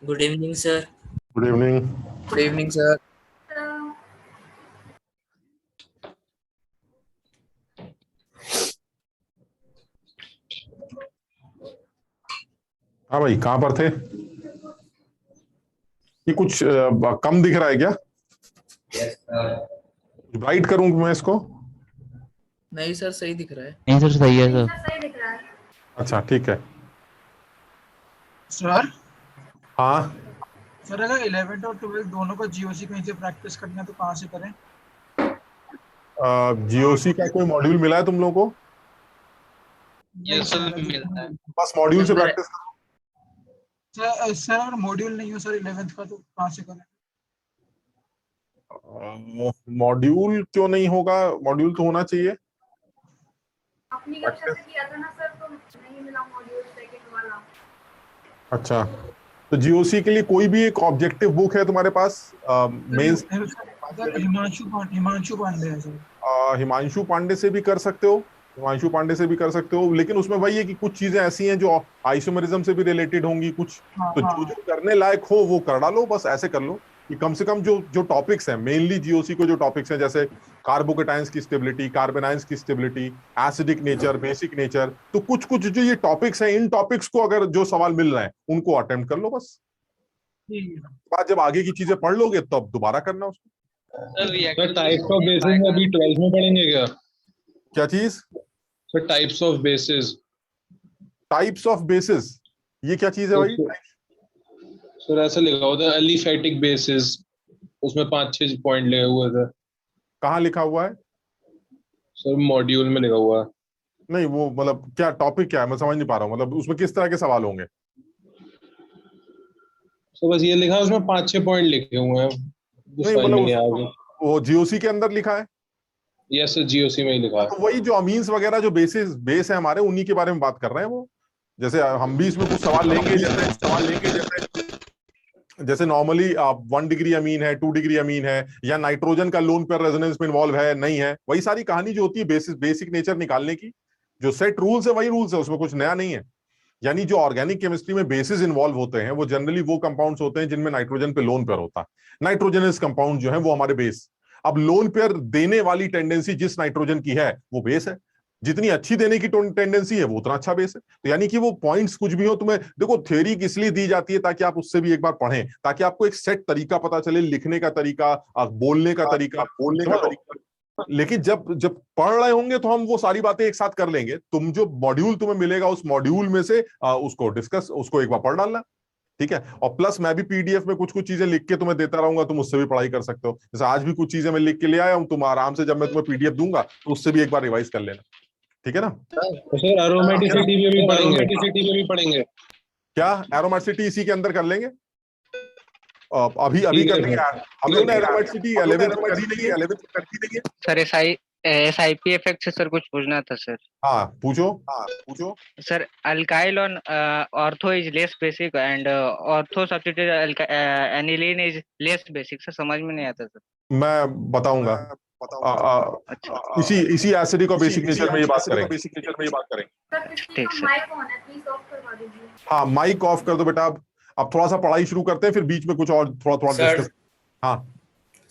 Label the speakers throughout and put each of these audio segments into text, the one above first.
Speaker 1: Good evening sir.
Speaker 2: Good evening.
Speaker 1: Good evening sir.
Speaker 2: हाँ भाई, कहाँ पर थे? ये कुछ कम दिख रहा है क्या? ब्राइट करूं मैं इसको?
Speaker 1: नहीं सर, सही दिख रहा है।
Speaker 3: नहीं सर, सही है सर।
Speaker 4: सही दिख रहा है।
Speaker 2: अच्छा, ठीक है।
Speaker 5: सर
Speaker 2: हाँ,
Speaker 5: सर अगर 11th और 12th दोनों का जीओसी कहीं से प्रैक्टिस करना है तो कहाँ से करें?
Speaker 2: जीओसी का कोई मॉड्यूल मिला है तुम लोगों को?
Speaker 5: नहीं सर,
Speaker 6: मिलता है।
Speaker 2: बस मॉड्यूल से
Speaker 1: सर,
Speaker 2: प्रैक्टिस करो।
Speaker 5: सर अगर मॉड्यूल नहीं हो सर 11th का तो कहाँ से करें?
Speaker 2: मॉड्यूल क्यों नहीं होगा? मॉड्यूल तो होना चाहिए।
Speaker 4: अपनी कक्षा से किया था ना सर, तो नहीं मिला मॉड्यूल सेकंड वाला।
Speaker 2: अच्छा, तो जीओसी के लिए कोई भी एक ऑब्जेक्टिव बुक है तुम्हारे पास? मेंस
Speaker 5: सर हिमांशु पांडे है सर।
Speaker 2: हिमांशु पांडे से भी कर सकते हो। हिमांशु पांडे से भी कर सकते हो, लेकिन उसमें वही है कि कुछ चीजें ऐसी हैं जो आइसोमेरिज्म से भी रिलेटेड होंगी कुछ।
Speaker 5: हाँ
Speaker 2: तो जो जो करने लायक हो वो कर डालो, बस ऐसे कर लो कि कम से कम जो जो टॉपिक्स हैं, मेनली जीओसी को जो टॉपिक्स हैं, जैसे कार्बोकेटाइंस की स्टेबिलिटी, कार्बेनाइंस की stability, acidic nature, basic nature, तो कुछ कुछ जो ये टॉपिक्स हैं, इन टॉपिक्स को अगर जो सवाल मिल रहे हैं उनको अटेम्प्ट कर लो बस।
Speaker 5: ठीक है।
Speaker 2: बाद जब आगे की चीजें पढ़ लोगे तब दोबारा करना उसको।
Speaker 6: सर टाइप्स ऑफ बेसिस में अभी 12th में पढ़ेंगे क्या?
Speaker 2: क्या चीज?
Speaker 6: Sir types of basis.
Speaker 2: Types of basis, ये क्या चीज है भाई?
Speaker 6: सर ऐसा लिखा होता है एलिफैटिक बेसिस, उसमें 5-6 पॉइंट लगे हुए थे।
Speaker 2: कहाँ लिखा हुआ है?
Speaker 6: सर मॉड्यूल में लिखा हुआ है।
Speaker 2: नहीं, वो मतलब क्या टॉपिक क्या है, मैं समझ नहीं पा रहा हूँ। मतलब उसमें किस तरह के सवाल होंगे?
Speaker 6: सर बस ये लिखा है, उसमें 5-6 पॉइंट लिखे हुए हैं। उस
Speaker 2: नहीं,
Speaker 6: फाइल में
Speaker 2: मतलब
Speaker 6: नहीं आया।
Speaker 2: वो जीओसी के अंदर लिखा है।
Speaker 6: यस सर, जीओसी में ही लिखा है।
Speaker 2: तो वही जो अमीन्स वगैरह जो बेस है हमारे, उन्हीं के बारे में बात कर रहे हैं वो। जैसे हम भी इसमें कुछ सवाल लेंगे, जैसे नॉर्मली आप 1 डिग्री अमीन है, 2 डिग्री अमीन है, या नाइट्रोजन का लोन पेयर रेजोनेंस में इन्वॉल्व है नहीं है, वही सारी कहानी जो होती है बेसिक नेचर निकालने की। जो सेट रूल्स है वही रूल्स है, उसमें कुछ नया नहीं है। यानी जो ऑर्गेनिक केमिस्ट्री में बेसिस इन्वॉल्व होते हैं वो जनरली वो कंपाउंड्स होते हैं जिनमें नाइट्रोजन पे लोन पेयर होता है। नाइट्रोजनस कंपाउंड जो है वो हमारे बेस। अब लोन पेयर देने वाली टेंडेंसी जिस नाइट्रोजन की है वो बेस है। जितनी अच्छी देने की टेंडेंसी है वो उतना अच्छा बेस है। तो यानी कि वो पॉइंट्स कुछ भी हो, तुम्हें देखो थ्योरी किस लिए दी जाती है, ताकि आप उससे भी एक बार पढ़ें, ताकि आपको एक सेट तरीका पता चले, लिखने का तरीका, बोलने का तरीका। लेकिन जब जब पढ़ रहे होंगे तो हम वो सारी बातें एक साथ कर लेंगे। तुम जो मॉड्यूल तुम्हें मिलेगा उस मॉड्यूल में से उसको डिस्कस, उसको एक बार पढ़ डालना। ठीक है। और प्लस मैं भी पीडीएफ में कुछ कुछ चीजें लिख के तुम्हें देता रहूंगा, तुम उससे भी पढ़ाई कर सकते हो। जैसे आज भी कुछ चीजें मैं लिख के ले आया हूं, तुम आराम से जब मैं तुम्हें पीडीएफ दूंगा तो उससे भी एक बार रिवाइज कर लेना। ठीक है ना?
Speaker 6: तो सर एरोमेटिसिटी में भी पढ़ेंगे।
Speaker 2: क्या एरोमेटिसिटी इसी के अंदर कर लेंगे? अभी
Speaker 6: ठीक
Speaker 2: कर
Speaker 6: है
Speaker 2: लेंगे।
Speaker 6: सर।
Speaker 2: हम लोग ने एरोमेटिसिटी 11th में करी नहीं है।
Speaker 3: सर एसआईपी इफेक्ट से सर कुछ पूछना था सर।
Speaker 2: हाँ पूछो।
Speaker 3: Sir alkyl on ortho is less basic and ortho substitute aniline is less basic. Sir समझ में नहीं आता सर।
Speaker 2: मैं बताऊंगा।
Speaker 3: अच्छा
Speaker 2: इसी एसिडिक और बेसिक नेचर में ये बात करेंगे।
Speaker 4: सर किसी
Speaker 3: ठीक
Speaker 4: का
Speaker 3: सर।
Speaker 4: माइक ऑन है, प्लीज ऑफ करवा दीजिए।
Speaker 2: हाँ, माइक ऑफ कर दो बेटा। अब थोड़ा सा पढ़ाई शुरू करते हैं, फिर बीच में कुछ और थोड़ा
Speaker 1: सर
Speaker 2: डिस्कस। हाँ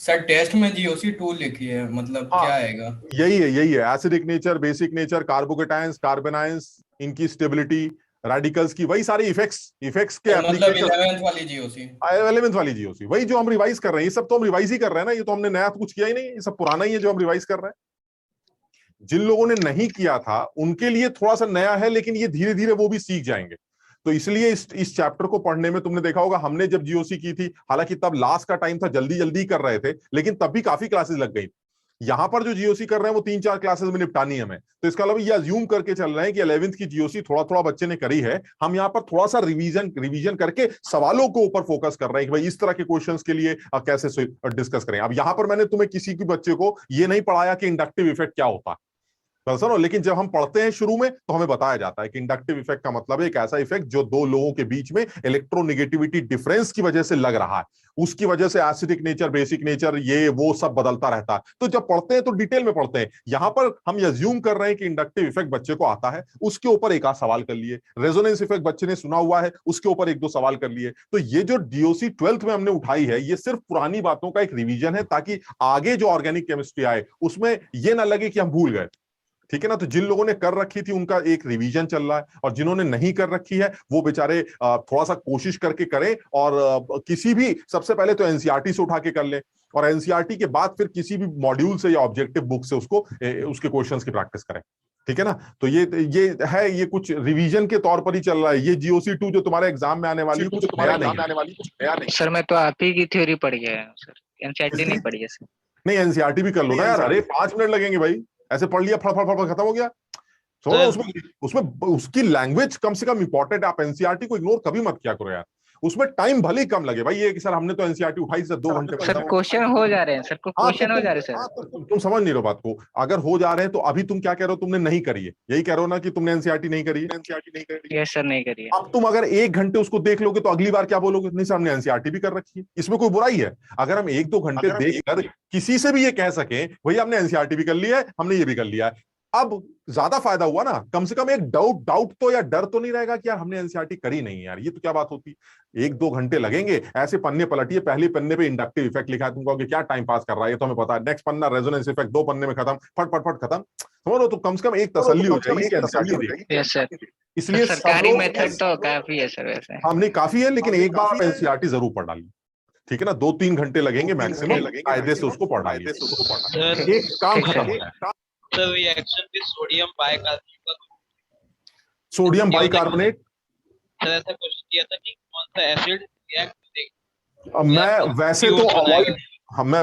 Speaker 1: सर टेस्ट में जीओसी 2 लिखी है, मतलब
Speaker 2: हाँ,
Speaker 1: क्या आएगा?
Speaker 2: यही है acidic nature, basic nature, carbocations, carbanions, इनकी स्टेबिलिटी, रेडिकल्स की, वही सारे इफेक्ट्स के
Speaker 1: तो मतलब
Speaker 2: एप्लीकेशन।
Speaker 1: 11th वाली जीओसी।
Speaker 2: 11th वाली जीओसी वही जो हम रिवाइज कर रहे हैं। ये सब तो हम रिवाइज ही कर रहे हैं ना, ये तो हमने नया कुछ किया ही नहीं, ये सब पुराना ही है जो हम रिवाइज कर रहे हैं। जिन लोगों ने नहीं किया था उनके लिए थोड़ा सा नया है, लेकिन ये धीरे धीरे वो भी सीख जाएंगे। तो इसलिए इस चैप्टर को पढ़ने में तुमने देखा होगा, हमने जब जीओसी की थी, हालांकि तब लास्ट का टाइम था, जल्दी जल्दी कर रहे थे, लेकिन तब भी काफी क्लासेस लग गई। यहां पर जो जीओसी कर रहे हैं वो 3-4 क्लासेस में निपटानी है हमें। तो इसका मतलब ये अज्यूम करके चल रहे हैं कि 11th की जीओसी थोड़ा थोड़ा बच्चे ने करी है। हम यहाँ पर थोड़ा सा रिवीजन करके सवालों को ऊपर फोकस कर रहे हैं कि भाई इस तरह के क्वेश्चंस के लिए कैसे डिस्कस करें। अब यहाँ पर मैंने तुम्हें किसी भी बच्चे को ये नहीं पढ़ाया कि इंडक्टिव इफेक्ट क्या होता है। बस सुनो, लेकिन जब हम पढ़ते हैं शुरू में तो हमें बताया जाता है कि इंडक्टिव इफेक्ट का मतलब है एक ऐसा इफेक्ट जो दो लोगों के बीच में इलेक्ट्रोनेगेटिविटी डिफरेंस की वजह से लग रहा है, उसकी वजह से एसिडिक नेचर, बेसिक नेचर, ये वो सब बदलता रहता है। तो जब पढ़ते हैं तो डिटेल में पढ़ते हैं। यहां पर हम अज्यूम कर रहे हैं कि इंडक्टिव इफेक्ट बच्चे को आता है, उसके ऊपर एक आध सवाल कर लिए। रेजोनेंस इफेक्ट बच्चे ने सुना हुआ है, उसके ऊपर एक दो सवाल कर लिए। तो ये जो डीओसी 12th में हमने उठाई है, ये सिर्फ पुरानी बातों का एक रिवीजन है, ताकि आगे जो ऑर्गेनिक केमिस्ट्री आए उसमें ये ना लगे कि हम भूल गए। ठीक है ना? तो जिन लोगों ने कर रखी थी उनका एक रिवीजन चल रहा है, और जिन्होंने नहीं कर रखी है वो बेचारे थोड़ा सा कोशिश करके करें, और किसी भी, सबसे पहले तो एनसीईआरटी से उठा के कर लें, और एनसीईआरटी के बाद फिर किसी भी मॉड्यूल से या ऑब्जेक्टिव बुक से उसको उसके क्वेश्चंस की प्रैक्टिस करें। ठीक है ना? तो ये है, ये कुछ रिवीजन के तौर पर ही चल रहा है। ये जीओसी 2 जो तुम्हारे एग्जाम में आने वाली है, कुछ नया नहीं।
Speaker 3: सर मैं तो आप ही की थ्योरी पढ़ गया है सर, एनसीईआरटी नहीं पढ़ी है सर।
Speaker 2: नहीं, एनसीईआरटी भी कर लो ना यार। अरे 5 मिनट लगेंगे भाई, ऐसे पढ़ लिया, फड़ फड़ फड़ खत्म हो गया। तो उसमें उसमें उसकी लैंग्वेज कम से कम इंपॉर्टेंट है। आप एनसीईआरटी को इग्नोर कभी मत किया करो यार, उसमें टाइम भले ही कम लगे भाई। ये कि सर हमने तो एनसीईआरटी उठाई सर 2 घंटे में।
Speaker 3: सर क्वेश्चन हो जा रहे हैं सर, क्वेश्चन हो जा रहे हैं सर।
Speaker 2: तुम समझ नहीं रहे बात को। अगर हो जा रहे हैं तो अभी तुम क्या कह रहे हो, तुमने नहीं करी है, यही कह रहे हो ना कि तुमने एनसीईआरटी नहीं करी है।
Speaker 3: यस सर, नहीं करिए।
Speaker 2: अब तुम अगर 1 घंटे उसको देख लोगे तो अगली बार क्या बोलोगे, नहीं सर हमने एनसीईआरटी भी कर रखी है। इसमें कोई बुराई है अगर हम 1-2 घंटे देखकर किसी से भी ये कह सकें भैया हमने एनसीईआरटी भी कर लिया है, हमने ये भी कर लिया है। अब ज्यादा फायदा हुआ ना, कम से कम एक डाउट तो या डर तो नहीं रहेगा कि यार हमने एनसीईआरटी करी नहीं है यार, ये तो क्या बात होती। 1-2 घंटे लगेंगे, ऐसे पन्ने पलटिए, पहले पन्ने पे इंडक्टिव इफेक्ट लिखा है, तुम कहोगे क्या टाइम पास कर रहा है, ये तो हमें पता है। नेक्स्ट पन्ना रेजोनेंस इफेक्ट, 2 पन्ने में खत्म, फट फट फट खत्म। समझ लो, तो कम से कम एक तसल्ली हो जाएगी।
Speaker 3: यस सर,
Speaker 2: इसलिए
Speaker 3: सरकारी मेथड तो काफी है सर वैसे।
Speaker 2: हाँ नहीं काफी है, लेकिन एक बार आप एनसीईआरटी जरूर पढ़ डालिए। ठीक है ना? 2-3 घंटे लगेंगे मैक्सिमम, कायदे से उसको पढ़ डालिए, एक काम खत्म हो जाए।
Speaker 7: Sir reaction with sodium bicarbonate,
Speaker 2: sodium bicarbonate,
Speaker 7: sir ऐसा क्वेश्चन किया था कि कौन सा एसिड रिएक्ट करेगा।
Speaker 2: मैं वैसे तो अवॉइड,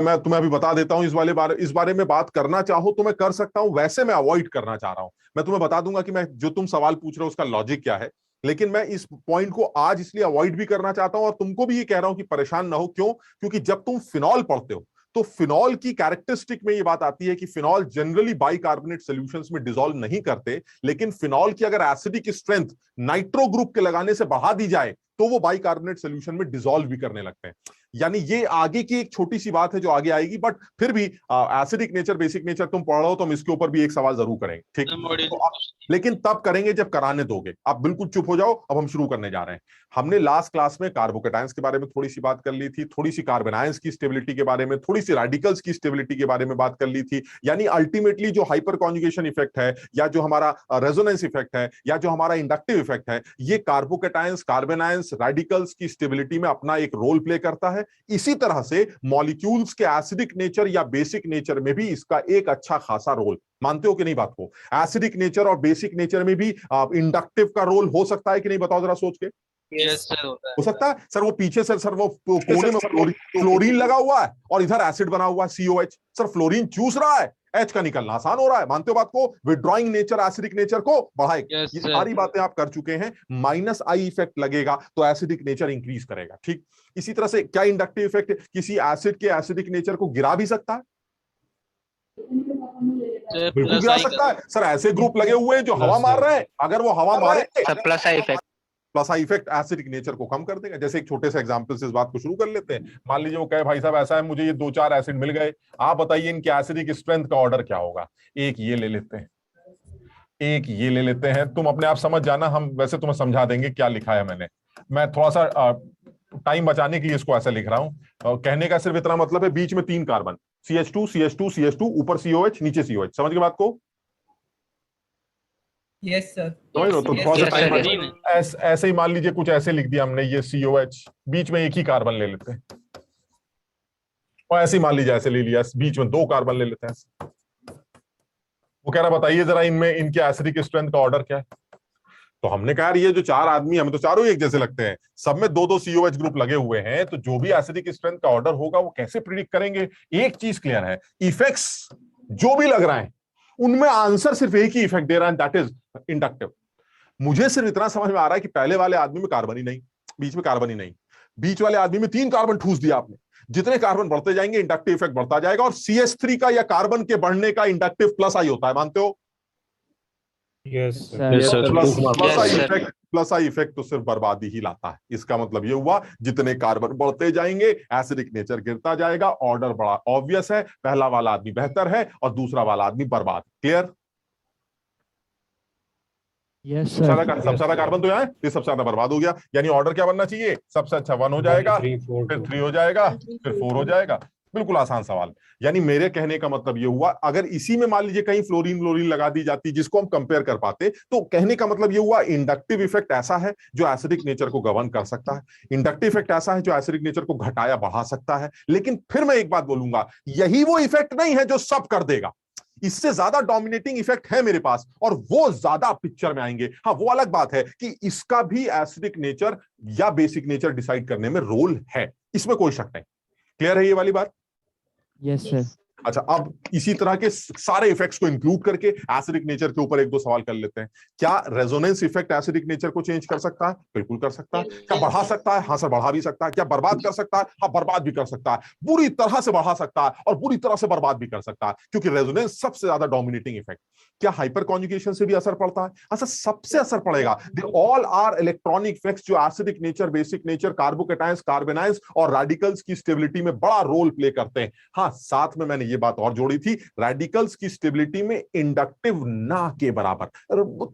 Speaker 2: मैं तुम्हें अभी बता देता हूं। इस बारे में बात करना चाहो तो मैं कर सकता हूं, वैसे मैं अवॉइड करना चाह रहा हूं। मैं तुम्हें बता दूंगा कि मैं जो तुम सवाल पूछ रहे हो उसका लॉजिक क्या है, लेकिन मैं इस पॉइंट को आज इसलिए अवॉइड भी करना चाहता हूं, और तुमको भी ये कह रहा हूं कि परेशान ना हो। क्यों? क्योंकि जब तुम फिनॉल पढ़ते हो तो फिनॉल की कैरेक्टरिस्टिक में ये बात आती है कि फिनॉल जनरली बाइकार्बोनेट सॉल्यूशंस में डिसॉल्व नहीं करते, लेकिन फिनॉल की अगर एसिडिक स्ट्रेंथ नाइट्रो ग्रुप के लगाने से बढ़ा दी जाए तो वो बाइकार्बोनेट सॉल्यूशन में डिसॉल्व भी करने लगते हैं। यानी ये आगे की एक छोटी सी बात है जो आगे आएगी, बट फिर भी एसिडिक नेचर, बेसिक नेचर तुम पढ़ रहे हो तो हम इसके ऊपर भी एक सवाल जरूर करेंगे। ठीक, तो लेकिन तब करेंगे जब कराने दोगे। आप बिल्कुल चुप हो जाओ, अब हम शुरू करने जा रहे हैं। हमने लास्ट क्लास में कार्बोकेटायंस के बारे में थोड़ी सी बात कर ली थी, थोड़ी सी कार्बोनायंस की स्टेबिलिटी के बारे में, थोड़ी सी रेडिकल्स की स्टेबिलिटी के बारे में बात कर ली थी। यानी अल्टीमेटली जो हाइपर कॉन्जुगेशन इफेक्ट है, या जो हमारा रेजोनेंस इफेक्ट है, या जो हमारा इंडक्टिव इफेक्ट है, ये कार्बोकेटायंस, कार्बोनायंस, रेडिकल्स की स्टेबिलिटी में अपना एक रोल प्ले करता है। इसी तरह से मॉलिक्यूल्स के एसिडिक नेचर या बेसिक नेचर में भी इसका एक अच्छा खासा रोल, मानते हो कि नहीं बात को? एसिडिक नेचर और बेसिक नेचर में भी इंडक्टिव का रोल हो सकता है कि नहीं, बताओ जरा सोच के।
Speaker 7: यस सर,
Speaker 2: हो सकता है सर। वो पीछे से सर वो कोने में फ्लोरीन लगा हुआ है और इधर एसिड बना हुआ है COH। सर फ्लोरीन चूस रहा है, H का निकलना आसान हो रहा है, मानते हो बात को? विड्रॉइंग नेचर एसिडिक नेचर को बढ़ाएगा। ये सारी बातें आप कर चुके हैं। -I इफेक्ट लगेगा तो एसिडिक नेचर इंक्रीज करेगा। ठीक, इसी तरह से क्या इंडक्टिव इफेक्ट किसी एसिड के एसिडिक नेचर को गिरा भी सकता है? बिल्कुल गिरा सकता है सर। ऐसे ग्रुप लगे हुए हैं जो हवा मार रहे हैं, अगर वो हवा मारे
Speaker 3: plus I
Speaker 2: effect acidic nature को कम कर देगा। जैसे एक छोटे से एग्जांपल से इस बात को शुरू कर लेते हैं। मान लीजिए वो कहे भाई साहब ऐसा है, मुझे ये 2-4 एसिड मिल गए, आप बताइए इनके एसिडिक स्ट्रेंथ का ऑर्डर क्या होगा। एक ये ले लेते हैं, एक ये ले लेते हैं, तुम अपने आप समझ जाना, हम वैसे तुम्हें समझा देंगे क्या लिखा है मैंने। मैं थोड़ा सा टाइम बचाने के लिए इसको ऐसा लिख रहा हूं। कहने का सिर्फ इतना मतलब है, बीच में 3 कार्बन, CH2 CH2 CH2, ऊपर COH नीचे COH। समझ गए बात को?
Speaker 8: Yes sir.
Speaker 2: समझ लो, तो थोड़ा सा टाइम ऐसे ही मान लीजिए कुछ ऐसे लिख दिया हमने, ये COH, बीच में एक ही कार्बन ले लेते हैं, और ऐसे ही मान लीजिए ऐसे ले लिया, बीच में 2 कार्बन ले लेते हैं। वो कह रहा बताइए जरा इनमें इनके एसिडिक स्ट्रेंथ का ऑर्डर क्या है। तो हमने कहा ये जो 4 आदमी, हमें तो चारों एक जैसे लगते हैं, सब में 2-2 COH ग्रुप लगे हुए हैं, तो जो भी एसिडिक स्ट्रेंथ का ऑर्डर होगा वो कैसे प्रिडिक्ट करेंगे? एक चीज क्लियर है, इफेक्ट्स जो भी लग रहा है उनमें आंसर सिर्फ एक ही इफेक्ट दे रहा है, दैट इज इंडक्टिव। मुझे सिर्फ इतना समझ में आ रहा है कि पहले वाले आदमी में कार्बन ही नहीं, बीच में कार्बन ही नहीं, बीच वाले आदमी में 3 कार्बन ठूस दिया आपने। जितने कार्बन बढ़ते जाएंगे इंडक्टिव इफेक्ट बढ़ता जाएगा, और CH3 का या कार्बन के बढ़ने का इंडक्टिव प्लस आई होता है, मानते हो? प्लस आई इफेक्ट तो सिर्फ बर्बादी ही लाता है। इसका मतलब ये हुआ जितने कार्बन बढ़ते जाएंगे एसिडिक नेचर गिरता जाएगा। ऑर्डर बड़ा ऑब्वियस है, पहला वाला आदमी बेहतर है और दूसरा वाला आदमी बर्बाद। क्लियर? सबसे ज्यादा कार्बन तो यहाँ है, ये सबसे ज्यादा बर्बाद हो गया। यानी ऑर्डर क्या बनना चाहिए? सबसे अच्छा 1 हो जाएगा, फिर 3 हो जाएगा, फिर 4 हो जाएगा। बिल्कुल आसान सवाल। यानी मेरे कहने का मतलब ये हुआ, अगर इसी में मान लीजिए कहीं फ्लोरीन लगा दी जाती जिसको हम कंपेयर कर पाते, तो कहने का मतलब ये हुआ इंडक्टिव इफेक्ट ऐसा है जो एसिडिक नेचर को गवर्न कर सकता है, इंडक्टिव इफेक्ट ऐसा है जो एसिडिक नेचर को घटाया बढ़ा सकता है। लेकिन फिर मैं एक बात बोलूंगा, यही वो इफेक्ट नहीं है जो सब कर देगा। इससे ज्यादा डोमिनेटिंग इफेक्ट है मेरे पास और वो ज्यादा पिक्चर में आएंगे। हाँ, वो अलग बात है कि इसका भी एसिडिक नेचर या बेसिक नेचर डिसाइड करने में रोल है, इसमें कोई शक नहीं। क्लियर है ये वाली बात?
Speaker 8: Yes sir.
Speaker 2: अच्छा, अब इसी तरह के सारे इफेक्ट्स को इंक्लूड करके एसिडिक नेचर के ऊपर एक दो सवाल कर लेते हैं। क्या रेजोनेंस इफेक्ट एसिडिक नेचर को चेंज कर सकता है? बिल्कुल कर सकता है। क्या बढ़ा सकता है? हाँ सर, बढ़ा भी सकता है। क्या बर्बाद कर सकता है? हाँ, बर्बाद भी कर सकता है। बुरी तरह से बढ़ा सकता है और बुरी तरह से बर्बाद भी कर सकता है, क्योंकि रेजोनेंस सबसे ज्यादा डोमिनेटिंग इफेक्ट। क्या हाइपर कॉन्जुगेशन से भी असर पड़ता है? अच्छा, सबसे असर पड़ेगा। They all are electronic effects जो acidic nature, basic nature, carbocations, carbanions और रेडिकल्स की स्टेबिलिटी में बड़ा रोल प्ले करते हैं। हाँ, साथ में मैंने ये बात और जोड़ी थी, रेडिकल्स की स्टेबिलिटी में इंडक्टिव ना के बराबर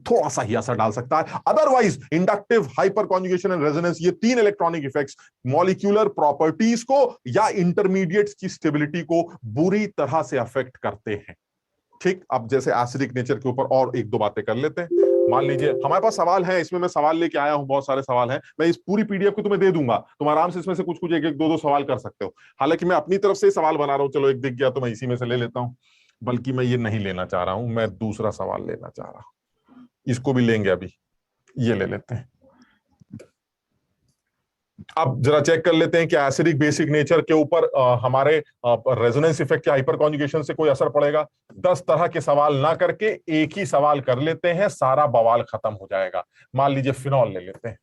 Speaker 2: थोड़ा सा ही असर डाल सकता है। Otherwise inductive, hyper conjugation and resonance, ये 3 इलेक्ट्रॉनिक इफेक्ट्स मॉलिक्यूलर प्रॉपर्टीज को या इंटरमीडिएट्स की स्टेबिलिटी को बुरी तरह से अफेक्ट करते हैं। ठीक, अब जैसे एसिडिक नेचर के ऊपर और एक दो बातें कर लेते हैं। मान लीजिए हमारे पास सवाल है, इसमें मैं सवाल लेके आया हूं, बहुत सारे सवाल हैं। मैं इस पूरी पीडीएफ को तुम्हें दे दूंगा, तुम आराम से इसमें से कुछ कुछ एक एक दो दो सवाल कर सकते हो। हालांकि मैं अपनी तरफ से सवाल बना रहा हूं, चलो एक दिख गया तो मैं इसी में से ले लेता हूं। बल्कि मैं ये नहीं लेना चाह रहा हूं, मैं दूसरा सवाल लेना चाह रहा हूं। इसको भी लेंगे, अभी ये ले लेते हैं। अब जरा चेक कर लेते हैं कि एसिडिक बेसिक नेचर के ऊपर हमारे रेजोनेंस इफेक्ट या हाइपर कॉन्जुगेशन से कोई असर पड़ेगा। 10 तरह के सवाल ना करके एक ही सवाल कर लेते हैं, सारा बवाल खत्म हो जाएगा। मान लीजिए फिनॉल ले लेते हैं।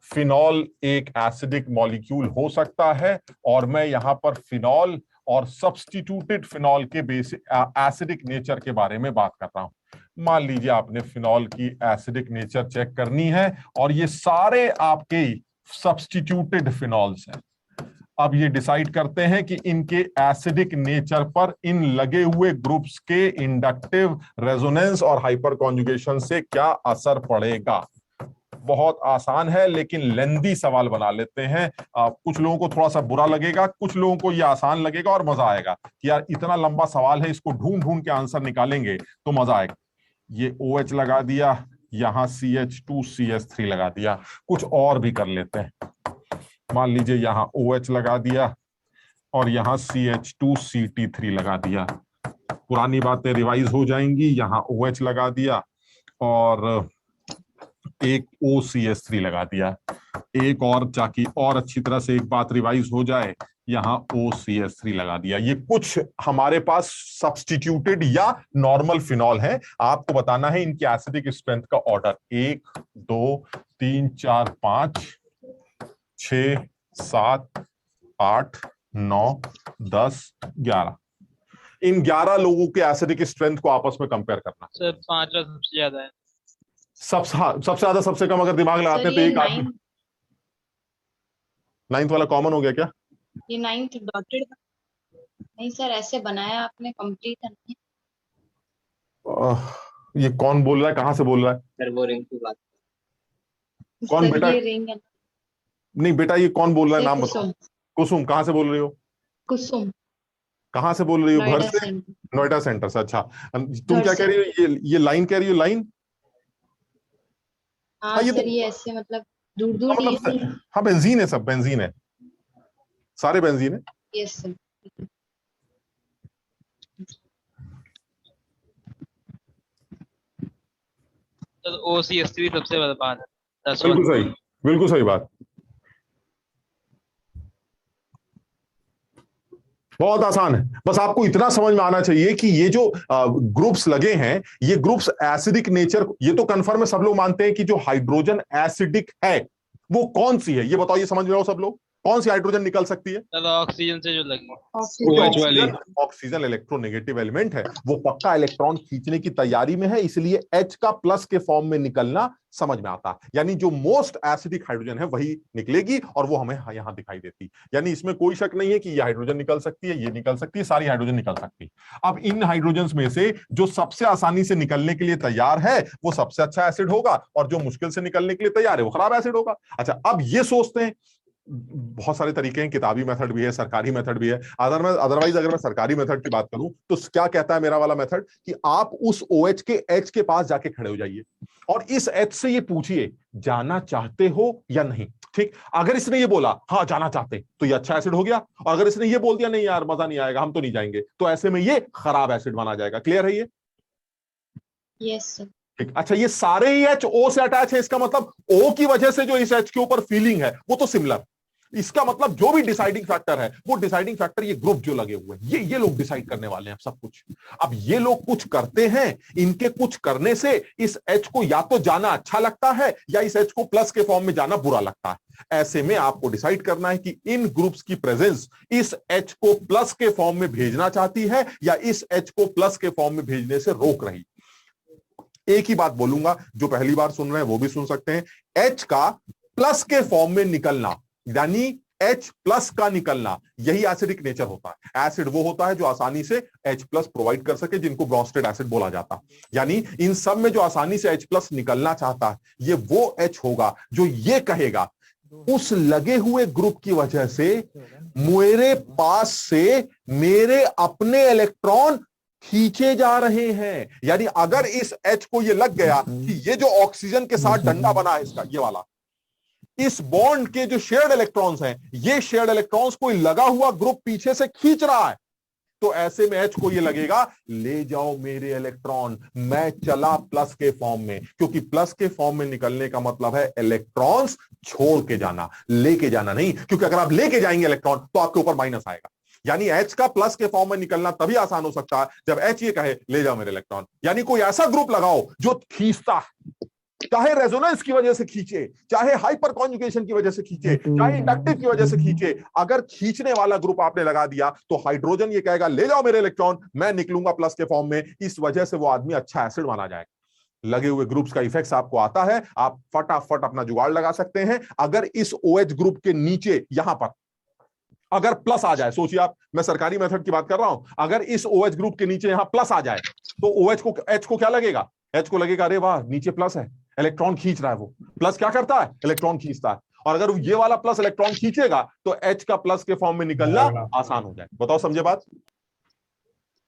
Speaker 2: फिनॉल एक एसिडिक मॉलिक्यूल हो सकता है और मैं यहां पर फिनॉल और सब्स्टिट्यूटेड फिनॉल के बेसिक एसिडिक नेचर के बारे में बात कर रहा हूं। मान लीजिए आपने फिनॉल की एसिडिक नेचर चेक करनी है और ये सारे आपके सब्स्टिट्यूटेड फिनॉल्स हैं। अब ये डिसाइड करते हैं कि इनके एसिडिक नेचर पर इन लगे हुए ग्रुप्स के इंडक्टिव, रेजोनेंस और हाइपर कॉन्जुगेशन से क्या असर पड़ेगा। बहुत आसान है, लेकिन लेंदी सवाल बना लेते हैं। कुछ लोगों को थोड़ा सा बुरा लगेगा, कुछ लोगों को ये आसान लगेगा और मजा आएगा कि यार इतना लंबा सवाल है, इसको ढूंढ ढूंढ के आंसर निकालेंगे तो मजा आएगा। ये OH लगा दिया, यहां CH2CH3 लगा दिया। कुछ और भी कर लेते हैं। मान लीजिए यहां OH लगा दिया और यहां CH2CT3 लगा दिया। पुरानी बातें रिवाइज हो जाएंगी। यहां OH लगा दिया और एक OCH3 लगा दिया। एक और, ताकि और अच्छी तरह से एक बात रिवाइज हो जाए, यहां OCH3 लगा दिया। ये कुछ हमारे पास सब्स्टिट्यूटेड या नॉर्मल फिनॉल है। आपको बताना है इनकी एसिडिक स्ट्रेंथ का ऑर्डर 1 2 3 4 5 6 7 8 9 10 11। इन 11 लोगों के एसिडिक स्ट्रेंथ को आपस में कंपेयर करना।
Speaker 7: सर 5 सबसे ज्यादा है।
Speaker 2: सबसे ज्यादा सबसे कम अगर दिमाग लगाते हैं तो एक आदमी। 9th वाला कॉमन हो गया क्या?
Speaker 9: ये 9th डॉटेड नहीं सर, ऐसे बनाया आपने, कंप्लीट नहीं।
Speaker 2: ये कौन बोल रहा है, कहाँ से बोल रहा है?
Speaker 7: सर वो रिंग की बात।
Speaker 2: कौन
Speaker 9: सर
Speaker 2: बेटा?
Speaker 9: ये रिंग है।
Speaker 2: नहीं बेटा, ये कौन बोल रहा है, नाम बताओ।
Speaker 9: कुसुम।
Speaker 2: कुसुम, कहाँ से बोल रही हो?
Speaker 9: कुसुम,
Speaker 2: कहाँ से बोल रही हो? घर
Speaker 9: नोएडा
Speaker 2: से?
Speaker 9: सेंटर।
Speaker 2: नोएडा सेंटर से। अच्छा, तुम
Speaker 9: घर
Speaker 2: क्या
Speaker 9: से।
Speaker 2: कह रही हो? ये लाइन कह रही हो? लाइन?
Speaker 9: हाँ
Speaker 2: ये
Speaker 9: सर,
Speaker 2: तो
Speaker 9: ये ऐसे मतलब दूर दूर ये।
Speaker 2: मतलब हाँ, बेंजीन है, सब बेंजीन है, सारे बेंजीन है।
Speaker 9: Yes sir.
Speaker 7: तो OCH3 सबसे बर्बाद है। 10
Speaker 2: बिल्कुल सही, बिल्कुल सही बात। बहुत आसान है, बस आपको इतना समझ में आना चाहिए कि ये जो ग्रुप्स लगे हैं, ये ग्रुप्स एसिडिक नेचर, ये तो कंफर्म है, सब लोग मानते हैं कि जो हाइड्रोजन एसिडिक है वो कौन सी है, ये बताओ, ये समझ रहे हो सब लोग? कौन सी हाइड्रोजन निकल सकती है?
Speaker 7: दादा ऑक्सीजन से जो लगी
Speaker 6: OH वाली।
Speaker 2: ऑक्सीजन इलेक्ट्रोनेगेटिव एलिमेंट है, वो पक्का इलेक्ट्रॉन खींचने की तैयारी में है, इसलिए H का प्लस के फॉर्म में निकलना समझ में आता है। यानी जो मोस्ट एसिडिक हाइड्रोजन है वही निकलेगी और वो हमें यहां दिखाई देती। यानी इसमें कोई शक नहीं है कि ये हाइड्रोजन निकल सकती है, ये निकल सकती है, सारी हाइड्रोजन निकल सकती है। अब इन हाइड्रोजन में से जो सबसे आसानी से निकलने के लिए तैयार है वो सबसे अच्छा एसिड होगा, और जो मुश्किल से निकलने के लिए तैयार है वो खराब एसिड होगा। अच्छा, अब ये सोचते हैं, बहुत सारे तरीके हैं, किताबी मेथड भी है, सरकारी मेथड भी है। अदरवाइज अगर मैं सरकारी मेथड की बात करूं तो क्या कहता है मेरा वाला मेथड कि आप उस OH के H के पास जाके खड़े हो जाइए और इस H से ये पूछिए जाना चाहते हो या नहीं। ठीक, अगर इसने ये बोला हाँ जाना चाहते तो ये अच्छा एसिड हो गया, और अगर इसने ये बोल दिया नहीं यार मजा नहीं आएगा हम तो नहीं जाएंगे, तो ऐसे में ये खराब एसिड माना जाएगा। क्लियर है ये?
Speaker 9: Yes sir.
Speaker 2: ठीक, अच्छा ये सारे ही H O से अटैच है, इसका मतलब O की वजह से जो इस H के ऊपर फीलिंग है वो तो सिमिलर। इसका मतलब जो भी डिसाइडिंग फैक्टर है वो डिसाइडिंग फैक्टर ये ग्रुप जो लगे हुए हैं ये लोग डिसाइड करने वाले हैं सब कुछ। अब ये लोग कुछ करते हैं, इनके कुछ करने से इस H को या तो जाना अच्छा लगता है या इस H को प्लस के फॉर्म में जाना बुरा लगता है। ऐसे में आपको डिसाइड करना है कि इन ग्रुप्स की प्रेजेंस इस H को प्लस के फॉर्म में भेजना चाहती है या इस H को प्लस के फॉर्म में भेजने से रोक रही। एक ही बात बोलूंगा, जो पहली बार सुन रहे हैं वो भी सुन सकते हैं। H का प्लस के फॉर्म में निकलना यानी H प्लस का निकलना, यही एसिडिक नेचर होता है। एसिड वो होता है जो आसानी से H प्लस प्रोवाइड कर सके, जिनको ब्रॉन्स्टेड एसिड बोला जाता है। यानी इन सब में जो आसानी से H प्लस निकलना चाहता है ये वो H होगा जो ये कहेगा उस लगे हुए ग्रुप की वजह से मेरे पास से मेरे अपने इलेक्ट्रॉन खींचे जा रहे हैं। यानी अगर इस H को ये लग गया कि ये जो ऑक्सीजन के साथ डंडा बना है इसका, ये वाला, इस बॉन्ड के जो शेयर्ड इलेक्ट्रॉन्स हैं, ये शेयर्ड इलेक्ट्रॉन्स कोई लगा हुआ ग्रुप पीछे से खींच रहा है, तो ऐसे में H को ये लगेगा ले जाओ मेरे इलेक्ट्रॉन, मैं चला प्लस के फॉर्म में। क्योंकि प्लस के फॉर्म में निकलने का मतलब है इलेक्ट्रॉन्स छोड़ के जाना, लेके जाना नहीं। क्योंकि अगर आप लेके जाएंगे इलेक्ट्रॉन तो आपके ऊपर माइनस आएगा। यानी H का प्लस के फॉर्म में निकलना तभी आसान हो सकता है जब H ये कहे ले जाओ मेरे इलेक्ट्रॉन। यानी कोई ऐसा ग्रुप लगाओ जो खींचता है, चाहे रेजोनेंस की वजह से खींचे, चाहे हाइपर कॉन्जुगेशन की वजह से खींचे, चाहे इंडक्टिव की वजह से खींचे। अगर खींचने वाला ग्रुप आपने लगा दिया तो हाइड्रोजन ये कहेगा ले जाओ मेरे इलेक्ट्रॉन, मैं निकलूंगा प्लस के फॉर्म में। इस वजह से वो आदमी अच्छा एसिड माना जाएगा। लगे हुए ग्रुप्स का इफेक्ट आपको आता है, आप फटाफट अपना जुगाड़ लगा सकते हैं। अगर इस OH ग्रुप के नीचे यहां पर अगर प्लस आ जाए, सोचिए आप, मैं सरकारी मेथड की बात कर रहा हूं, अगर इस OH ग्रुप के नीचे यहां प्लस आ जाए तो H को क्या लगेगा? H को लगेगा अरे वाह नीचे प्लस है, इलेक्ट्रॉन खींच रहा है। वो प्लस क्या करता है? इलेक्ट्रॉन खींचता है। और अगर ये वाला प्लस इलेक्ट्रॉन खींचेगा तो H का प्लस के फॉर्म में निकलना आसान हो जाए। बताओ समझे बात?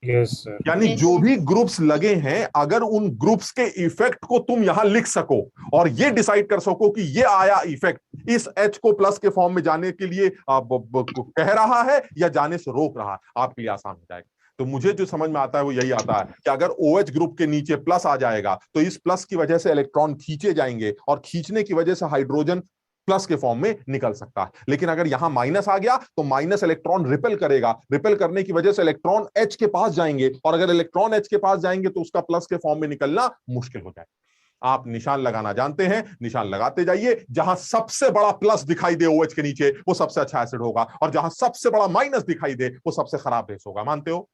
Speaker 8: Yes sir.
Speaker 2: यानी
Speaker 9: Yes,
Speaker 2: जो
Speaker 9: sir.
Speaker 2: भी ग्रुप्स लगे हैं, अगर उन ग्रुप्स के इफेक्ट को तुम यहां लिख सको और ये डिसाइड कर सको कि ये आया इफेक्ट इस H को प्लस के फॉर्म में जाने के लिए कह रहा है या जाने से रोक रहा है, आपके लिए आसान हो जाएगा। तो मुझे जो समझ में आता है वो यही आता है कि अगर OH ग्रुप के नीचे प्लस आ जाएगा तो इस प्लस की वजह से इलेक्ट्रॉन खींचे जाएंगे और खींचने की वजह से हाइड्रोजन प्लस के फॉर्म में निकल सकता है। लेकिन अगर यहां माइनस आ गया तो माइनस इलेक्ट्रॉन रिपेल करेगा, रिपेल करने की वजह से इलेक्ट्रॉन H के पास जाएंगे, और अगर इलेक्ट्रॉन H के पास जाएंगे तो उसका प्लस के फॉर्म में निकलना मुश्किल हो जाएगा। आप निशान लगाना जानते हैं, निशान लगाते जाइए। जहां सबसे बड़ा प्लस दिखाई दे OH के नीचे वो सबसे अच्छा एसिड होगा, और जहां सबसे बड़ा माइनस दिखाई दे वो सबसे खराब बेस होगा। मानते हो?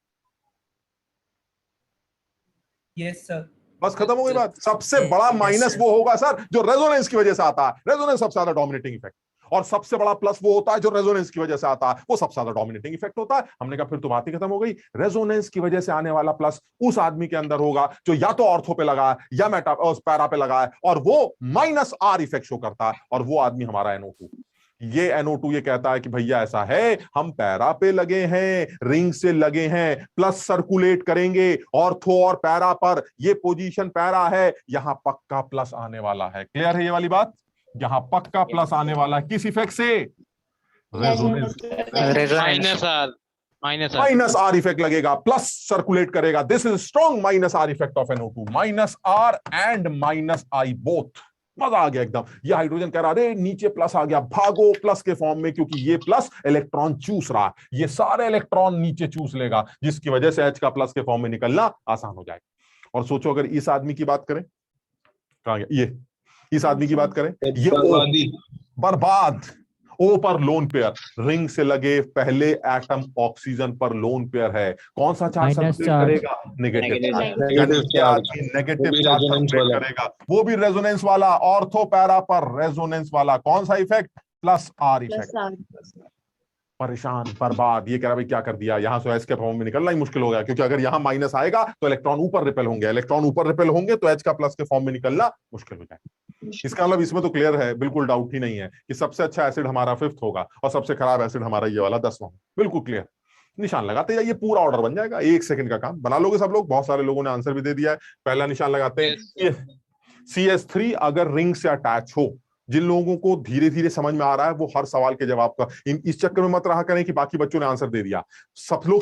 Speaker 1: Yes sir.
Speaker 2: बस खत्म हो गई बात। सबसे बड़ा माइनस वो होगा सर जो रेजोनेंस की वजह से आता है, रेजोनेंस सबसे ज्यादा डोमिनेटिंग इफेक्ट, और सबसे बड़ा प्लस वो होता है जो रेजोनेंस की वजह से आता है, वो सबसे ज्यादा डोमिनेटिंग इफेक्ट होता है। हमने कहा फिर तो बात ही खत्म हो गई। रेजोनेंस की वजह से आने वाला प्लस उस आदमी के अंदर होगा जो या तो ऑर्थो पे लगा है या पैरा पे लगा है, और वो -R इफेक्ट शो करता है, और वो आदमी हमारा NO2। ये NO2 ये कहता है कि भैया ऐसा है, हम पैरा पे लगे हैं, रिंग से लगे हैं, प्लस सर्कुलेट करेंगे ऑर्थो और पैरा पर, ये पोजीशन पैरा है, यहां पक्का प्लस आने वाला है। क्लियर है ये वाली बात? यहां पक्का प्लस आने वाला है, किस इफेक्ट से? रेजोनेंस। -R इफेक्ट लगेगा, प्लस सर्कुलेट करेगा। This is strong -R effect of NO2। -R and -I both. मजा आ गया एकदम। ये हाइड्रोजन कह रहा है अरे नीचे प्लस आ गया, भागो प्लस के फॉर्म में, क्योंकि ये प्लस इलेक्ट्रॉन चूस रहा है, ये सारे इलेक्ट्रॉन नीचे चूस लेगा, जिसकी वजह से H का प्लस के फॉर्म में निकलना आसान हो जाएगा। और सोचो अगर इस आदमी की बात करें, कहां गया ये, इस आदमी की बात करें, ये बर्बाद। O पर लोन पेयर, रिंग से लगे पहले एटम ऑक्सीजन पर लोन पेयर है, कौन सा चार्ज सर्कुलेट करेगा? Negative charge. Negative charge circulate करेगा, वो भी रेजोनेंस वाला, ऑर्थो पैरा पर रेजोनेंस वाला। कौन सा इफेक्ट? Plus R effect. परेशान, बर्बाद। ये कह रहा भाई क्या कर दिया, यहां से एच के फॉर्म में निकलना ही मुश्किल हो गया, क्योंकि अगर यहां माइनस आएगा तो इलेक्ट्रॉन ऊपर रिपेल होंगे, इलेक्ट्रॉन ऊपर रिपेल होंगे तो एच का प्लस के फॉर्म में निकलना मुश्किल हो जाए। इसका मतलब इसमें तो क्लियर है, बिल्कुल डाउट ही नहीं है कि सबसे अच्छा एसिड हमारा 5th होगा और सबसे खराब एसिड हमारा ये वाला 10वां। बिल्कुल क्लियर। निशान लगाते जाइए, पूरा ऑर्डर बन जाएगा, 1 सेकंड का काम। बना लोगे सब लोग? बहुत सारे लोगों ने आंसर भी दे दिया है। पहला निशान लगाते हैं, CH3 अगर रिंग से अटैच हो। जिन लोगों को धीरे धीरे समझ में आ रहा है वो हर सवाल के जवाब का इस चक्कर में मत रहा करें कि बाकी बच्चों ने आंसर दे दिया। सब लोग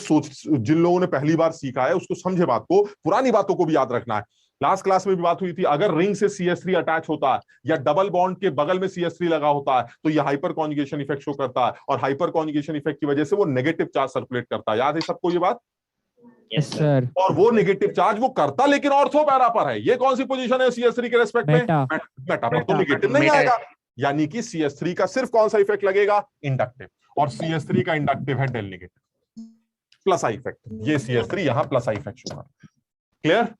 Speaker 2: जिन लोगों ने पहली बार सीखा है उसको समझे बात को, पुरानी बातों को भी याद रखना है। लास्ट क्लास में भी बात हुई थी, अगर रिंग से CH3 अटैच होता है या डबल बॉन्ड के बगल में CH3 लगा होता है तो यह हाइपर कॉन्जुगेशन इफेक्ट शो करता है, और हाइपर कॉन्जुगेशन इफेक्ट की वजह से वो नेगेटिव चार्ज सर्कुलेट करता है। याद है सबको ये बात?
Speaker 10: Yes sir.
Speaker 2: और वो नेगेटिव चार्ज वो करता लेकिन ऑर्थो पैरा पर है। ये कौन सी पोजीशन है CH3 के रेस्पेक्ट में? मेटा पर तो नेगेटिव नहीं आएगा, यानी कि CH3 का सिर्फ कौन सा इफेक्ट लगेगा? इंडक्टिव। और CH3 का इंडक्टिव है del negative, plus I effect. ये CH3 यहां प्लस आई इफेक्ट शो कर। क्लियर?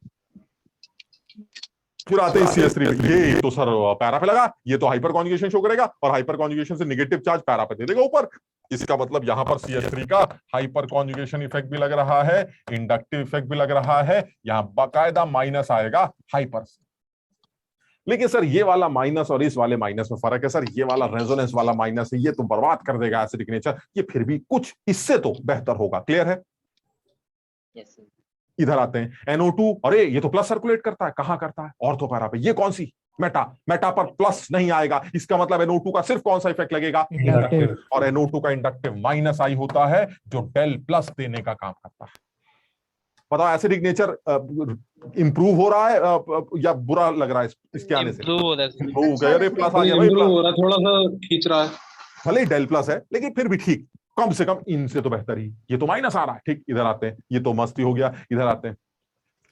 Speaker 2: फिर आते हैं CH3 पे। ये तो सर पैरा पे लगा, ये तो हाइपर कॉन्जुगेशन शो करेगा और हाइपर कॉन्जुगेशन से नेगेटिव चार्ज पैरा पे दे देगा ऊपर। इसका मतलब यहां पर CH3 का हाइपर कॉन्जुगेशन इफेक्ट भी लग रहा है, इंडक्टिव इफेक्ट भी लग रहा है। यहां बाकायदा माइनस आएगा हाइपर से। लेकिन सर ये वाला माइनस और इस वाले माइनस में फर्क है सर। ये वाला रेजोनेंस वाला माइनस है, ये तो बर्बाद कर देगा एसिडिक नेचर। ये फिर भी कुछ इससे तो बेहतर होगा। क्लियर है?
Speaker 10: यस।
Speaker 2: इधर आते हैं NO2। अरे ये तो प्लस सर्कुलेट करता है, कहां करता है? ऑर्थो पैरा पे। ये कौन सी? मेटा। मेटा पर प्लस नहीं आएगा, इसका मतलब NO2 का सिर्फ कौन सा इफेक्ट लगेगा? इंडक्टिव। और NO2 का इंडक्टिव माइनस आई होता है जो डेल प्लस देने का काम करता है। बताओ एसिडिक नेचर इंप्रूव हो रहा है या बुरा लग रहा है इसके आने से?
Speaker 7: इंप्रूव हो रहा है।
Speaker 2: इंप्रूव प्लस आ गया भाई,
Speaker 6: इंप्रूव हो रहा, थोड़ा सा खींच रहा है।
Speaker 2: भले ही डेल प्लस है लेकिन फिर भी ठीक, कम से कम इनसे तो बेहतर ही। ये तो माइनस आ रहा है, ठीक। इधर आते हैं, ये तो मस्ती हो गया। इधर आते हैं,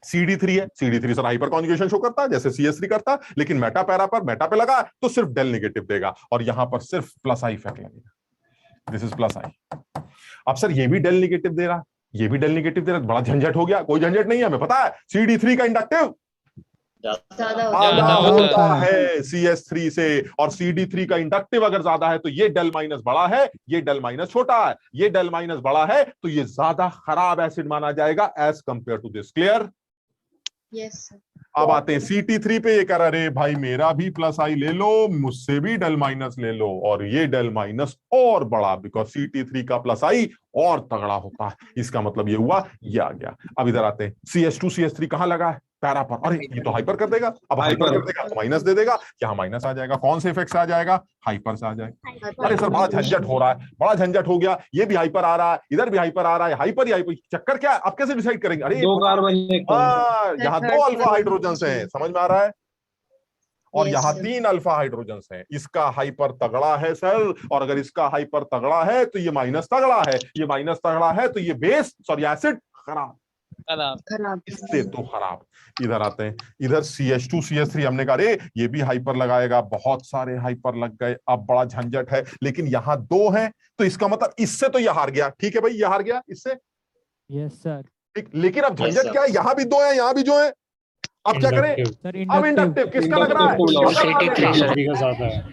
Speaker 2: CD3 है। CD3 sir hyper conjugation show करता है जैसे CH3 करता, लेकिन मेटा पैरा पर मेटा पे लगा तो सिर्फ डेल नेगेटिव देगा और यहां पर सिर्फ प्लस आई इफेक्ट लगेगा। दिस इज प्लस आई। अब सर ये भी डेल नेगेटिव दे रहा, ये भी डेल नेगेटिव दे रहा, बड़ा झंझट हो गया। कोई झंझट नहीं है, हमें पता है CD3 का इंडक्टिव ज्यादा होता है CH3 से, और CD3 का इंडक्टिव अगर ज्यादा है तो ये डेल माइनस बड़ा है, ये डेल माइनस छोटा है। ये डेल माइनस बड़ा है तो ये ज्यादा खराब एसिड माना जाएगा as compare to this. Clear?
Speaker 9: Yes.
Speaker 2: अब आते हैं CT3 पे। ये कह रहा अरे भाई मेरा भी प्लस आई ले लो, मुझसे भी डेल माइनस ले लो, और ये डेल माइनस और बड़ा, बिकॉज CT3 का प्लस आई और तगड़ा होता है। इसका मतलब ये हुआ, ये आ गया। अब इधर आते हैं, CH2 CH3 कहां लगा है? पैरा पर। अरे ये तो हाइपर कर देगा, अब हाइपर कर देगा तो माइनस दे देगा, यहाँ माइनस आ जाएगा। कौन से इफेक्ट से आ जाएगा? हाइपर से आ जाएगा। अरे सर बड़ा झंझट हो रहा है, बड़ा झंझट हो गया। ये भी हाइपर आ रहा है, इधर भी हाइपर आ रहा है, हाइपर ही हाइपर। चक्कर क्या है? आप कैसे डिसाइड करेंगे? अरे
Speaker 6: 2 कार्बन
Speaker 2: यहाँ 2 अल्फा हाइड्रोजन है, समझ में आ रहा है? और यहाँ 3 अल्फा हाइड्रोजन हैं। इसका हाइपर तगड़ा है सर, और अगर इसका हाइपर तगड़ा है तो ये माइनस तगड़ा है, ये माइनस तगड़ा है तो ये बेस सॉरी एसिड खराब, इससे तो खराब। इधर आते हैं, इधर CH2 CH3 हमने कहा रे ये भी हाइपर लगाएगा, बहुत सारे हाइपर लग गए, अब बड़ा झंझट है। लेकिन यहाँ 2 हैं तो इसका मतलब इससे तो ये हार गया। ठीक है भाई, ये हार गया इससे।
Speaker 10: Yes sir.
Speaker 2: ठीक, लेकिन अब झंझट क्या है? यहाँ भी 2 है, यहाँ भी 2 है। अब क्या करें? अब इंडक्टिव किसका लग रहा है?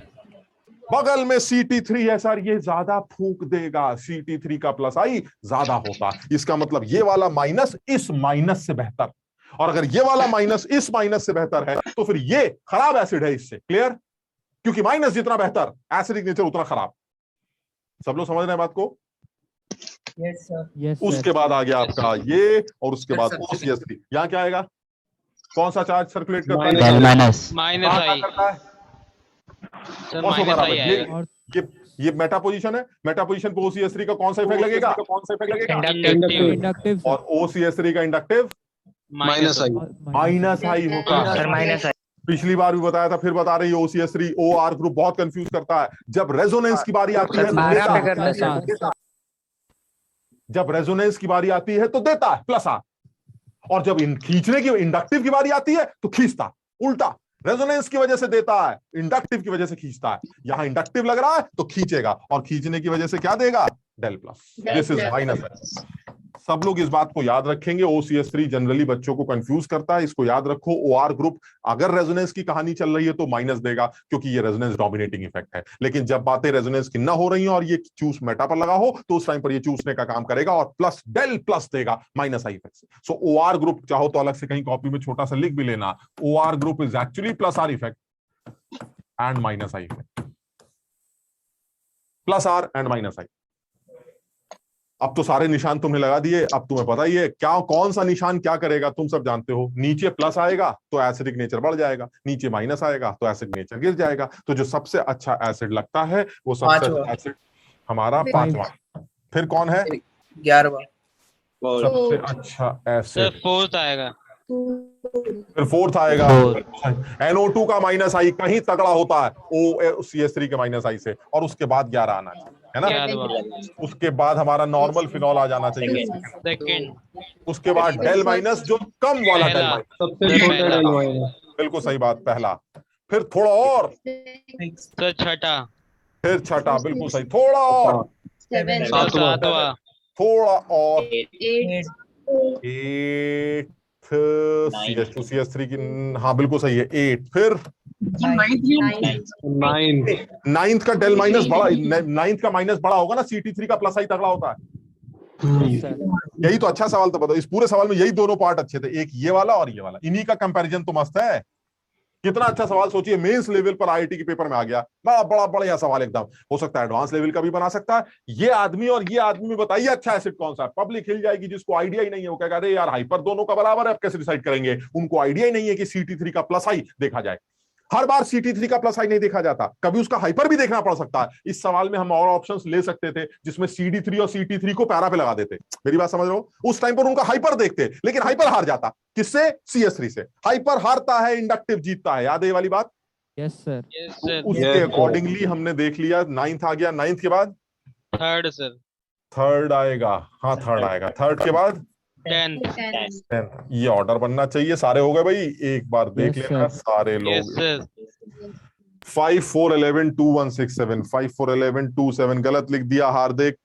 Speaker 2: बगल में CT3 है सर, ये ज्यादा फूंक देगा। CT3 का प्लस आई ज्यादा होता, इसका मतलब ये वाला माइनस इस माइनस से बेहतर, और अगर ये वाला माइनस इस माइनस से बेहतर है तो फिर ये खराब एसिड है इससे। क्लियर? क्योंकि माइनस जितना बेहतर एसिडिक नेचर उतना खराब। सब लोग समझ रहे हैं बात को?
Speaker 10: Yes sir.
Speaker 2: उसके बाद आ गया आपका ये, और उसके बाद OCH3। यहाँ क्या आएगा? कौन सा चार्ज सर्कुलेट करता है?
Speaker 7: माइनस आई
Speaker 2: करता है
Speaker 7: सर, माइनस आई आएगा।
Speaker 2: ये मेटा पोजीशन है, मेटा पोजीशन पे OCH3 का कौन सा इफेक्ट लगेगा? कौन सा इफेक्ट लगेगा?
Speaker 10: इंडक्टिव।
Speaker 2: और OCH3 का इंडक्टिव
Speaker 6: माइनस आई
Speaker 2: होता है
Speaker 3: सर माइनस आई।
Speaker 2: पिछली बार भी बताया था, फिर बता रही है। OCH3 OR ग्रुप बहुत कंफ्यूज करता है। जब रेजोनेंस की बारी आती है तो देता, जब रेजोनेंस की बारी आती है तो देता है प्लस आर, और जब खींचने की इंडक्टिव की बारी आती है तो खींचता। उल्टा, रेजोनेंस की वजह से देता है, इंडक्टिव की वजह से खींचता है। यहां इंडक्टिव लग रहा है तो खींचेगा, और खींचने की वजह से क्या देगा? Del plus. This is minus. सब लोग इस बात को याद रखेंगे। OCS3 जनरली बच्चों को कंफ्यूज करता है, इसको याद रखो। OR ग्रुप अगर रेजोनेंस की कहानी चल रही है तो माइनस देगा, क्योंकि ये रेजोनेंस डोमिनेटिंग इफेक्ट है। लेकिन जब बातें रेजोनेंस की ना हो रही हैं और ये चूस मेटा पर लगा हो, तो उस टाइम पर ये चूसने का काम करेगा और प्लस डेल प्लस देगा माइनस आई इफेक्ट से। सो OR ग्रुप चाहो तो अलग से कहीं कॉपी में छोटा सा लिख भी लेना, OR group is actually plus R effect and minus I effect, plus R and minus I. अब तो सारे निशान तुमने लगा दिए, अब तुम्हें पता ही है क्या कौन सा निशान क्या करेगा, तुम सब जानते हो। नीचे प्लस आएगा तो एसिडिक नेचर बढ़ जाएगा, नीचे माइनस आएगा तो एसिड नेचर गिर जाएगा। तो जो सबसे अच्छा एसिड लगता है वो सबसे अच्छा एसिड हमारा 5वां। फिर कौन है?
Speaker 10: 11वां।
Speaker 2: सबसे अच्छा एसिड
Speaker 7: फोर्थ आएगा।
Speaker 2: फिर फोर्थ आएगा। NO2 का माइनस आई कहीं तगड़ा होता है OCS3 के माइनस आई से, और उसके बाद 11 आना चाहिए, है ना। उसके बाद हमारा नॉर्मल फिनॉल आ जाना चाहिए
Speaker 7: सेकंड।
Speaker 2: उसके बाद डेल माइनस, जो कम वाला डेल माइनस,
Speaker 6: सबसे छोटा डेल माइनस।
Speaker 2: बिल्कुल सही बात, पहला। फिर थोड़ा और,
Speaker 7: सर छठा।
Speaker 2: फिर छठा, बिल्कुल सही, थोड़ा और,
Speaker 7: सातवां।
Speaker 2: थोड़ा और,
Speaker 10: 8
Speaker 2: 8 CS2 की, हाँ बिल्कुल सही है, 8। फिर 9th का डेल माइनस बड़ा, 9th का माइनस बड़ा होगा ना, CT3 का प्लस आई तगड़ा होता है। यही तो अच्छा सवाल था, बताओ इस पूरे सवाल में यही दोनों पार्ट अच्छे थे, एक ये वाला और ये वाला, इन्हीं का कंपैरिजन तो मस्त है। कितना अच्छा सवाल, सोचिए मेंस लेवल पर IIT के पेपर में आ गया, बड़ा बड़ा बढ़िया सवाल एकदम। हो सकता है एडवांस लेवल का भी बना सकता है। ये आदमी और ये आदमी में बताइए अच्छा एसिड कौन सा है। पब्लिक हिल जाएगी, जिसको आइडिया ही नहीं है वो कहेगा अरे यार हाइपर दोनों का बराबर है, अब कैसे डिसाइड करेंगे। उनको आइडिया ही नहीं है कि CT3 का प्लस आई देखा जाए। हर बार CT3 का प्लस आई नहीं देखा जाता, कभी उसका हाइपर भी देखना पड़ सकता है। इस सवाल में हम और ऑप्शंस ले सकते थे जिसमें CD3 और CT3 को पैरा पे लगा देते। मेरी बात समझ रहे हो? उस टाइम पर उनका हाइपर देखते, लेकिन हाइपर हार जाता। किससे? CS3 से। हाइपर हारता है, इंडक्टिव जीतता है। याद है ये वाली बात?
Speaker 10: Yes sir.
Speaker 2: उसके अकॉर्डिंगली हमने देख लिया। 9th आ गया, 9th के बाद
Speaker 7: थर्ड सर।
Speaker 2: थर्ड आएगा, हाँ थर्ड आएगा। थर्ड के बाद
Speaker 7: 10th।
Speaker 2: ये ऑर्डर बनना चाहिए। सारे हो गए भाई, एक बार देख
Speaker 10: Yes,
Speaker 2: लेना
Speaker 10: sir.
Speaker 2: सारे
Speaker 7: यस
Speaker 2: लोग।
Speaker 7: सर।
Speaker 2: 5 4 11 2 1 6 7, 5 4 11 2 7 गलत लिख दिया हार्दिक।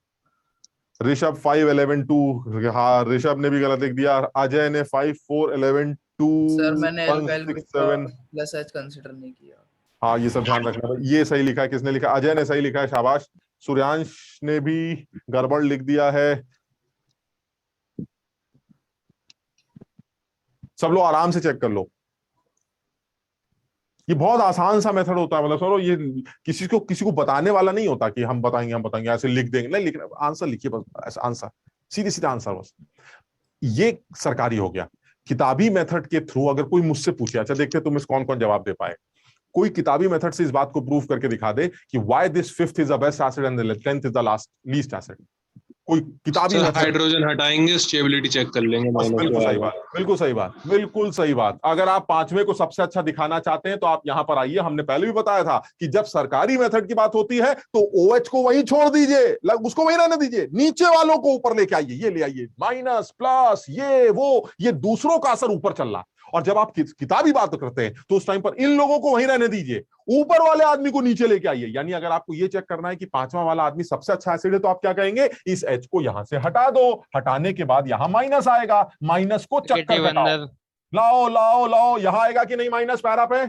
Speaker 2: ऋषभ 5 11 2, हाँ ऋषभ ने भी गलत लिख दिया। अजय ने 5 4 11 2
Speaker 10: सर मैंने
Speaker 2: 1 6 7,
Speaker 10: प्लस एच कंसीडर नहीं किया।
Speaker 2: हाँ ये सब ध्यान रखना। ये सही लिखा है, किसने लिखा? अजय ने सही लिखा है, शाबाश। सूर्यांश ने भी गड़बड़ लिख दिया है। सब लोग आराम से चेक कर लो। ये बहुत आसान सा मेथड होता है, मतलब समझो ये किसी को बताने वाला नहीं होता कि हम बताएंगे ऐसे लिख देंगे, नहीं लिखना, आंसर लिखिए बस, ऐसा आंसर सीधे सीधे आंसर बस। ये सरकारी हो गया। किताबी मेथड के थ्रू अगर कोई मुझसे पूछे, अच्छा देखते तुम इस कौन कौन जवाब दे पाए। कोई किताबी मेथड से इस बात को प्रूव करके दिखा दे कि why this 5th is the best acid and the 10th is the least acid. कोई किताबी
Speaker 6: हाइड्रोजन हटाएंगे, स्टेबिलिटी चेक कर लेंगे।
Speaker 2: बिल्कुल सही बात, बिल्कुल सही बात, बिल्कुल सही बात। अगर आप 5वें को सबसे अच्छा दिखाना चाहते हैं तो आप यहां पर आइए। हमने पहले भी बताया था कि जब सरकारी मेथड की बात होती है तो OH को वहीं छोड़ दीजिए, उसको वहीं रहने दीजिए, नीचे वालों को ऊपर लेके आइए। ये ले आइए, माइनस प्लस ये वो, ये दूसरों का असर ऊपर चल रहा। और जब आप किताबी बात करते हैं तो उस टाइम पर इन लोगों को वहीं रहने दीजिए, ऊपर वाले आदमी को नीचे लेके आइए। यानी अगर आपको ये चेक करना है कि 5वां वाला आदमी सबसे अच्छा एसिड है तो आप क्या कहेंगे? इस H को यहां से हटा दो। हटाने के बाद यहां माइनस आएगा, माइनस को चक्कर कटाओ, लाओ लाओ लाओ, यहां आएगा कि नहीं माइनस पैरा पे?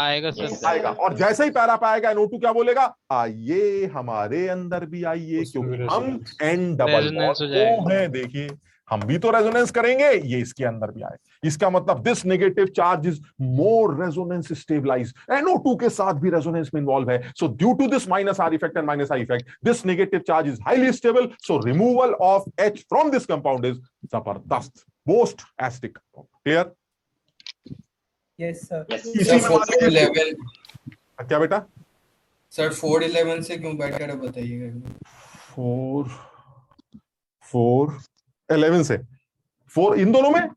Speaker 7: आएगा सर।
Speaker 2: आएगा। और जैसे ही पैरा पे आएगा NO2 क्या बोलेगा? आइए हमारे अंदर भी आइए, क्योंकि हम N डबल बॉन्ड है। देखिए हम भी तो रेजोनेंस करेंगे, ये इसके अंदर भी आए। इसका मतलब this negative charge is more resonance stabilise. NO2 के साथ भी रेजोनेंस में इन्वॉल्व है। So due to this minus R effect and minus I effect, this negative charge is highly stable. So removal of H from this compound is जबरदस्त, most acidic. Clear?
Speaker 10: Yes sir.
Speaker 1: Sir 411,
Speaker 2: क्या बेटा?
Speaker 1: Sir 411 से क्यों बैठ कर बताइएगा।
Speaker 2: 11 से 4 इन दोनों में?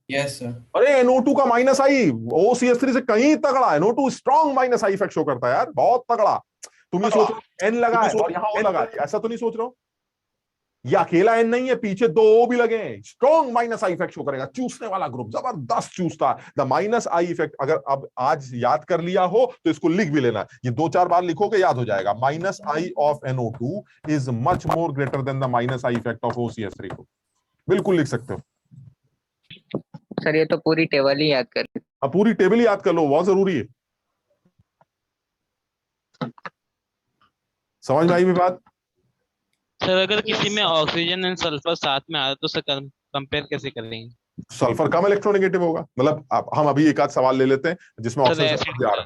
Speaker 1: Yes sir.
Speaker 2: अरे NO2 का माइनस आई OCS3 से कहीं तगड़ा है। NO2 strong minus I effect show करता है यार, बहुत तगड़ा। तुम ये सोच रहे हो N लगा है और यहां O लगा है, ऐसा तो नहीं सोच रहे हो? ये अकेला एन नहीं है, पीछे दो ओ भी लगे हैं, strong minus I effect show करेगा, चूसने वाला ग्रुप जबरदस्त चूसता है। द माइनस आई इफेक्ट अगर अब आज याद कर लिया हो तो इसको लिख भी लेना, ये 2-4 बार लिखोगे याद हो जाएगा। Minus I of NO2 is much more greater than the minus I effect of OCS3 को, बिल्कुल लिख सकते हो।
Speaker 3: सर ये तो पूरी टेबल ही याद कर।
Speaker 2: अब पूरी टेबल ही याद कर लो, बहुत जरूरी है। समझ में आई भी बात?
Speaker 7: सर अगर किसी में ऑक्सीजन एंड सल्फर साथ में आ तो सर कंपेयर कैसे करेंगे?
Speaker 2: सल्फर कम इलेक्ट्रोनेगेटिव होगा, मतलब हम अभी एक आध सवाल ले लेते हैं जिसमें ऑप्शन आ रहा है।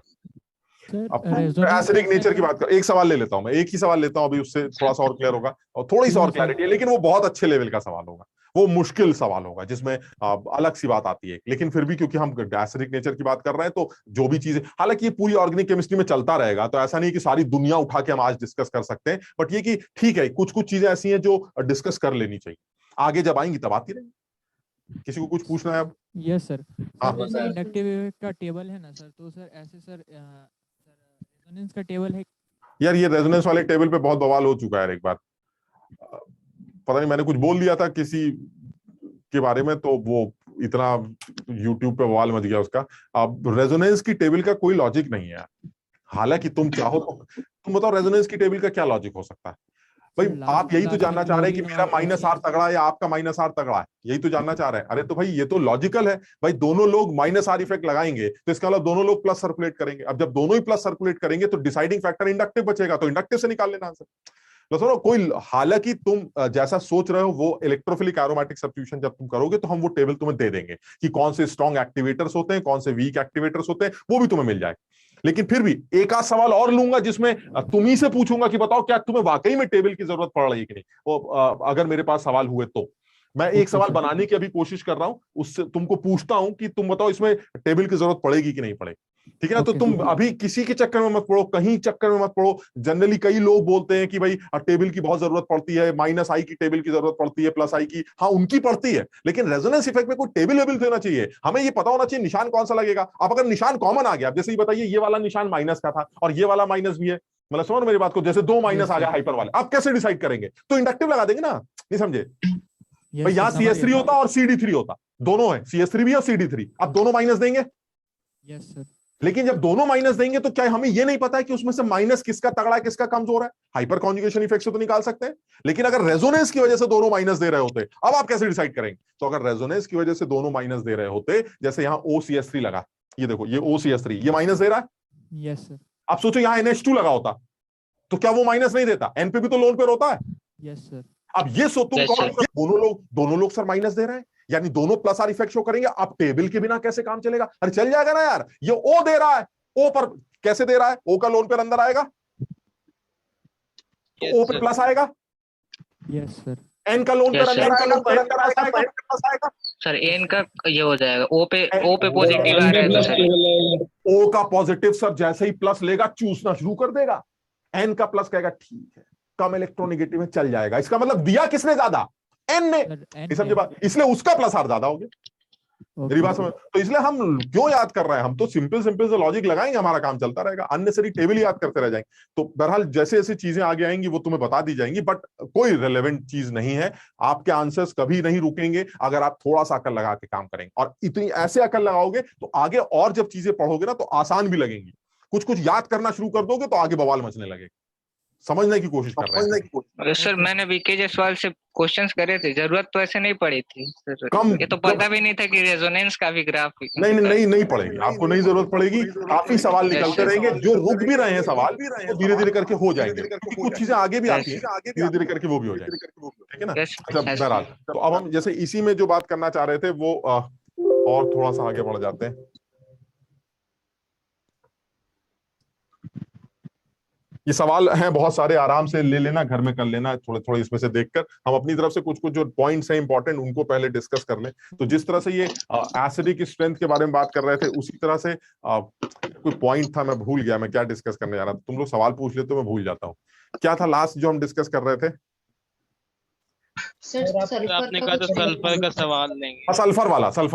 Speaker 2: अब एसिडिक नेचर की बात कर, एक सवाल ले लेता हूं मैं, एक ही सवाल लेता हूं अभी, उससे थोड़ा सा और क्लियर होगा और थोड़ी सी और क्लैरिटी है, लेकिन वो बहुत अच्छे लेवल का सवाल होगा, वो मुश्किल सवाल होगा जिसमें अलग सी बात आती है, लेकिन फिर भी क्योंकि हम एसिडिक नेचर की बात कर रहे हैं तो जो भी चीजें, हालांकि ये पूरी ऑर्गेनिक केमिस्ट्री में चलता रहेगा, तो ऐसा नहीं कि सारी दुनिया उठा के हम आज डिस्कस कर सकते हैं, बट ये कि ठीक है कुछ कुछ चीजें ऐसी हैं जो डिस्कस कर लेनी चाहिए, आगे जब आएंगी तब आती रहेंगी। किसी को कुछ पूछना है अब?
Speaker 11: Yes sir.
Speaker 2: हाँ।
Speaker 11: जैसे इंडक्टिव इफेक्ट का टेबल है ना सर, तो सर ऐसे सर रेजोनेंस का टेबल है
Speaker 2: यार, ये रेजोनेंस वाले टेबल पे बहुत बवाल हो चुका है। एक बार पता नहीं मैंने कुछ बोल दिया था किसी के बारे में, तो वो इतना YouTube पे बवाल मच गया उसका। अब रेजोनेंस की टेबल का कोई लॉजिक नहीं है, हालांकि तुम चाहो तो तुम बताओ रेजोनेंस की टेबल का क्या लॉजिक हो सकता है भाई? आप यही तो जानना चाह रहे हैं कि मेरा माइनस आर तगड़ा है या आपका माइनस आर तगड़ा है, यही तो जानना चाह रहे हैं। अरे तो भाई ये तो लॉजिकल है भाई, दोनों लोग माइनस आर इफेक्ट लगाएंगे तो इसका मतलब दोनों लोग प्लस सर्कुलेट करेंगे। अब जब दोनों ही प्लस सर्कुलेट करेंगे तो डिसाइडिंग फैक्टर इंडक्टिव बचेगा, तो इंडक्टिव से निकाल लेना आंसर। सुनो कोई, हालांकि तुम जैसा सोच रहे हो वो इलेक्ट्रोफिलिक एरोमेटिक सब्स्टिट्यूशन जब तुम करोगे तो हम वो टेबल तुम्हें दे देंगे कि कौन से स्ट्रॉन्ग एक्टिवेटर्स होते हैं, कौन से वीक एक्टिवेटर्स होते हैं, वो भी तुम्हें मिल जाए। लेकिन फिर भी एक आध सवाल और लूंगा जिसमें तुम ही से पूछूंगा कि बताओ क्या तुम्हें वाकई में टेबल की जरूरत पड़ रही है कि नहीं। वो अगर मेरे पास सवाल हुए तो मैं एक सवाल बनाने की अभी कोशिश कर रहा हूं, उससे तुमको पूछता हूं कि तुम बताओ इसमें टेबल की जरूरत पड़ेगी कि नहीं पड़ेगी, ठीक है ना? तो तुम अभी किसी के चक्कर में मत पड़ो, कहीं चक्कर में मत पड़ो। जनरली कई लोग बोलते हैं कि भाई टेबल की बहुत जरूरत पड़ती है, माइनस आई की टेबल की जरूरत पड़ती है, प्लस आई की, हाँ उनकी पड़ती है, लेकिन रेजोनेंस इफेक्ट में कोई टेबल वेबल होना चाहिए, हमें ये पता होना चाहिए निशान कौन सा लगेगा। अब अगर निशान कॉमन आ गया, जैसे ये बताइए ये वाला निशान माइनस का था और ये वाला माइनस भी है, मतलब समझ मेरी बात को, जैसे दो माइनस आ गया हाइपर वाले, आप कैसे डिसाइड करेंगे? तो इंडक्टिव लगा देंगे ना, नहीं समझे भाई? यहाँ CS3 होता और CD3 होता, दोनों है, CS3 भी और CD3, अब दोनों माइनस देंगे।
Speaker 11: Yes sir.
Speaker 2: लेकिन जब दोनों माइनस देंगे तो क्या हमें यह नहीं पता है कि उसमें से माइनस किसका तगड़ा है किसका कमजोर है? हाइपर कॉन्जुगेशन इफेक्ट से तो निकाल सकते हैं, लेकिन अगर रेजोनेंस की वजह से दोनों माइनस दे रहे होते, अब आप कैसे डिसाइड करेंगे? तो अगर रेजोनेंस की वजह से दोनों माइनस दे रहे होते, जैसे यहाँ OCS3 लगा, ये देखो ये OCS3 ये माइनस दे रहा है।
Speaker 11: Yes sir.
Speaker 2: आप सोचो यहाँ NH2 लगा होता तो क्या वो माइनस नहीं देता? N पे भी तो लोन पेयर होता है।
Speaker 11: Yes sir.
Speaker 2: अब ये सो तुम दोनों लोग सर माइनस दे रहे हैं, यानी दोनों प्लस आर इफेक्ट शो करेंगे। अब टेबल के बिना कैसे काम चलेगा? अरे चल जाएगा ना यार, ये O दे रहा है, O पर कैसे दे रहा है? O का लोन पेयर अंदर आएगा तो O पे प्लस आएगा।
Speaker 11: Yes sir.
Speaker 2: N का लोन पेयर अंदर आएगा
Speaker 3: सर एन का ये हो जाएगा, ओ पे पॉजिटिव आ रहा है तो सर
Speaker 2: O का पॉजिटिव सर जैसे ही प्लस लेगा चूसना शुरू कर देगा, N का प्लस कहेगा ठीक है कम इलेक्ट्रोनेगेटिव में चल जाएगा। इसका मतलब दिया किसने ज्यादा? N ने, समझे बात? इसलिए उसका प्लस आर ज्यादा हो गया। मेरी बात समझ? तो इसलिए हम क्यों याद कर रहे हैं? हम तो सिंपल से लॉजिक लगाएंगे, हमारा काम चलता रहेगा, अननेसेसरी टेबल याद करते रह जाएंगे। तो बहरहाल जैसे जैसे चीजें आगे आएंगी वो तुम्हें बता दी जाएंगी, बट कोई रिलेवेंट चीज नहीं है। आपके आंसर्स कभी नहीं रुकेंगे अगर आप थोड़ा सा अकल लगा के काम करेंगे, और इतनी ऐसे अकल लगाओगे तो आगे और जब चीजें पढ़ोगे ना तो आसान भी लगेंगी। कुछ कुछ याद करना शुरू कर दोगे तो आगे बवाल मचने लगेगा। समझने की कोशिश कर रहे हैं।
Speaker 3: सर मैंने VK जायसवाल से क्वेश्चंस करे थे, जरूरत तो ऐसे नहीं पड़ी थी सर,
Speaker 2: कम
Speaker 3: ये तो पता भी नहीं था कि रेजोनेंस का भी ग्राफ
Speaker 2: नहीं पड़ेगी, आपको नहीं जरूरत पड़ेगी। काफी सवाल निकलते रहेंगे, जो रुक भी रहे हैं सवाल वो धीरे धीरे करके हो जाएंगे, कुछ चीजें आगे भी आती हैं, धीरे धीरे करके वो भी हो जाएंगे, ठीक है ना? अच्छा बहरहाल, तो अब हम जैसे इसी में जो बात करना चाह रहे थे वो और थोड़ा सा आगे बढ़ जाते हैं। ये सवाल हैं बहुत सारे, आराम से ले लेना, घर में कर लेना, थोड़े थोड़े इसमें से देखकर हम अपनी तरफ से कुछ कुछ जो पॉइंट्स हैं इंपॉर्टेंट उनको पहले डिस्कस कर लें। तो जिस तरह से ये एसिडिक स्ट्रेंथ के बारे में बात कर रहे थे, उसी तरह से कोई पॉइंट था, मैं भूल गया मैं क्या डिस्कस करने जा रहा था। तुम लोग सवाल पूछ लेते हो मैं भूल जाता हूँ। क्या था लास्ट जो हम डिस्कस कर रहे थे?
Speaker 7: आपने कहा तो सल्फर का सवाल लेंगे।
Speaker 2: सल्फर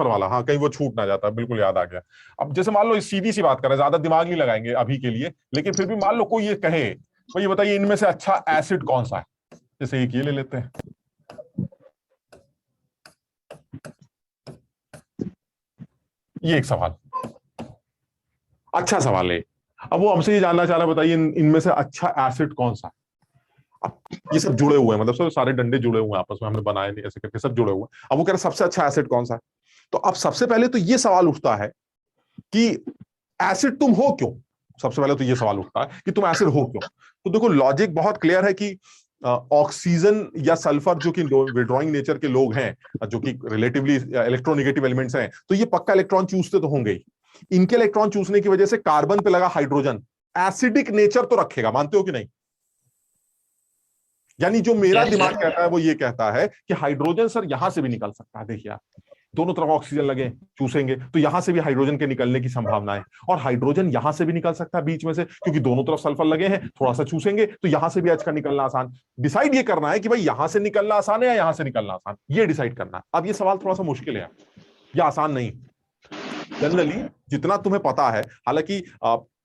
Speaker 2: वाला, हाँ कहीं वो छूट ना जाता, बिल्कुल याद आ गया। अब जैसे मान लो सीधी सी बात करें, ज्यादा दिमाग नहीं लगाएंगे अभी के लिए, लेकिन फिर भी मान लो कोई ये कहे, तो ये बताइए इनमें से अच्छा एसिड कौन सा है? जैसे एक ये ले लेते हैं, ये एक सवाल, अच्छा सवाल है। अब वो हमसे ये जानना चाह रहा है, बताइए इनमें से अच्छा एसिड कौन सा है। अब ये सब जुड़े हुए हैं, मतलब सब सारे डंडे जुड़े हुए हैं आपस में, हमने बनाए नहीं ऐसे करके, सब जुड़े हुए हैं। अब वो कह रहे सबसे अच्छा एसिड कौन सा है। तो अब सबसे पहले तो ये सवाल उठता है कि एसिड तुम हो क्यों। सबसे पहले तो ये सवाल उठता है कि तुम एसिड हो क्यों। तो देखो लॉजिक बहुत क्लियर है कि ऑक्सीजन या सल्फर जो कि विड्रॉइंग नेचर के लोग हैं, जो कि रिलेटिवली इलेक्ट्रोनेगेटिव एलिमेंट्स हैं, तो ये पक्का इलेक्ट्रॉन चूसते तो होंगे ही। इनके इलेक्ट्रॉन चूसने की वजह से कार्बन पे लगा हाइड्रोजन एसिडिक नेचर तो रखेगा, मानते हो कि नहीं। यानी जो मेरा दिमाग कहता है वो ये कहता है कि हाइड्रोजन सर यहां से भी निकल सकता है। देखिए आप दोनों तरफ ऑक्सीजन लगे, चूसेंगे तो यहां से भी हाइड्रोजन के निकलने की संभावना है, और हाइड्रोजन यहां से भी निकल सकता है बीच में से, क्योंकि दोनों तरफ सल्फर लगे हैं, थोड़ा सा चूसेंगे तो यहां से भी एच का निकलना आसान। डिसाइड ये करना है कि भाई यहां से निकलना आसान है या यहां से निकलना आसान, ये डिसाइड करना है। अब ये सवाल थोड़ा सा मुश्किल है, ये आसान नहीं। जनरली जितना तुम्हें पता है, हालांकि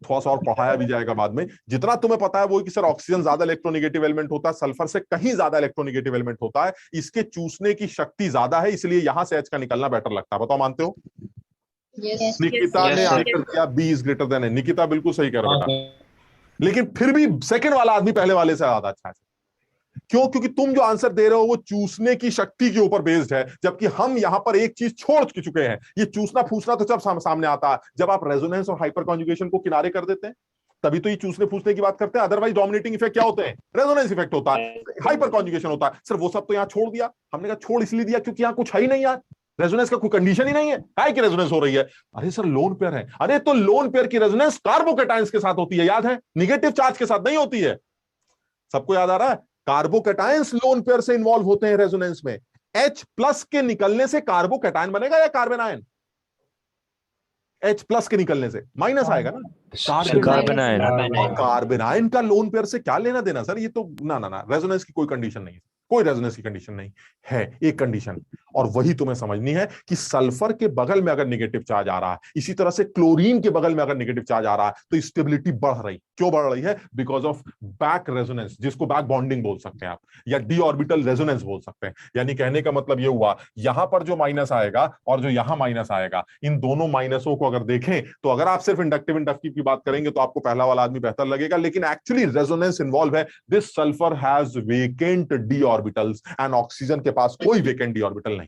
Speaker 2: थोड़ा सा और पढ़ाया भी जाएगा बाद में, जितना तुम्हें पता है वो कि सर ऑक्सीजन ज्यादा इलेक्ट्रोनेगेटिव एलिमेंट होता है, सल्फर से कहीं ज्यादा इलेक्ट्रोनेगेटिव एलिमेंट होता है, इसके चूसने की शक्ति ज्यादा है, इसलिए यहां से एच का निकलना बेटर लगता है। बताओ मानते हो। निकिता ने आंसर दिया बी इज ग्रेटर देन ए। निकिता बिल्कुल सही कह रहा है, लेकिन फिर भी सेकंड वाला आदमी पहले वाले से ज्यादा अच्छा है। क्यों? क्योंकि तुम जो आंसर दे रहे हो वो चूसने की शक्ति के ऊपर बेस्ड है, जबकि हम यहां पर एक चीज छोड़ चुके हैं। ये चूसना फूसना तो जब सामने आता है जब आप रेजोनेंस और हाइपर कॉन्जुगेशन को किनारे कर देते हैं, तभी तो ये चूसने फूसने की बात करते हैं। अदरवाइज डोमिनेटिंग इफेक्ट क्या होते हैं? रेजोनेंस इफेक्ट होता है, हाइपर कॉन्जुगेशन होता है। सर वो सब तो यहां छोड़ दिया। हमने कहा छोड़ इसलिए दिया क्योंकि यहां कुछ है ही नहीं यार, रेजोनेंस का कोई कंडीशन ही नहीं है कि रेजोनेंस हो रही है। अरे सर लोन पेयर है, अरे तो लोन पेयर की रेजोनेंस कार्बोकैटायंस के साथ होती है, याद है, निगेटिव चार्ज के साथ नहीं होती है। सबको याद आ रहा है? कार्बोकैटायंस लोन पेयर से इन्वॉल्व होते हैं रेजोनेंस में। H प्लस के निकलने से कार्बोकैटायन बनेगा या कार्बन आयन? H प्लस के निकलने से माइनस आएगा ना, कार्बन आयन। कार्बन आयन का लोन पेयर से क्या लेना देना सर? ये तो ना रेजोनेंस की कोई कंडीशन नहीं है, कोई रेजोनेंस की कंडीशन नहीं है। एक कंडीशन और वही तुम्हें समझनी है कि सल्फर के बगल में अगर नेगेटिव चार्ज आ रहा है, इसी तरह से क्लोरीन के बगल में अगर नेगेटिव चार्ज आ रहा है, तो स्टेबिलिटी बढ़ रही। क्यों बढ़ रही है? बिकॉज ऑफ बैक रेजोनेंस, जिसको बैक बॉन्डिंग बोल सकते हैं आप, या डी ऑर्बिटल रेजोनेंस बोल सकते हैं। यानी कहने का मतलब ये हुआ, यहां पर जो माइनस आएगा और जो यहां माइनस आएगा, इन दोनों माइनसों को अगर देखें तो अगर आप सिर्फ इंडक्टिव की बात करेंगे तो आपको पहला वाला आदमी बेहतर लगेगा, लेकिन एक्चुअली रेजोनेंस इन्वॉल्व है। This sulphur has vacant D orbitals and oxygen के पास कोई वेकेंट डी ऑर्बिटल नहीं।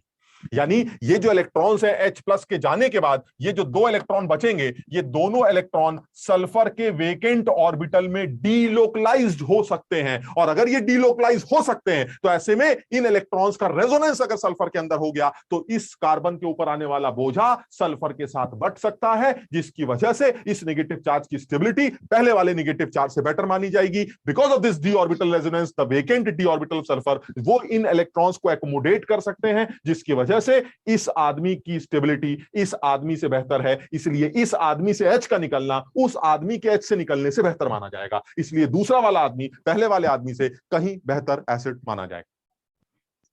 Speaker 2: यानी ये जो इलेक्ट्रॉन्स है H प्लस के जाने के बाद, ये जो दो इलेक्ट्रॉन बचेंगे, ये दोनों इलेक्ट्रॉन सल्फर के वेकेंट ऑर्बिटल में डीलोकलाइज्ड हो सकते हैं। और अगर ये डीलोकलाइज हो सकते हैं तो ऐसे में इन इलेक्ट्रॉन्स का रेजोनेंस अगर सल्फर के अंदर हो गया तो इस कार्बन के ऊपर आने वाला बोझा सल्फर के साथ बढ़ सकता है, जिसकी वजह से इस नेगेटिव चार्ज की स्टेबिलिटी पहले वाले नेगेटिव चार्ज से बेटर मानी जाएगी। Because of this D orbital resonance, the vacant D orbital of sulphur, वो इन इलेक्ट्रॉन्स को एकोमोडेट कर सकते हैं, जिसकी वजह से इस आदमी की स्टेबिलिटी इस आदमी से बेहतर है। इसलिए इस आदमी से H का निकलना उस आदमी के H से निकलने से बेहतर माना जाएगा। इसलिए दूसरा वाला आदमी पहले वाले आदमी से कहीं बेहतर एसिड माना जाएगा।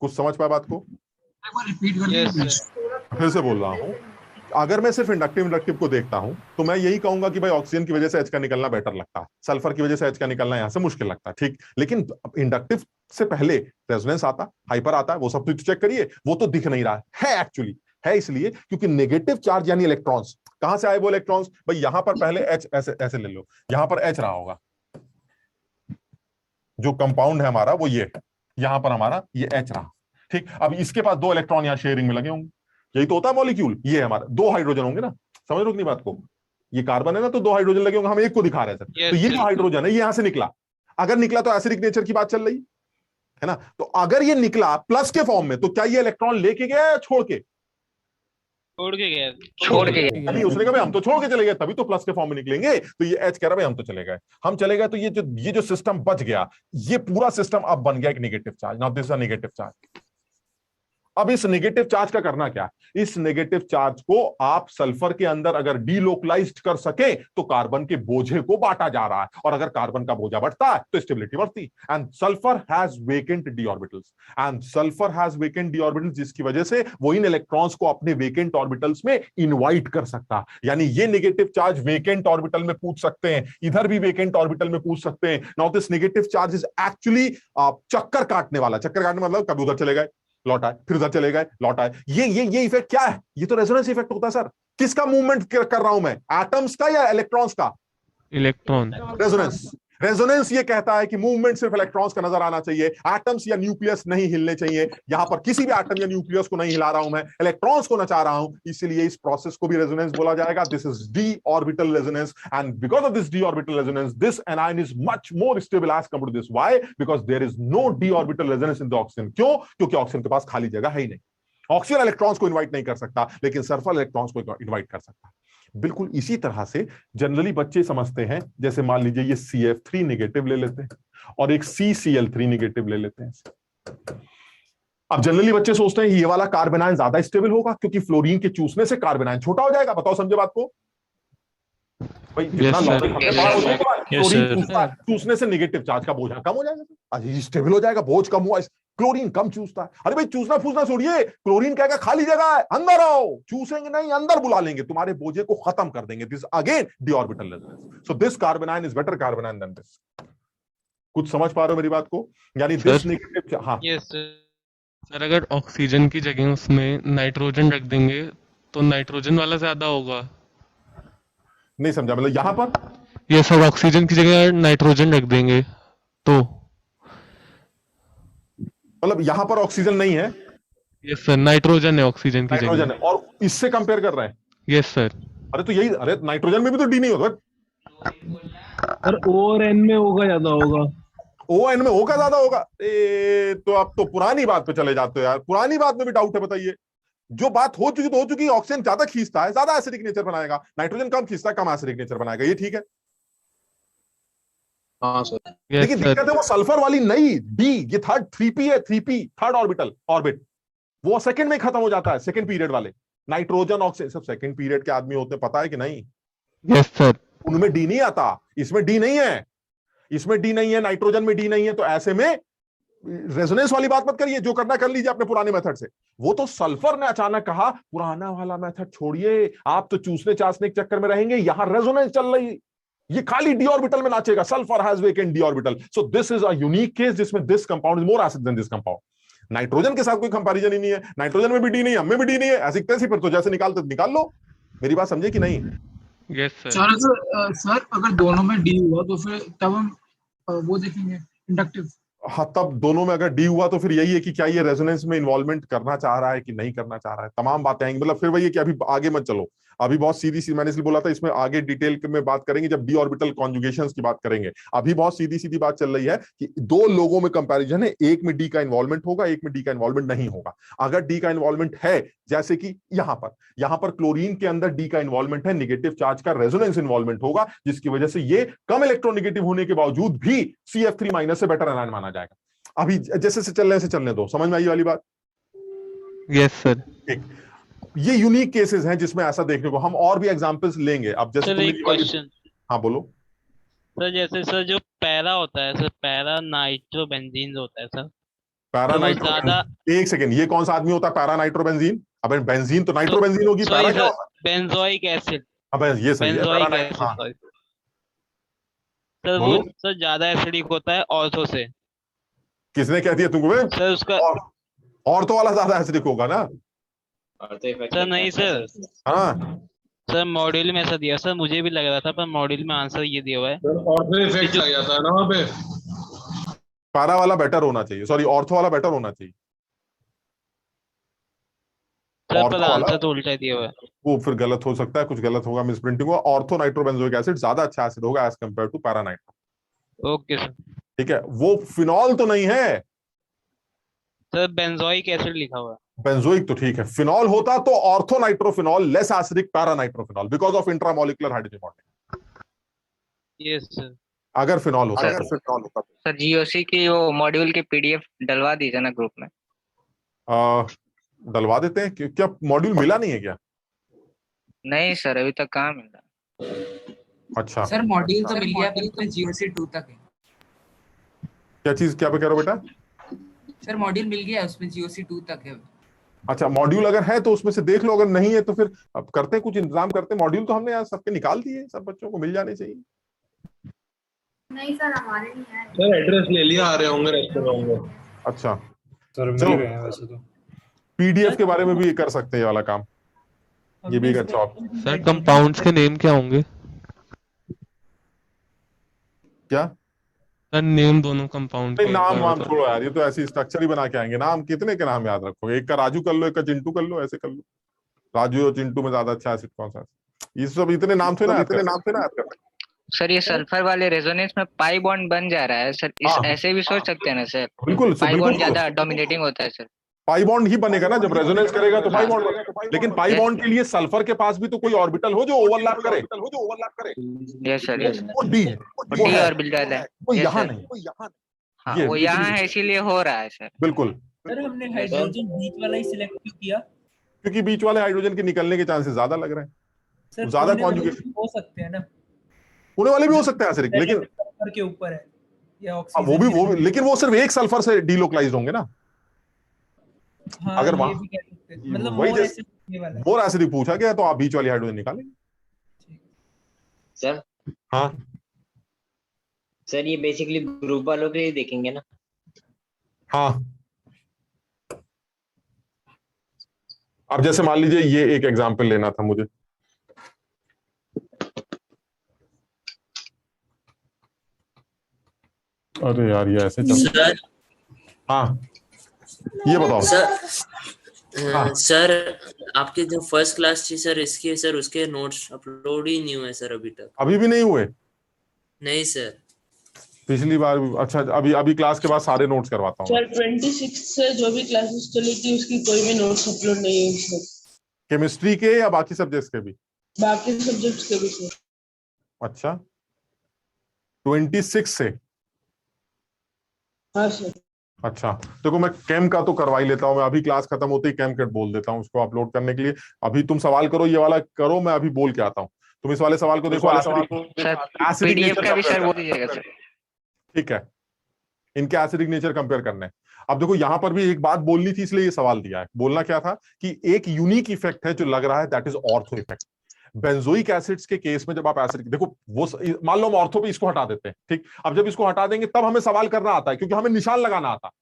Speaker 2: कुछ समझ पाए बात को? फिर से बोल रहा हूं, अगर मैं सिर्फ इंडक्टिव को देखता हूं तो मैं यही कहूंगा कि भाई ऑक्सीजन की वजह से H का निकलना बेटर लगता है, सल्फर की वजह से H का निकलना यहां से मुश्किल लगता है, ठीक। लेकिन इंडक्टिव से पहले रेजोनेंस आता, हाइपर आता है, वो सब तो चेक करिए, वो तो दिख नहीं रहा है। एक्चुअली है इसलिए क्योंकि नेगेटिव चार्ज यानी इलेक्ट्रॉन्स कहां से आए? वो इलेक्ट्रॉन्स भाई यहां पर पहले H ऐसे ले लो, यहां पर H रहा होगा, जो कंपाउंड है हमारा वो ये, यहां पर हमारा ये H रहा, ठीक। अब इसके पास दो इलेक्ट्रॉन यहां शेयरिंग में लगे होंगे, यही तो होता है मॉलिक्यूल। ये हमारा दो हाइड्रोजन होंगे ना, समझ लो कि नहीं बात को? ये कार्बन है ना, तो दो हाइड्रोजन लगे होंगे, हम एक को दिखा रहे थे। तो ये जो हाइड्रोजन है ये यहां से निकला, अगर निकला तो एसिडिक नेचर की बात चल रही है ना। तो अगर ये निकला प्लस के फॉर्म में तो क्या ये इलेक्ट्रॉन लेके गया या छोड़ के?
Speaker 7: छोड़ के गया।
Speaker 2: अभी उसने कहा हम तो छोड़ के चले गए, तभी तो प्लस के फॉर्म में निकलेंगे। तो ये H कह रहा है हम तो चले गए, हम चले गए, तो ये जो सिस्टम बच गया, ये पूरा सिस्टम अब बन गया एक negative charge. Now this is a negative charge. अब इस नेगेटिव चार्ज का करना क्या? इस नेगेटिव चार्ज को आप सल्फर के अंदर अगर डीलोकलाइज्ड कर सके तो कार्बन के बोझे को बांटा जा रहा है, और अगर कार्बन का बोझा बढ़ता है तो स्टेबिलिटी बढ़ती। And sulphur has vacant D orbitals, and sulphur has vacant D orbitals, जिसकी वजह से वो इन इलेक्ट्रॉन्स को अपने वेकेंट ऑर्बिटल्स में इनवाइट कर सकता। यानी ये नेगेटिव चार्ज वेकेंट ऑर्बिटल में पूछ सकते हैं, इधर भी वेकेंट ऑर्बिटल में पूछ सकते हैं। Now this negative charge is actually चक्कर काटने वाला। चक्कर काटने मतलब कभी उधर चले गए लौट आए, फिर उधर चले गए लौट आए। ये इफेक्ट क्या है? ये तो रेजोनेंस इफेक्ट होता है सर। किसका मूवमेंट कर रहा हूं मैं, एटम्स का या इलेक्ट्रॉन्स का?
Speaker 8: इलेक्ट्रॉन।
Speaker 2: रेजोनेंस। रेजोनेंस ये कहता है कि मूवमेंट सिर्फ इलेक्ट्रॉन्स का नजर आना चाहिए, एटम्स या न्यूक्लियस नहीं हिलने चाहिए। यहां पर किसी भी एटम या न्यूक्लियस को नहीं हिला रहा हूं मैं, इलेक्ट्रॉन्स को नचा रहा हूं, इसलिए इस प्रोसेस को भी रेजोनेंस बोला जाएगा। This is D orbital resonance, and because of this D orbital resonance this anion is much more stable as compared to this. Why? Because there is no D orbital resonance in the oxygen. क्यों? क्योंकि oxygen के पास खाली जगह है ही नहीं। Oxygen electrons को invite नहीं कर सकता, लेकिन सल्फर इलेक्ट्रॉन्स को इन्वाइट कर सकता है। बिल्कुल इसी तरह से जनरली बच्चे समझते हैं, जैसे मान लीजिए ये CF3 नेगेटिव ले लेते हैं और एक CCl3 नेगेटिव ले लेते हैं। अब जनरली बच्चे सोचते हैं ये वाला कार्बन आयन ज्यादा स्टेबल होगा क्योंकि फ्लोरीन के चूसने से कार्बन आयन छोटा हो जाएगा। बताओ समझे बात को? भाई जितना लॉजिक हमने पढ़ा उसके बाद क्लोरीन चूसने से नेगेटिव चार्ज का बोझ कम हो जाएगा, स्टेबल हो जाएगा, बोझ कम हुआ, क्लोरीन कम चूसता है। अरे भाई चूसना फूसना छोड़िए, क्लोरीन कहेगा खाली जगह है, अंदर आओ। चूसेंगे नहीं, अंदर बुला लेंगे, तुम्हारे बोझे को खत्म कर देंगे। This again D orbital resonance. So this carbon ion is better carbon ion than this. कुछ समझ पा रहे हो मेरी बात को? यानी दिस नेगेटिव। हाँ
Speaker 8: यस सर, अगर ऑक्सीजन की जगह उसमें नाइट्रोजन रख देंगे तो नाइट्रोजन वाला ज्यादा होगा।
Speaker 2: नहीं समझा, मतलब यहां पर
Speaker 8: ये सब ऑक्सीजन की जगह नाइट्रोजन रख देंगे तो?
Speaker 2: मतलब यहां पर ऑक्सीजन नहीं है।
Speaker 8: यस सर, नाइट्रोजन है ऑक्सीजन की
Speaker 2: नाइट्रोजन
Speaker 8: जगह।
Speaker 2: है, और इससे कंपेयर कर रहे हैं।
Speaker 8: Yes sir.
Speaker 2: अरे तो यही, अरे नाइट्रोजन में भी तो डी नहीं होगा।
Speaker 6: और O और N में O का ज्यादा होगा।
Speaker 2: ON में O का ज्यादा होगा। तो आप तो पुरानी बात पे चले जाते हो यार, पुरानी बात में भी डाउट है। बताइए, जो बात हो चुकी तो हो चुकी। ऑक्सीजन ज्यादा खींचता है, ज्यादा एसिडिक नेचर बनाएगा, नाइट्रोजन कम खींचता है, कम एसिडिक नेचर बनाएगा। ये ठीक है।
Speaker 6: हाँ सर।
Speaker 2: लेकिन दिक्कत है वो सल्फर वाली नहीं, डी, ये थर्ड 3p है, 3p थर्ड ऑर्बिटल ऑर्बिट, वो सेकंड में खत्म हो जाता है, सेकंड पीरियड वाले। नाइट्रोजन ऑक्सीजन सब सेकंड पीरियड के आदमी होते हैं, पता है कि नहीं?
Speaker 8: Yes sir.
Speaker 2: उनमें डी नहीं आता, इसमें डी नहीं है, इसमें डी नहीं है, नाइट्रोजन में डी नहीं है। तो ऐसे में रेजोनेंस वाली बात मत करिए, जो करना कर लीजिए अपने पुराने मेथड से। वो तो सल्फर ने अचानक कहा पुराना वाला मेथड छोड़िए, आप तो चूसने चासने के चक्कर में रहेंगे, यहां रेजोनेंस चल रही, ये खाली डी ऑर्बिटल में नाचेगा। Sulphur has vacant D orbital, so this is a unique case जिसमें this compound is more acid than this compound. Nitrogen के साथ कोई कंपैरिजन ही नहीं है, नाइट्रोजन में भी डी नहीं है, हमें भी डी नहीं है, ऐसी तैसी, फिर तो जैसे निकालते निकाल लो। मेरी बात समझे कि नहीं?
Speaker 8: Yes sir.
Speaker 5: सर अगर दोनों में डी हुआ तो फिर तब हम वो देखेंगे इंडक्टिव।
Speaker 2: हाँ, तब दोनों में अगर डी हुआ तो फिर यही है कि क्या ये रेजोनेंस में इन्वॉल्वमेंट करना चाह रहा है कि नहीं करना चाह रहा है, तमाम बातें आएंगी। मतलब फिर वही है कि अभी आगे मत चलो, अभी बहुत सीधी सी, मैंने इसलिए बोला था इसमें आगे डिटेल में बात करेंगे जब डी ऑर्बिटल कॉन्जुगेशंस की बात करेंगे। अभी बहुत सीधी सीधी बात चल रही है कि दो लोगों में कंपैरिजन है, एक में डी का इन्वॉल्वमेंट होगा, एक में डी का इन्वॉल्वमेंट नहीं होगा। अगर डी का इन्वॉल्वमेंट है, जैसे कि यहां पर क्लोरीन के अंदर डी का इन्वॉल्वमेंट है, नेगेटिव चार्ज का रेजोनेंस इन्वॉल्वमेंट होगा, जिसकी वजह से ये कम इलेक्ट्रोनेगेटिव होने के बावजूद भी CF3- से बेटर एनायन माना जाएगा। अभी जैसे से चलने से चलने दो, समझ में आई वाली बात?
Speaker 8: Yes sir.
Speaker 2: एक ये यूनिक केसेस हैं जिसमें ऐसा देखने को, हम और भी एग्जांपल्स लेंगे। अब जैसे
Speaker 7: सर एक क्वेश्चन।
Speaker 2: हाँ बोलो
Speaker 7: सर जैसे सर जो पैरा होता है सर, पैरा नाइट्रोबेंजीन होता है सर,
Speaker 2: पैरा
Speaker 7: तो वो
Speaker 2: नाइट्रो,
Speaker 7: ज्यादा।
Speaker 2: एक सेकेंड, ये कौन सा आदमी होता है पैरा नाइट्रोबेंजीन? अब बेंजीन तो नाइट्रोबेंजीन होगी, पैरा क्या होता है?
Speaker 7: Benzoic acid.
Speaker 2: अबे ये सही है,
Speaker 7: बेंजोइक
Speaker 2: पैरा
Speaker 7: एसिड
Speaker 2: हाँ।
Speaker 7: सर वो
Speaker 2: बोलो।
Speaker 7: सर ज्यादा एसिडिक होता है ऑर्थो से।
Speaker 2: किसने कह दिया तुमको?
Speaker 7: सर उसका
Speaker 2: और तो वाला ज्यादा एसिडिक होगा ना?
Speaker 7: सर नहीं सर,
Speaker 2: हाँ
Speaker 7: सर मॉड्यूल में ऐसा दिया, सर मुझे भी लग रहा था, पर मॉड्यूल में आंसर ये दिया हुआ है।
Speaker 6: ऑर्थो इफेक्ट लग जाता है ना वहाँ पे।
Speaker 2: पैरा वाला बेटर होना चाहिए, सॉरी ऑर्थो वाला बेटर होना चाहिए।
Speaker 7: सर पर
Speaker 2: ऑर्थो वाला
Speaker 7: आंसर तो उल्टा दिया हुआ है।
Speaker 2: वो फिर गलत हो सकता है, कुछ गलत होगा, मिस प्रिंटिंग होगा। ऑर्थो नाइट्रोबेंजोइक एसिड ज्यादा अच्छा एसिड होगा as compare to para nitro.
Speaker 7: Okay sir.
Speaker 2: ठीक है, वो फिनॉल तो नहीं है,
Speaker 7: सर बेंजोइक एसिड लिखा हुआ है।
Speaker 2: बेंजोइक तो ठीक है, फिनॉल होता तो ortho nitrophenol less acidic para nitrophenol because of intramolecular hydrogen bonding.
Speaker 7: Yes sir.
Speaker 2: अगर फिनॉल होता तो
Speaker 3: सर जीओसी की वो मॉड्यूल की पीडीएफ डलवा दीजिए ना ग्रुप में।
Speaker 2: डलवा देते हैं। क्या मॉड्यूल मिला नहीं है क्या?
Speaker 3: नहीं सर अभी तक कहाँ मिल रहा।
Speaker 2: अच्छा
Speaker 10: सर मॉड्यूल तो मिल गया, पर जीओसी 2 तक है।
Speaker 2: क्या चीज, क्या पे कह रहे हो बेटा?
Speaker 10: सर मॉड्यूल मिल गया, उसमें जीओसी 2 तक है।
Speaker 2: अच्छा मॉड्यूल अगर है तो उसमें से देख लो, अगर नहीं है तो फिर अब करते हैं, कुछ इंतजाम करते हैं। मॉड्यूल तो हमने यार सबके निकाल दिए, सब बच्चों को मिल जाने चाहिए।
Speaker 4: नहीं सर हमारे नहीं है।
Speaker 6: सर एड्रेस ले लिया, आ रहे होंगे रास्ते में होंगे।
Speaker 2: अच्छा
Speaker 8: सर
Speaker 2: चलो,
Speaker 8: मिल गए हैं वैसे तो।
Speaker 2: पीडीएफ के बारे में भी कर सकते हैं ये वाला काम। ये भी एक
Speaker 11: हमने
Speaker 2: अच्छा
Speaker 11: इसमें
Speaker 8: सर कंपाउंड्स के नेम क्या होंगे?
Speaker 2: क्या
Speaker 8: सर नेम दोनों कंपाउंड
Speaker 2: नहीं,
Speaker 8: के एक
Speaker 2: नाम
Speaker 8: बार
Speaker 2: वाम
Speaker 8: बता।
Speaker 2: छोड़ो यार, ये तो ऐसी स्ट्रक्चर ही बना के आएंगे। नाम कितने के नाम याद रखोगे? एक का राजू कर लो, एक का चिंटू कर लो, ऐसे कर लो। राजू और चिंटू में ज्यादा अच्छा एसिड कौन सा है? ये सब इतने नाम थे ना, इतने नाम थे ना याद करना।
Speaker 3: सर ये सल्फर वाले रेजोनेंस में पाई बॉन्ड बन जा रहा है सर, इस
Speaker 2: हाँ
Speaker 3: ऐसे भी सोच सकते हैं ना सर?
Speaker 2: बिल्कुल
Speaker 3: पाई
Speaker 2: बिल्कुल।
Speaker 3: बॉन्ड ज्यादा डोमिनेटिंग होता है सर।
Speaker 2: पाई बॉन्ड ही बनेगा ना, जब रेजोनेंस करेगा तो पाई
Speaker 3: हाँ।
Speaker 2: बॉन्ड बनेगा। लेकिन पाई
Speaker 3: Yes.
Speaker 2: बॉन्ड के लिए सल्फर के पास भी तो कोई ऑर्बिटल हो जो ओवरलैप करे।
Speaker 3: Yes sir, yes.
Speaker 2: वो डी है, वो
Speaker 3: डी
Speaker 2: है,
Speaker 3: और बिल्डर है।
Speaker 2: वो
Speaker 3: यस
Speaker 2: यहाँ
Speaker 3: सर।
Speaker 2: नहीं।
Speaker 3: हाँ
Speaker 2: ये
Speaker 3: वो यहाँ है इसीलिए हो रहा है सर।
Speaker 2: बिल्कुल,
Speaker 11: सर हमने हाइड्रोजन बीच वाला ही सिलेक्ट क्यों किया?
Speaker 2: क्योंकि बीच वाले हाइड्रोजन के निकलने के चांसेस ज्यादा लग रहे हैं,
Speaker 11: सर
Speaker 2: ज्यादा
Speaker 11: होने वाले
Speaker 2: कॉन्जुगेशन
Speaker 11: हो सकते हैं ना,
Speaker 2: होने वाले भी हो सकते हैं एसिडिक, लेकिन
Speaker 11: सल्फर के ऊपर है या
Speaker 2: वो
Speaker 11: ऑक्सीजन
Speaker 2: भी, लेकिन वो सिर्फ एक सल्फर से डीलोकलाइज होंगे ना।
Speaker 11: हाँ
Speaker 2: अगर
Speaker 11: ये
Speaker 2: वहां
Speaker 11: भी कह सकते हैं, मतलब
Speaker 2: वही
Speaker 11: मोर
Speaker 2: जैसे
Speaker 11: ऐसे वाला है।
Speaker 2: मोर एसिडिक पूछा गया तो आप बीच वाली हाइड्रोजन निकालेंगे।
Speaker 12: सर
Speaker 2: हाँ
Speaker 12: सर ये बेसिकली ग्रुप वालों के लिए देखेंगे ना?
Speaker 2: हाँ, अब जैसे मान लीजिए ये एक एग्जांपल लेना था मुझे। अरे यार ये ऐसे चल।
Speaker 13: सर
Speaker 2: हाँ ये बताओ
Speaker 13: सर।
Speaker 2: हाँ।
Speaker 13: सर आपके जो फर्स्ट क्लास थी सर, इसके सर उसके नोट्स अपलोड ही नहीं हुए सर अभी तक।
Speaker 2: अभी भी नहीं हुए?
Speaker 13: नहीं सर।
Speaker 2: पिछली बार अच्छा, अभी अभी क्लास के बाद सारे नोट्स करवाता हूँ।
Speaker 14: सर 26 से जो भी क्लासेस चली थी उसकी कोई भी नोट्स अपलोड नहीं है सर।
Speaker 2: केमिस्ट्री के या बाकी सब्जेक्ट्स के भी?
Speaker 14: बाकी सब्जेक्ट्स के भी सर।
Speaker 2: अच्छा 26 से?
Speaker 14: हाँ सर।
Speaker 2: अच्छा देखो, मैं केम का तो करवा ही लेता हूँ। मैं अभी क्लास खत्म होते ही केम कट बोल देता हूँ उसको अपलोड करने के लिए। अभी तुम सवाल करो, ये वाला करो, मैं अभी बोल के आता हूँ। तुम इस वाले सवाल को देखो, एसिडिक
Speaker 3: पीडीएफ का भी सर
Speaker 2: नेचर।
Speaker 3: बोल दीजिएगा सर।
Speaker 2: ठीक है, इनके एसिडिक नेचर कंपेयर करने हैं। अब देखो यहां पर भी एक बात बोलनी थी, इसलिए ये सवाल दिया है। बोलना क्या था कि एक यूनिक इफेक्ट है जो लग रहा है, that is ortho effect. Benzoic acids के केस में जब आप एसिड देखो, वो मान लो हम ऑर्थो पे इसको हटा देते हैं, ठीक। अब जब इसको हटा देंगे तब हमें सवाल करना आता है, क्योंकि हमें निशान लगाना आता है।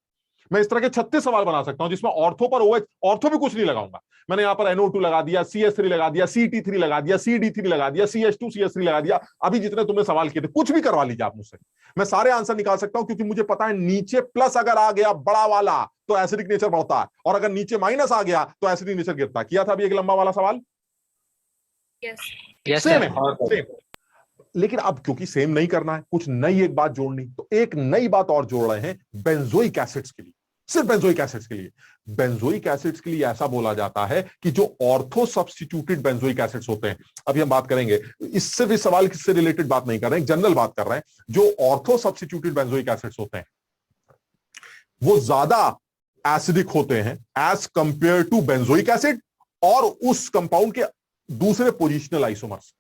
Speaker 2: मैं इस तरह के 36 सवाल बना सकता हूं जिसमें ऑर्थो पर OH, ऑर्थो भी कुछ नहीं लगाऊंगा। मैंने यहां पर NO2 लगा दिया, CS3 लगा दिया, CT3 लगा दिया, CD3 लगा दिया, CH2 CS3 लगा दिया। अभी जितने तुमने सवाल किए थे कुछ भी करवा लीजिए आप मुझसे, मैं सारे आंसर निकाल सकता हूं, क्योंकि मुझे पता है नीचे प्लस अगर आ गया बड़ा वाला तो एसिडिक नेचर बढ़ता है, और अगर नीचे माइनस आ गया तो एसिडिक नेचर गिरता है। किया था अभी एक लंबा वाला सवाल? सेम है। लेकिन अब क्योंकि सेम नहीं करना है, कुछ नई एक बात जोड़नी, तो एक नई बात और जोड़ रहे हैं बेंजोइक एसिड्स के लिए, सिर्फ बेंजोइक एसिड्स के लिए। बेंजोइक एसिड्स के लिए ऐसा बोला जाता है कि जो ऑर्थो सब्स्टिट्यूटेड बेंजोइक एसिड्स होते हैं, अभी हम बात करेंगे, सिर्फ इस सवाल से रिलेटेड बात नहीं कर रहे हैं, जनरल बात कर रहे हैं। जो ऑर्थो सब्स्टिट्यूटेड बेंजोइक एसिड्स होते हैं वो ज्यादा एसिडिक होते हैं as compare to benzoic acid और उस कंपाउंड के दूसरे positional isomers,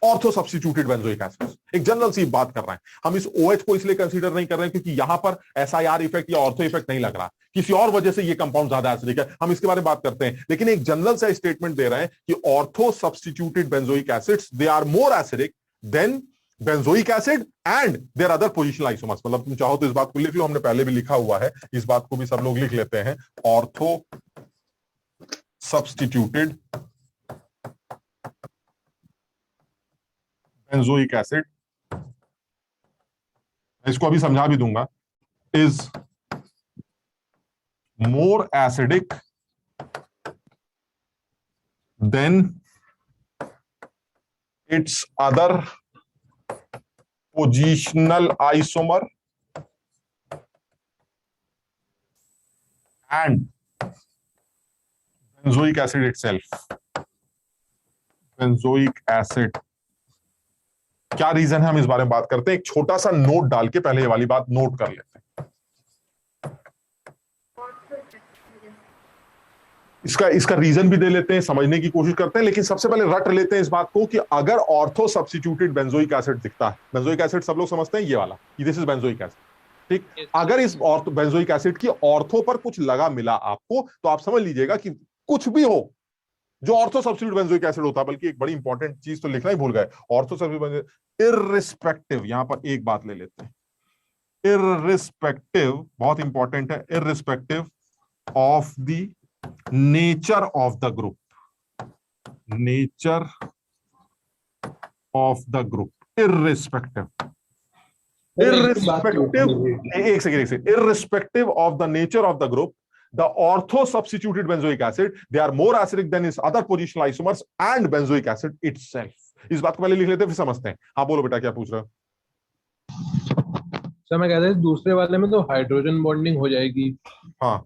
Speaker 2: ortho substituted benzoic acids. एक जनरल सी बात कर रहे हैं हम। इस OH को इसलिए कंसीडर नहीं कर रहे हैं क्योंकि यहां पर SIR इफेक्ट या ऑर्थो इफेक्ट नहीं लग रहा, किसी और वजह से ये कंपाउंड ज्यादा एसिडिक है, हम इसके बारे में बात करते हैं। लेकिन एक जनरल सा स्टेटमेंट दे रहे हैं कि ortho substituted benzoic acids they are more acidic than benzoic acid and their other positional isomers. मतलब तुम चाहो तो इस बात को लिख लो, हमने पहले भी लिखा हुआ है, इस बात को भी सब लोग लिख लेते हैं। ऑर्थो सब्स्टिट्यूटेड बेंजोइक एसिड, इसको अभी समझा भी दूंगा, is more acidic then it's other positional isomer and benzoic acid itself. Benzoic acid, क्या रीजन है हम इस बारे में बात करते हैं। एक छोटा सा नोट डाल के पहले ये वाली बात नोट कर लेते हैं। इसका रीजन भी दे लेते हैं, समझने की कोशिश करते हैं, लेकिन सबसे पहले रट लेते हैं इस बात को कि अगर ऑर्थो सब्स्टिट्यूटेड बेंजोइक एसिड दिखता है, बेंजोइक एसिड सब लोग समझते हैं ये वाला, दिस इज बेंजोइक एसिड, ठीक। अगर इस बेंजोइक एसिड की ऑर्थो पर कुछ लगा मिला आपको, तो आप समझ लीजिएगा कि कुछ भी हो जो ऑर्थो सब्स्टिट्यूट बेंजोइक एसिड होता है। बल्कि एक बड़ी इंपॉर्टेंट चीज तो लिखना ही भूल गए, ऑर्थो सब्स्टिट्यूट इररिस्पेक्टिव, यहां पर एक बात ले लेते हैं, इररिस्पेक्टिव बहुत इंपॉर्टेंट है, irrespective of the nature of the group, nature of the group, irrespective एक second, irrespective of the nature of the group, the ortho substituted benzoic acid, they are more acidic than its other positional isomers and benzoic acid itself. इस बात को पहले लिख लेते हैं फिर समझते हैं। हाँ बोलो बेटा, क्या पूछ रहे हो?
Speaker 6: सर मैं कह रहा था दूसरे वाले में तो हाइड्रोजन बॉन्डिंग हो जाएगी।
Speaker 2: हाँ,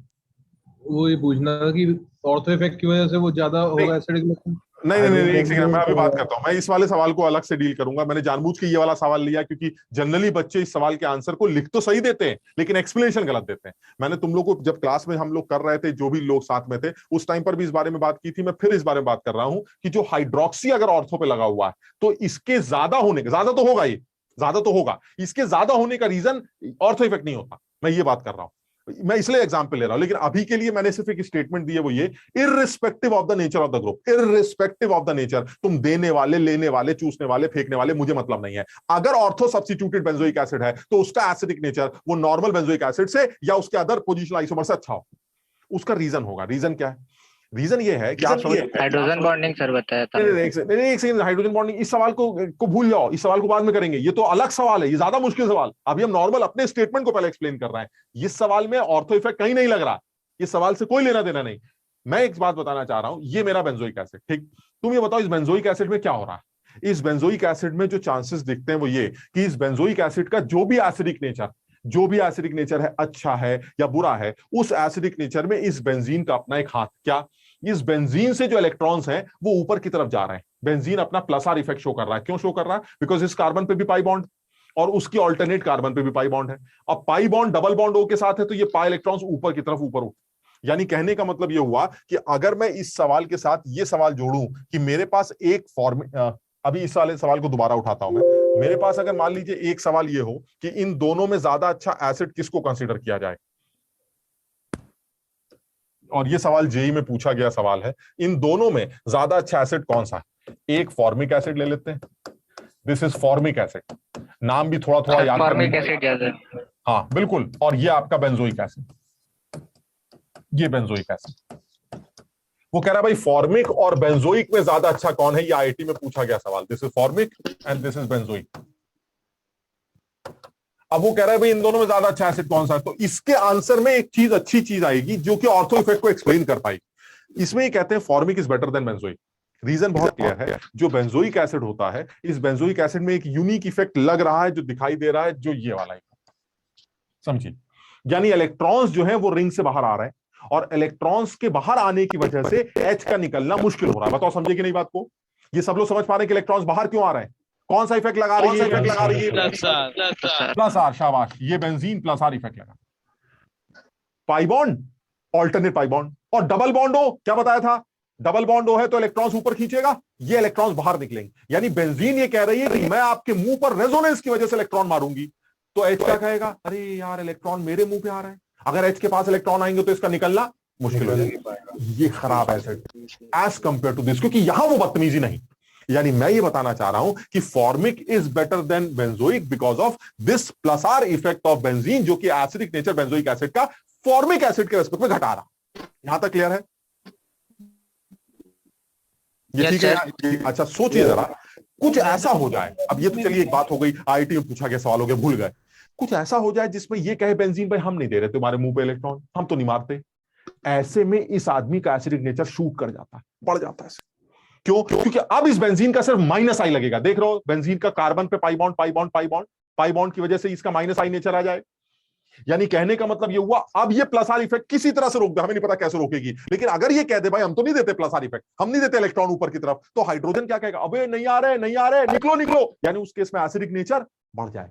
Speaker 6: वो ये पूछना था कि ऑर्थो इफेक्ट की वजह से वो ज्यादा होगा एसिडिक।
Speaker 2: नहीं, एक सेकंड, मैं अभी बात करता हूं। मैं इस वाले सवाल को अलग से डील करूंगा। मैंने जानबूझ के ये वाला सवाल लिया क्योंकि जनरली बच्चे इस सवाल के आंसर को लिख तो सही देते हैं लेकिन एक्सप्लेनेशन गलत देते हैं। मैंने तुम लोग को जब क्लास में हम लोग कर रहे थे, जो भी लोग साथ में थे, उस टाइम पर भी इस बारे में बात की थी। मैं फिर इस बारे में बात कर रहा हूं कि जो हाइड्रोक्सी अगर ऑर्थो पे लगा हुआ है तो इसके ज्यादा होने का, ज्यादा तो होगा, ये ज्यादा तो होगा, इसके ज्यादा होने का रीजन ऑर्थो इफेक्ट नहीं होता। मैं ये बात कर रहा हूं, मैं इसलिए एग्जांपल ले रहा हूं। लेकिन अभी के लिए मैंने सिर्फ एक स्टेटमेंट दी है, वो ये, irrespective of the nature of the group, irrespective of the nature, तुम देने वाले, लेने वाले, चूसने वाले, फेंकने वाले, मुझे मतलब नहीं है। अगर ऑर्थो सब्स्टिट्यूटेड बेंजोइक एसिड है तो उसका एसिडिक नेचर वो नॉर्मल बेंजोइक एसिड से या उसके अदर पोजिशनल आइसोमर से अच्छा हो। उसका रीजन होगा। रीजन क्या है? रीजन ये है कि आप
Speaker 3: हाइड्रोजन बॉन्डिंग सर बताया था।
Speaker 2: एक सेकंड, हाइड्रोजन बॉन्डिंग, इस सवाल को भूल जाओ, इस सवाल को बाद में करेंगे। ये तो अलग सवाल है, ये ज्यादा मुश्किल सवाल। अभी हम नॉर्मल अपने स्टेटमेंट को पहले एक्सप्लेन कर रहे हैं। इस सवाल में ऑर्थो इफेक्ट कहीं नहीं लग रहा, इस सवाल से कोई लेना देना नहीं। मैं एक बात बताना चाह रहा हूं, ये मेरा बेंजोइक एसिड, ठीक, तुम ये बताओ इस बेंजोइक एसिड में क्या हो रहा है। इस बेंजोइक एसिड में जो चांसेस दिखते हैं वो ये कि इस बेंजोइक एसिड का जो भी एसिडिक नेचर है, अच्छा है या बुरा है, उस एसिडिक नेचर में इस बेंजीन का अपना एक हाथ, क्या इस बेंजीन से जो इलेक्ट्रॉन्स हैं वो ऊपर की तरफ जा रहे हैं। बेंजीन अपना प्लस आर इफेक्ट शो कर रहा है। क्यों शो कर रहा है? बिकॉज इस कार्बन पे भी पाई बॉन्ड और उसकी ऑल्टरनेट कार्बन पे भी पाई बॉन्ड है। अब pi bond double bond O के साथ है तो ये पाई इलेक्ट्रॉन्स ऊपर की तरफ ऊपर उठ, यानी कहने का मतलब ये हुआ कि अगर मैं इस सवाल के साथ ये सवाल जोड़ूं कि मेरे पास एक अभी इस वाले सवाल को दोबारा उठाता हूं मैं। मेरे पास अगर मान लीजिए एक सवाल ये हो कि इन दोनों में ज्यादा अच्छा एसिड किसको कंसीडर किया जाए, और ये सवाल जेई में पूछा गया सवाल है, इन दोनों में ज्यादा अच्छा एसिड कौन सा है? एक फॉर्मिक एसिड ले लेते हैं, दिस इज फॉर्मिक एसिड, नाम भी थोड़ा थोड़ा याद
Speaker 3: फॉर्मिक एसिड ज्यादा।
Speaker 2: हाँ बिल्कुल, और ये आपका बेंजोइक एसिड, ये बेंजोइक एसिड। वो कह रहा है भाई फॉर्मिक और बेंजोइक में ज्यादा अच्छा कौन है, ये आईआईटी में पूछा गया सवाल। This is formic and this is benzoic. अब वो कह रहा है भाई इन दोनों में ज्यादा अच्छा एसिड कौन सा है, तो इसके आंसर में एक चीज, अच्छी चीज आएगी जो कि ऑर्थो इफेक्ट को एक्सप्लेन कर पाएगी। इसमें ये कहते हैं formic is better than benzoic. Reason बहुत क्लियर है, जो बेंजोइक एसिड होता है, इस बेंजोइक एसिड में एक यूनिक इफेक्ट लग रहा है जो दिखाई दे रहा है, जो ये वाला समझिए, यानी इलेक्ट्रॉन्स जो है वो रिंग से बाहर आ रहे हैं और इलेक्ट्रॉन्स के बाहर आने की वजह से एच का निकलना मुश्किल हो रहा है। बताओ समझे कि नहीं बात को? ये सब लोग समझ पा रहे हैं कि इलेक्ट्रॉन्स बाहर क्यों आ रहे हैं? कौन सा इफेक्ट लगा रही है? प्लस आर, शाबाश, ये बेंजीन प्लस आर इफेक्ट लगा। Pi bond, alternate pi bond, और डबल बॉन्ड हो, क्या बताया था? डबल बॉन्ड हो है तो इलेक्ट्रॉन्स ऊपर खींचेगा, ये इलेक्ट्रॉन्स बाहर निकलेंगे। यानी बेंजीन ये कह रही है कि मैं आपके मुंह पर रेजोनेंस की वजह से इलेक्ट्रॉन मारूंगी, तो एच क्या कहेगा? अरे यार इलेक्ट्रॉन मेरे मुंह पे आ रहा है, अगर एच के पास इलेक्ट्रॉन आएंगे तो इसका निकलना मुश्किल हो जाएगा। ये खराब acid as compare to this, क्योंकि यहां वो बदतमीजी नहीं। यानी मैं ये बताना चाह रहा हूं कि formic is better than benzoic because of this plus R effect of benzene, जो कि एसिडिक नेचर बेंजोइक एसिड का फॉर्मिक एसिड के रेस्पेक्ट में घटा रहा। यहां तक क्लियर है? ये ठीक है? अच्छा सोचिए जरा, कुछ ऐसा हो जाए, अब ये तो चलिए एक बात हो गई, आईआईटी में पूछा गया सवाल हो गया, भूल गए। कुछ ऐसा हो जाए जिसमें ये कहे बेंजीन भाई हम नहीं दे रहे तुम्हारे मुंह पे इलेक्ट्रॉन, हम तो नहीं मारते। ऐसे में इस आदमी का एसिडिक नेचर शूट कर जाता है, बढ़ जाता है। क्यों? क्योंकि अब इस बेंजीन का सिर्फ माइनस आई लगेगा। देख रहे हो बेंजीन का कार्बन पे pi bond, pi bond, pi bond, pi bond की वजह से इसका माइनस आई नेचर आ जाए। यानी कहने का मतलब ये हुआ, अब ये प्लस आर इफेक्ट किसी तरह से रोक दे, हमें नहीं पता कैसे रोकेगी, लेकिन अगर ये कह दे भाई हम तो नहीं देते प्लस आर इफेक्ट, हम नहीं देते इलेक्ट्रॉन ऊपर की तरफ, तो हाइड्रोजन क्या कहेगा? अबे नहीं आ रहे, नहीं आ रहे, निकलो निकलो। यानी उस केस में एसिडिक नेचर बढ़ जाए।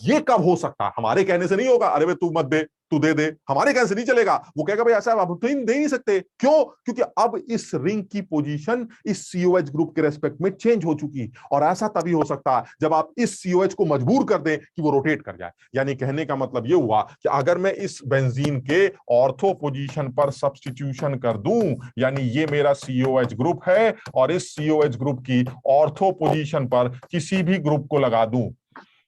Speaker 2: ये कब हो सकता है? हमारे कहने से नहीं होगा, अरे भाई तू मत दे, तू दे दे, हमारे कहने से नहीं चलेगा। वो कहेगा भाई ऐसा आप तो दे नहीं सकते। क्यों? क्योंकि अब इस रिंग की पोजीशन इस COH ग्रुप के रेस्पेक्ट में चेंज हो चुकी, और ऐसा तभी हो सकता है जब आप इस COH को मजबूर कर दें कि वो रोटेट कर जाए। यानी कहने का मतलब ये हुआ कि अगर मैं इस बेंजीन के ऑर्थो पोजीशन पर सब्स्टिट्यूशन कर दूं, यानी ये मेरा COH ग्रुप है और इस COH ग्रुप की ऑर्थो पोजीशन पर किसी भी ग्रुप को लगा दूं,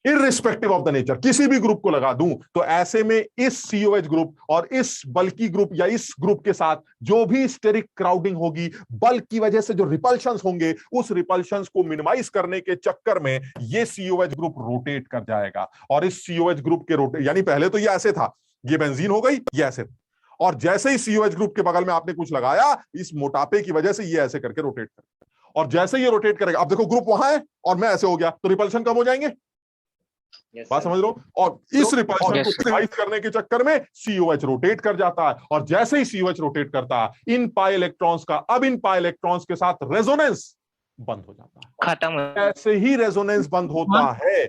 Speaker 2: इररिस्पेक्टिव ऑफ द नेचर, किसी भी ग्रुप को लगा दूं तो ऐसे में इस COH ग्रुप और इस बल्की ग्रुप या इस ग्रुप के साथ जो भी स्टेरिक क्राउडिंग होगी, बल्क की वजह से जो रिपल्शंस होंगे, उस रिपल्शंस को मिनिमाइज करने के चक्कर में ये COH ग्रुप रोटेट कर जाएगा। और इस COH ग्रुप के रोटेट, यानी पहले तो ये ऐसे था, ये बेंजीन हो गई, ये ऐसे था, और जैसे ही COH ग्रुप के बगल में आपने कुछ लगाया, इस मोटापे की वजह से ये ऐसे करके रोटेट करेगा, और जैसे ये रोटेट करेगा, अब देखो ग्रुप वहां है और मैं ऐसे हो गया, तो रिपल्शन कम हो जाएंगे। बात समझ लो। और इस रिपल्शन को मिनिमाइज करने के चक्कर में COH रोटेट कर जाता है, और जैसे ही COH रोटेट करता है, इन पाई इलेक्ट्रॉन्स का अब इन पाई इलेक्ट्रॉन्स के साथ रेजोनेंस बंद हो जाता है,
Speaker 3: खत्म।
Speaker 2: ऐसे ही रेजोनेंस बंद होता है।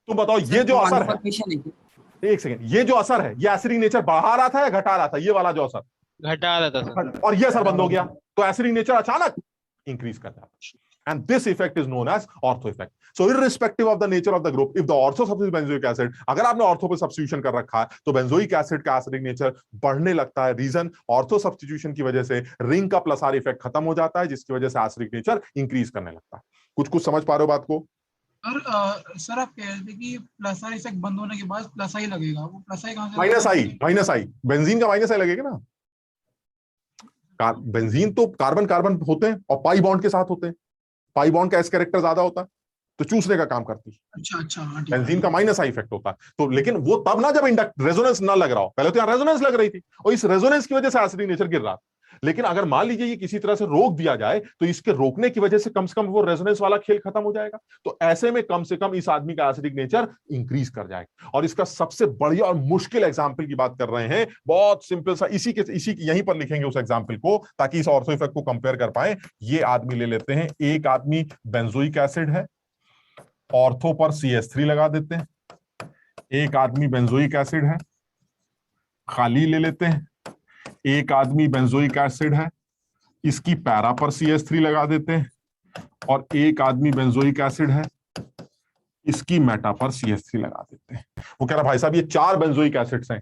Speaker 2: तुम बताओ, ये जो असर है, एक सेकेंड, ये जो असर है, ये एसिडिक नेचर बढ़ा रहा था या घटा रहा था? ये वाला जो असर
Speaker 7: घटा रहा था सर,
Speaker 2: और ये असर बंद हो गया, तो एसिडिक नेचर अचानक इंक्रीज कर जाता है। And this effect is known as ortho effect. So irrespective of the nature of the group, if the ortho substitutes benzoic acid, अगर आपने ऑर्थो पे सब्स्टिट्यूशन कर रखा है तो बेंजोइक एसिड का एसिडिक नेचर बढ़ने लगता है। रीजन, ऑर्थो सब्स्टिट्यूशन की वजह से रिंग का प्लस आर इफेक्ट खत्म हो जाता है, जिसकी वजह से एसिडिक नेचर इंक्रीज करने लगता है। कुछ समझ पा रहे हो बात को?
Speaker 5: सर आप कह रहे थे कि प्लस आई इफेक्ट बंद होने के बाद प्लस आई लगेगा, वो प्लस आई कहां से?
Speaker 2: माइनस आई बेंजीन का माइनस आई लगेगा ना। बेंजीन तो कार्बन कार्बन होते हैं और पाई बॉन्ड के साथ होते हैं, पाई बॉन्ड का एस कैरेक्टर ज्यादा होता है तो चूसने का काम करती है।
Speaker 5: अच्छा
Speaker 2: बेंजीन का माइनस आई इफेक्ट होता है। तो लेकिन वो तब ना जब रेजोनेंस ना लग रहा हो, पहले तो यहाँ रेजोनेंस लग रही थी और इस रेजोनेंस की वजह से एसिडिक नेचर गिर रहा था। लेकिन अगर मान लीजिए ये किसी तरह से रोक दिया जाए तो इसके रोकने की वजह से कम वो रेजोनेंस वाला खेल खत्म हो जाएगा। तो ऐसे में कम से कम इस आदमी का एसिडिक नेचर इंक्रीज कर जाएगा। और इसका सबसे बढ़िया और मुश्किल एग्जांपल की बात कर रहे हैं, बहुत सिंपल सा, इसी यहीं पर लिखेंगे उस एग्जांपल को ताकि इस ऑर्थो इफेक्ट को कंपेयर कर पाए। ये आदमी ले लेते हैं, एक आदमी बेंजोइक एसिड है, ऑर्थो पर CH3 लगा देते हैं, एक आदमी बेंजोइक एसिड है, खाली ले लेते हैं, एक आदमी बेंजोइक एसिड है, इसकी पैरा पर CH3 लगा देते हैं, और एक आदमी बेंजोइक एसिड है, इसकी मेटा पर CH3 लगा देते हैं। वो कह रहा भाई साहब ये 4 बेंजोइक एसिड्स हैं,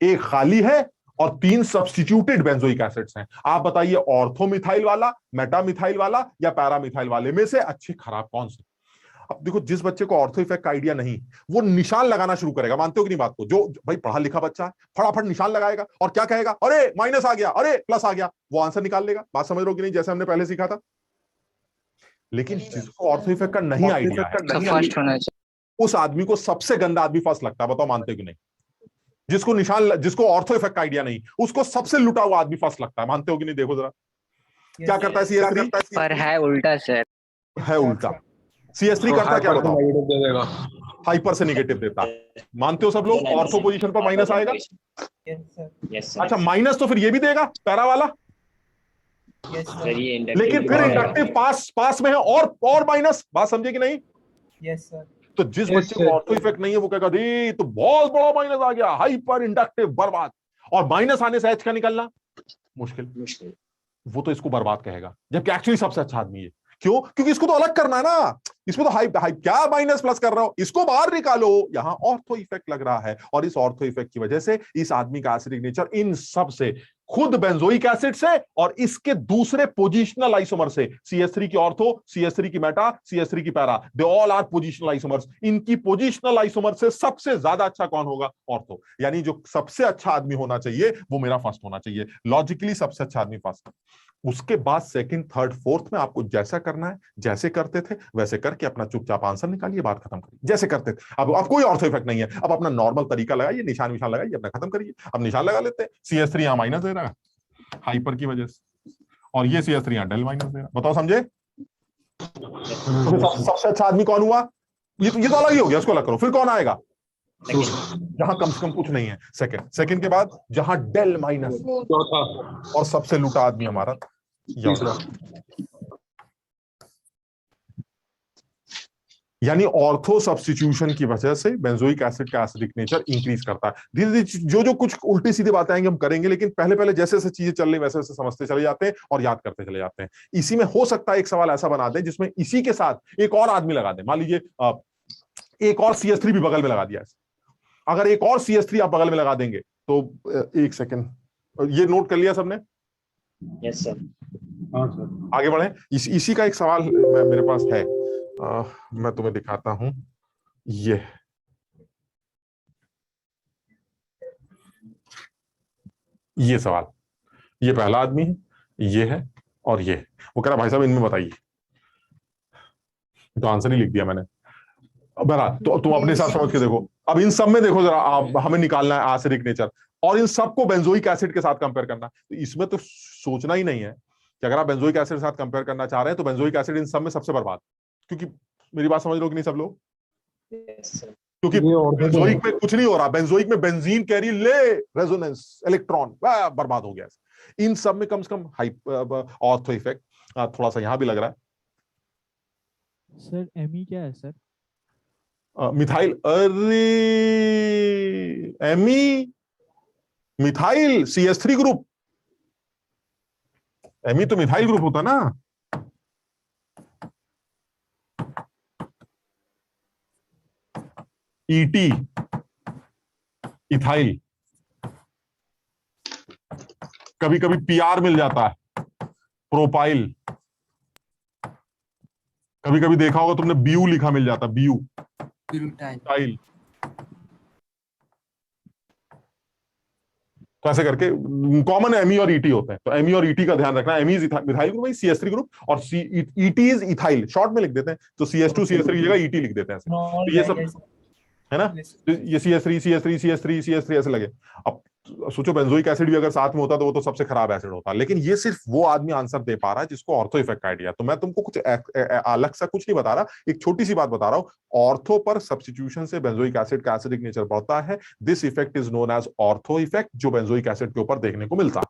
Speaker 2: एक खाली है और 3 सब्स्टिट्यूटेड बेंजोइक एसिड्स हैं। आप बताइए ऑर्थो मिथाइल वाला, मेटा मिथाइल वाला या पैरा मिथाइल वाले में से अच्छे खराब कौन से? अब देखो, जिस बच्चे को ऑर्थो इफेक्ट का आइडिया नहीं, वो निशान लगाना शुरू करेगा। मानते हो कि नहीं बात को? जो भाई पढ़ा लिखा बच्चा है फटाफट निशान लगाएगा और क्या कहेगा, अरे माइनस आ गया, अरे प्लस आ गया, वो आंसर निकाल लेगा। बात समझ रहे हो कि नहीं, जैसे हमने पहले सीखा था। लेकिन जिसको ऑर्थो इफेक्ट का नहीं आइडिया, उस आदमी को सबसे गंदा आदमी फर्स्ट लगता है। बताओ मानते हो कि नहीं? जिसको ऑर्थो इफेक्ट का आइडिया नहीं, उसको सबसे लुटा हुआ आदमी फर्स्ट लगता है। मानते हो कि नहीं? देखो जरा क्या करता है CH3,
Speaker 3: पर है उल्टा सर,
Speaker 2: है उल्टा। CH3 करता क्या बताओ? हाइपर से नेगेटिव देता है। मानते हो सब लोग? ऑर्थो पोजीशन पर माइनस आएगा। अच्छा, माइनस तो फिर ये भी देगा पैरा वाला, लेकिन फिर इंडक्टिव पास में है और माइनस। बात समझे कि नहीं?
Speaker 10: Yes sir.
Speaker 2: तो जिस बच्चे को ऑर्थो इफेक्ट नहीं है वो कहेगा दी तो बहुत बड़ा माइनस आ गया, हाइपर इंडक्टिव, बर्बाद। और माइनस आने से H का निकलना मुश्किल, वो तो इसको बर्बाद कहेगा, जबकि एक्चुअली सबसे अच्छा आदमी है। क्यों? क्योंकि इसको तो अलग करना है ना। इसमें तो हाइप क्या माइनस प्लस कर रहा हो, इसको बाहर निकालो। यहां ऑर्थो इफेक्ट लग रहा है, और इस ऑर्थो इफेक्ट की वजह से इस आदमी का एसिडिक नेचर इन सब से, खुद बेंजोइक एसिड से और इसके दूसरे पोजिशनल आइसोमर से, CH3 की ऑर्थो, CH3 की मेटा, CH3 की para, they all are positional isomers. इनकी पोजिशनल आइसोमर से सबसे ज्यादा अच्छा कौन होगा? ऑर्थो। यानी जो सबसे अच्छा आदमी होना चाहिए वो मेरा फर्स्ट होना चाहिए। लॉजिकली सबसे अच्छा आदमी फर्स्ट। उसके बाद सेकंड, थर्ड, फोर्थ में आपको जैसा करना है, जैसे करते थे वैसे करके अपना चुपचाप आंसर निकालिए, बात खत्म करिए। जैसे करते थे, अब कोई ऑर्थो इफेक्ट नहीं है, अब अपना नॉर्मल तरीका लगाइए, निशान लगाइए, अपना खत्म करिए। अब निशान लगा लेते हैं, CH3 यहां माइनस दे रहा है हाइपर की वजह से, और ये CH3 यहां डेल माइनस दे रहा है। बताओ समझे? सबसे अच्छा आदमी कौन हुआ? ये तो अलग ही हो गया, उसको अलग करो। फिर कौन आएगा? जहां कम से कम कुछ नहीं है, सेकंड के बाद जहां डेल माइनस, और सबसे लूटा आदमी हमारा यानी ऑर्थो सब्स्टिट्यूशन की वजह से बेंजोइक एसिड का एसिडिक नेचर इंक्रीज करता है। धीरे धीरे जो कुछ उल्टी सीधी बातें आएंगे हम करेंगे, लेकिन पहले जैसे जैसे चीजें चल रही वैसे वैसे समझते चले जाते हैं और याद करते चले जाते हैं। इसी में हो सकता है एक सवाल ऐसा बना दें जिसमें इसी के साथ एक और आदमी लगा दें। मान लीजिए एक और CH3 भी बगल में लगा दिया। अगर एक और CH3 आप बगल में लगा देंगे तो एक सेकेंड, ये नोट कर लिया सबने?
Speaker 12: Yes sir.
Speaker 2: आगे बढ़े। इसी का एक सवाल मेरे पास है। मैं तुम्हें दिखाता हूं, ये सवाल, ये पहला आदमी है, ये है और ये। वो कह रहा भाई साहब इनमें बताइए, तो आंसर ही लिख दिया मैंने। बहरहाल तो तुम अपने हिसाब समझ के देखो। अब इन सब में देखो जरा, आप हमें निकालना है एसिडिक नेचर और इन सबको बेंजोइक एसिड के साथ कंपेयर करना। तो इसमें तो सोचना ही नहीं है कि अगर आप बेंजोइक एसिड के साथ कंपेयर करना चाह रहे हैं तो बेंजोइक एसिड इन सब में सबसे बर्बाद, क्योंकि मेरी बात समझ लो कि नहीं सब लोग, क्योंकि बेंजोइक में कुछ नहीं हो रहा, बेंजोइक में बेंजीन कैरी ले रेजोनेंस इलेक्ट्रॉन, बर्बाद हो गया। इन सब में कम से कम ऑर्थो इफेक्ट थोड़ा सा यहां भी लग रहा है।
Speaker 11: सर एमी क्या है सर?
Speaker 2: मिथाइल, अरे Me methyl CH3 group, Me तो मिथाइल ग्रुप होता ना। ET इथाइल, कभी कभी PR मिल जाता है, प्रोपाइल, कभी कभी देखा होगा तुमने BU लिखा मिल जाता, BU ब्यूटाइल। तो ऐसे करके कॉमन एमी और ET होते हैं, तो एमी और ET का ध्यान रखना। Me is methyl group, CH3 group, और ET इज इथाइल, शॉर्ट में लिख देते हैं, तो CH2 CH3 की जगह ET लिख देते हैं। तो ये सब है ना, तो ये CH3 ऐसे लगे। अब सोचो बेंजोइक एसिड भी अगर साथ में होता तो वो तो सबसे खराब एसिड होता, लेकिन ये सिर्फ वो आदमी आंसर दे पा रहा है जिसको ऑर्थो इफेक्ट आइडिया। तो मैं तुमको कुछ अलग सा कुछ नहीं बता रहा, एक छोटी सी बात बता रहा हूं। ऑर्थो पर सब्स्टिट्यूशन से बेंजोइक एसिड का एसिडिक नेचर बढ़ता है। This effect is known as ortho effect, जो बेंजोइक एसिड के ऊपर देखने को मिलता है।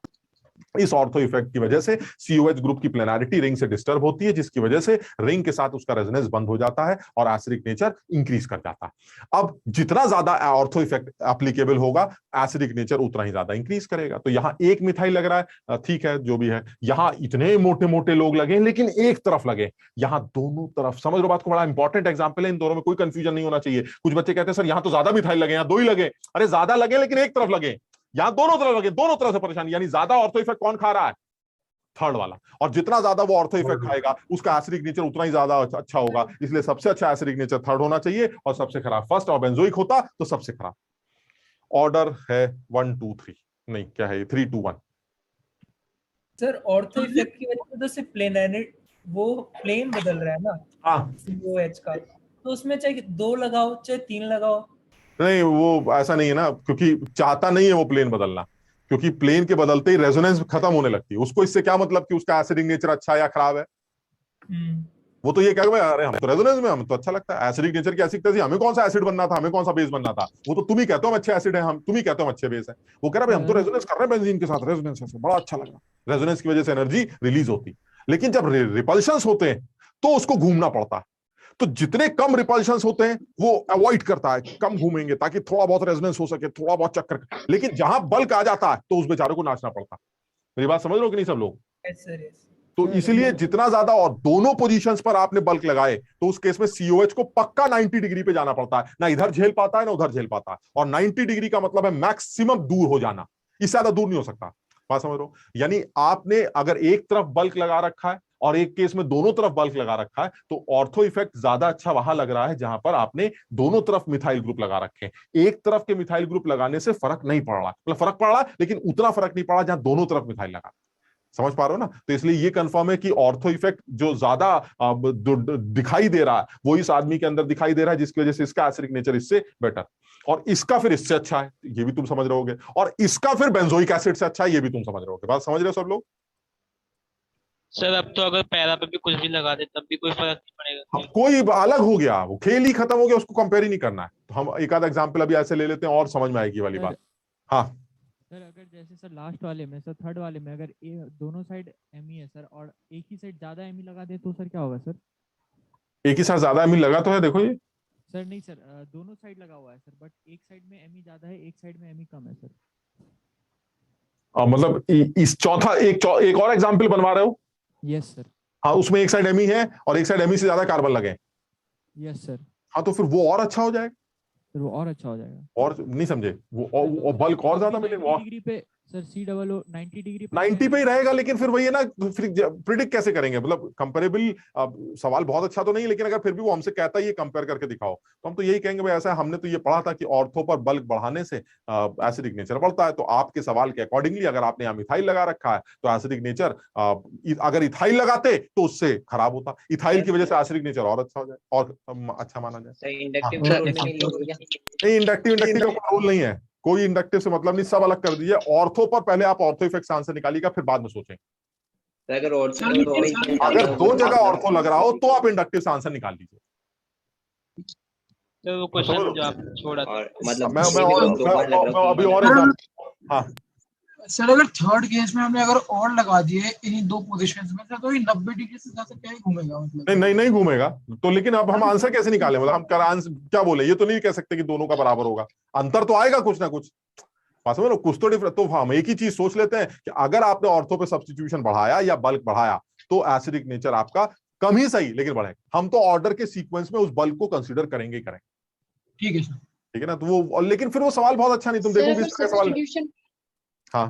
Speaker 2: इस ऑर्थो इफेक्ट की वजह से COH ग्रुप की प्लेनारिटी रिंग से डिस्टर्ब होती है, जिसकी वजह से रिंग के साथ उसका रेजोनेंस बंद हो जाता है और एसिडिक नेचर इंक्रीज कर जाता है। अब जितना ज्यादा ऑर्थो इफेक्ट एप्लीकेबल होगा, एसिडिक नेचर उतना ही ज्यादा इंक्रीज करेगा। तो यहाँ एक मिथाइल लग रहा है, ठीक है जो भी है। यहाँ इतने मोटे मोटे लोग लगे लेकिन एक तरफ लगे, यहाँ दोनों तरफ। समझ लो बात को, बड़ा इंपॉर्टेंट एग्जाम्पल है, इन दोनों में कोई कंफ्यूजन नहीं होना चाहिए। कुछ बच्चे कहते हैं सर यहाँ तो ज्यादा मिथाइल लगे, यहाँ दो ही लगे। अरे ज्यादा लगे लेकिन एक तरफ लगे, यहाँ दोनों तरफ लगे, दोनों तरफ से परेशानी। यानी ज्यादा ऑर्थो इफेक्ट कौन खा रहा है? थर्ड वाला। और जितना ज्यादा वो ऑर्थो इफेक्ट खाएगा उसका एसिडिक नेचर उतना ही ज्यादा अच्छा होगा। इसलिए सबसे अच्छा एसिडिक नेचर थर्ड होना चाहिए और सबसे खराब फर्स्ट। और बेंजोइक होता तो सबसे खराब। ऑर्डर है 1 2 3, नहीं क्या है 3 2 1।
Speaker 15: सर ऑर्थो इफेक्ट की वजह से तो सिर्फ वो प्लेन बदल रहा है ना,
Speaker 2: हाँ
Speaker 15: COH का, तो उसमें चाहे 2 लगाओ चाहे 3 लगाओ।
Speaker 2: नहीं वो ऐसा नहीं है ना, क्योंकि चाहता नहीं है वो प्लेन बदलना, क्योंकि प्लेन के बदलते ही रेजोनेंस खत्म होने लगती है। उसको इससे क्या मतलब कि उसका एसिडिक नेचर अच्छा या खराब है? वो तो ये कहेगा अरे हम तो रेजोनेंस में, हमें तो अच्छा लगता है। एसिडिक नेचर की ऐसी थी, हमें कौन सा एसिड बनना था, हमें कौन सा बेस बनना था। वो तो तुम ही कहते हो हम अच्छे एसिड है, हम तुम ही कहते हो हम अच्छे बेस है। वो कह रहा भाई हम तो रेजोनेंस कर रहे हैं बेंजीन के साथ, रेजोनेंस से बड़ा अच्छा लगा, रेजोनेंस की वजह से एनर्जी रिलीज होती। लेकिन जब रिपल्शंस होते हैं तो उसको घूमना पड़ता है। तो जितने कम रिपल्शंस होते हैं वो अवॉइड करता है, कम घूमेंगे ताकि थोड़ा बहुत रेजोनेंस हो सके, थोड़ा बहुत चक्कर। लेकिन जहां बल्क आ जाता है तो उस बेचारे को नाचना पड़ता है। मेरी बात समझ लो कि नहीं सब लोग? तो इसीलिए जितना ज्यादा और दोनों पोजीशंस पर आपने बल्क लगाए तो उस केस में COH को पक्का 90 डिग्री पे जाना पड़ता है। ना इधर झेल पाता है ना उधर झेल पाता है। और 90 डिग्री का मतलब है मैक्सिमम दूर हो जाना, इससे ज्यादा दूर नहीं हो सकता। बात समझ लो? यानी आपने अगर एक तरफ बल्क लगा रखा है और एक केस में दोनों तरफ बल्क लगा रखा है, तो ऑर्थो इफेक्ट ज्यादा अच्छा वहां लग रहा है जहां पर आपने दोनों तरफ मिथाइल ग्रुप लगा रखे हैं। एक तरफ के मिथाइल ग्रुप लगाने से फर्क नहीं पड़ रहा, मतलब फर्क पड़ रहा है लेकिन उतना फर्क नहीं पड़ा जहां दोनों तरफ मिथाइल लगा। समझ पा रहे हो ना? तो इसलिए ये कंफर्म है कि ऑर्थो इफेक्ट जो ज्यादा दिखाई दे रहा है वो इस आदमी के अंदर दिखाई दे रहा है, जिसकी वजह से इसका एसिडिक नेचर इससे बेटर, और इसका फिर इससे अच्छा है, ये भी तुम समझ रहे होगे, और इसका फिर बेंजोइक एसिड से अच्छा है, ये भी तुम समझ रहे होगे। बात समझ रहे हो सब लोग?
Speaker 7: सर अब तो अगर पैरा पे भी कुछ भी लगा दे तब भी कोई फर्क नहीं पड़ेगा?
Speaker 2: कोई अलग हो गया, वो खेल ही खत्म हो गया, उसको कंपेयर ही नहीं करना है। तो हम एक आध एग्जांपल अभी ऐसे ले लेते हैं और समझ में आएगी वाली बात। हाँ
Speaker 11: सर अगर जैसे सर लास्ट वाले में, सर थर्ड वाले में अगर दोनों साइड एमी है सर और एक ही साइड ज्यादा एमी लगा दे तो सर क्या होगा सर?
Speaker 2: एक ही साइड ज्यादा एमी लगा तो है, देखो ये
Speaker 11: सर नहीं सर, दोनों साइड लगा हुआ है सर, बट एक साइड में एमी ज्यादा है, एक साइड में एमी कम है सर।
Speaker 2: मतलब इस चौथा एक और एग्जांपल बनवा रहे हो?
Speaker 11: Yes sir.
Speaker 2: हाँ, उसमें एक साइड एमी है और एक साइड एमी से ज्यादा कार्बन लगे।
Speaker 11: Yes sir.
Speaker 2: हाँ तो फिर वो और अच्छा हो जाएगा।
Speaker 11: फिर वो और अच्छा हो जाएगा।
Speaker 2: और नहीं समझे? वो बल्क और ज्यादा मिले।
Speaker 11: डिग्री पे सर C00 90 डिग्री
Speaker 2: 90 पे ही रहेगा, लेकिन फिर वही है ना, फिर प्रिडिक्ट कैसे करेंगे? मतलब कंपेरेबल सवाल बहुत अच्छा तो नहीं, लेकिन अगर फिर भी वो हमसे कहता है ये कंपेयर करके दिखाओ, तो हम तो यही कहेंगे भाई ऐसा है, हमने तो ये पढ़ा था कि ऑर्थो पर बल्क बढ़ाने से एसिडिक नेचर बढ़ता है। तो आपके सवाल के अकॉर्डिंगली अगर आपने यहाँ मिथाइल लगा रखा है तो एसिडिक नेचर, अगर इथाइल लगाते तो उससे खराब होता, इथाइल की वजह से एसिडिक नेचर और अच्छा हो जाए और अच्छा माना जाए। नहीं, इंडक्टिव का रोल नहीं है, कोई इंडक्टिव से मतलब नहीं, सब अलग कर दीजिए। ऑर्थो पर पहले आप ऑर्थो इफेक्ट से आंसर निकालिएगा, फिर बाद में सोचेंगे। अगर दो जगह ऑर्थो लग रहा हो तो आप इंडक्टिव से आंसर निकाल लीजिए।
Speaker 7: तो क्वेश्चन जो आप छोड़ा था,
Speaker 12: मतलब
Speaker 2: मैं अभी और हाँ
Speaker 5: सर अगर थर्ड केस में हमने अगर और लगा दिए इन्हीं दो पोजीशंस में तो ये 90 डिग्री से ज्यादा क्या ही घूमेगा? मतलब
Speaker 2: नहीं घूमेगा। तो लेकिन अब हम आंसर कैसे निकालें? मतलब हम आंसर क्या बोले, ये तो नहीं कह सकते कि दोनों का बराबर होगा, अंतर तो आएगा कुछ ना कुछ, समझ लो कुछ तो डिफरेंस। तो हम एक ही चीज सोच लेते हैं कि अगर आपने ऑर्थो पे सब्स्टिट्यूशन बढ़ाया या बल्क बढ़ाया तो एसिडिक नेचर आपका कम ही सही लेकिन बढ़ेगा। हम तो ऑर्डर के सीक्वेंस में उस बल्क को कंसीडर करेंगे ही करेंगे।
Speaker 5: ठीक है सर,
Speaker 2: ठीक है ना? तो वो लेकिन फिर वो सवाल बहुत अच्छा नहीं, तुम देखो किस तरह सवाल। हाँ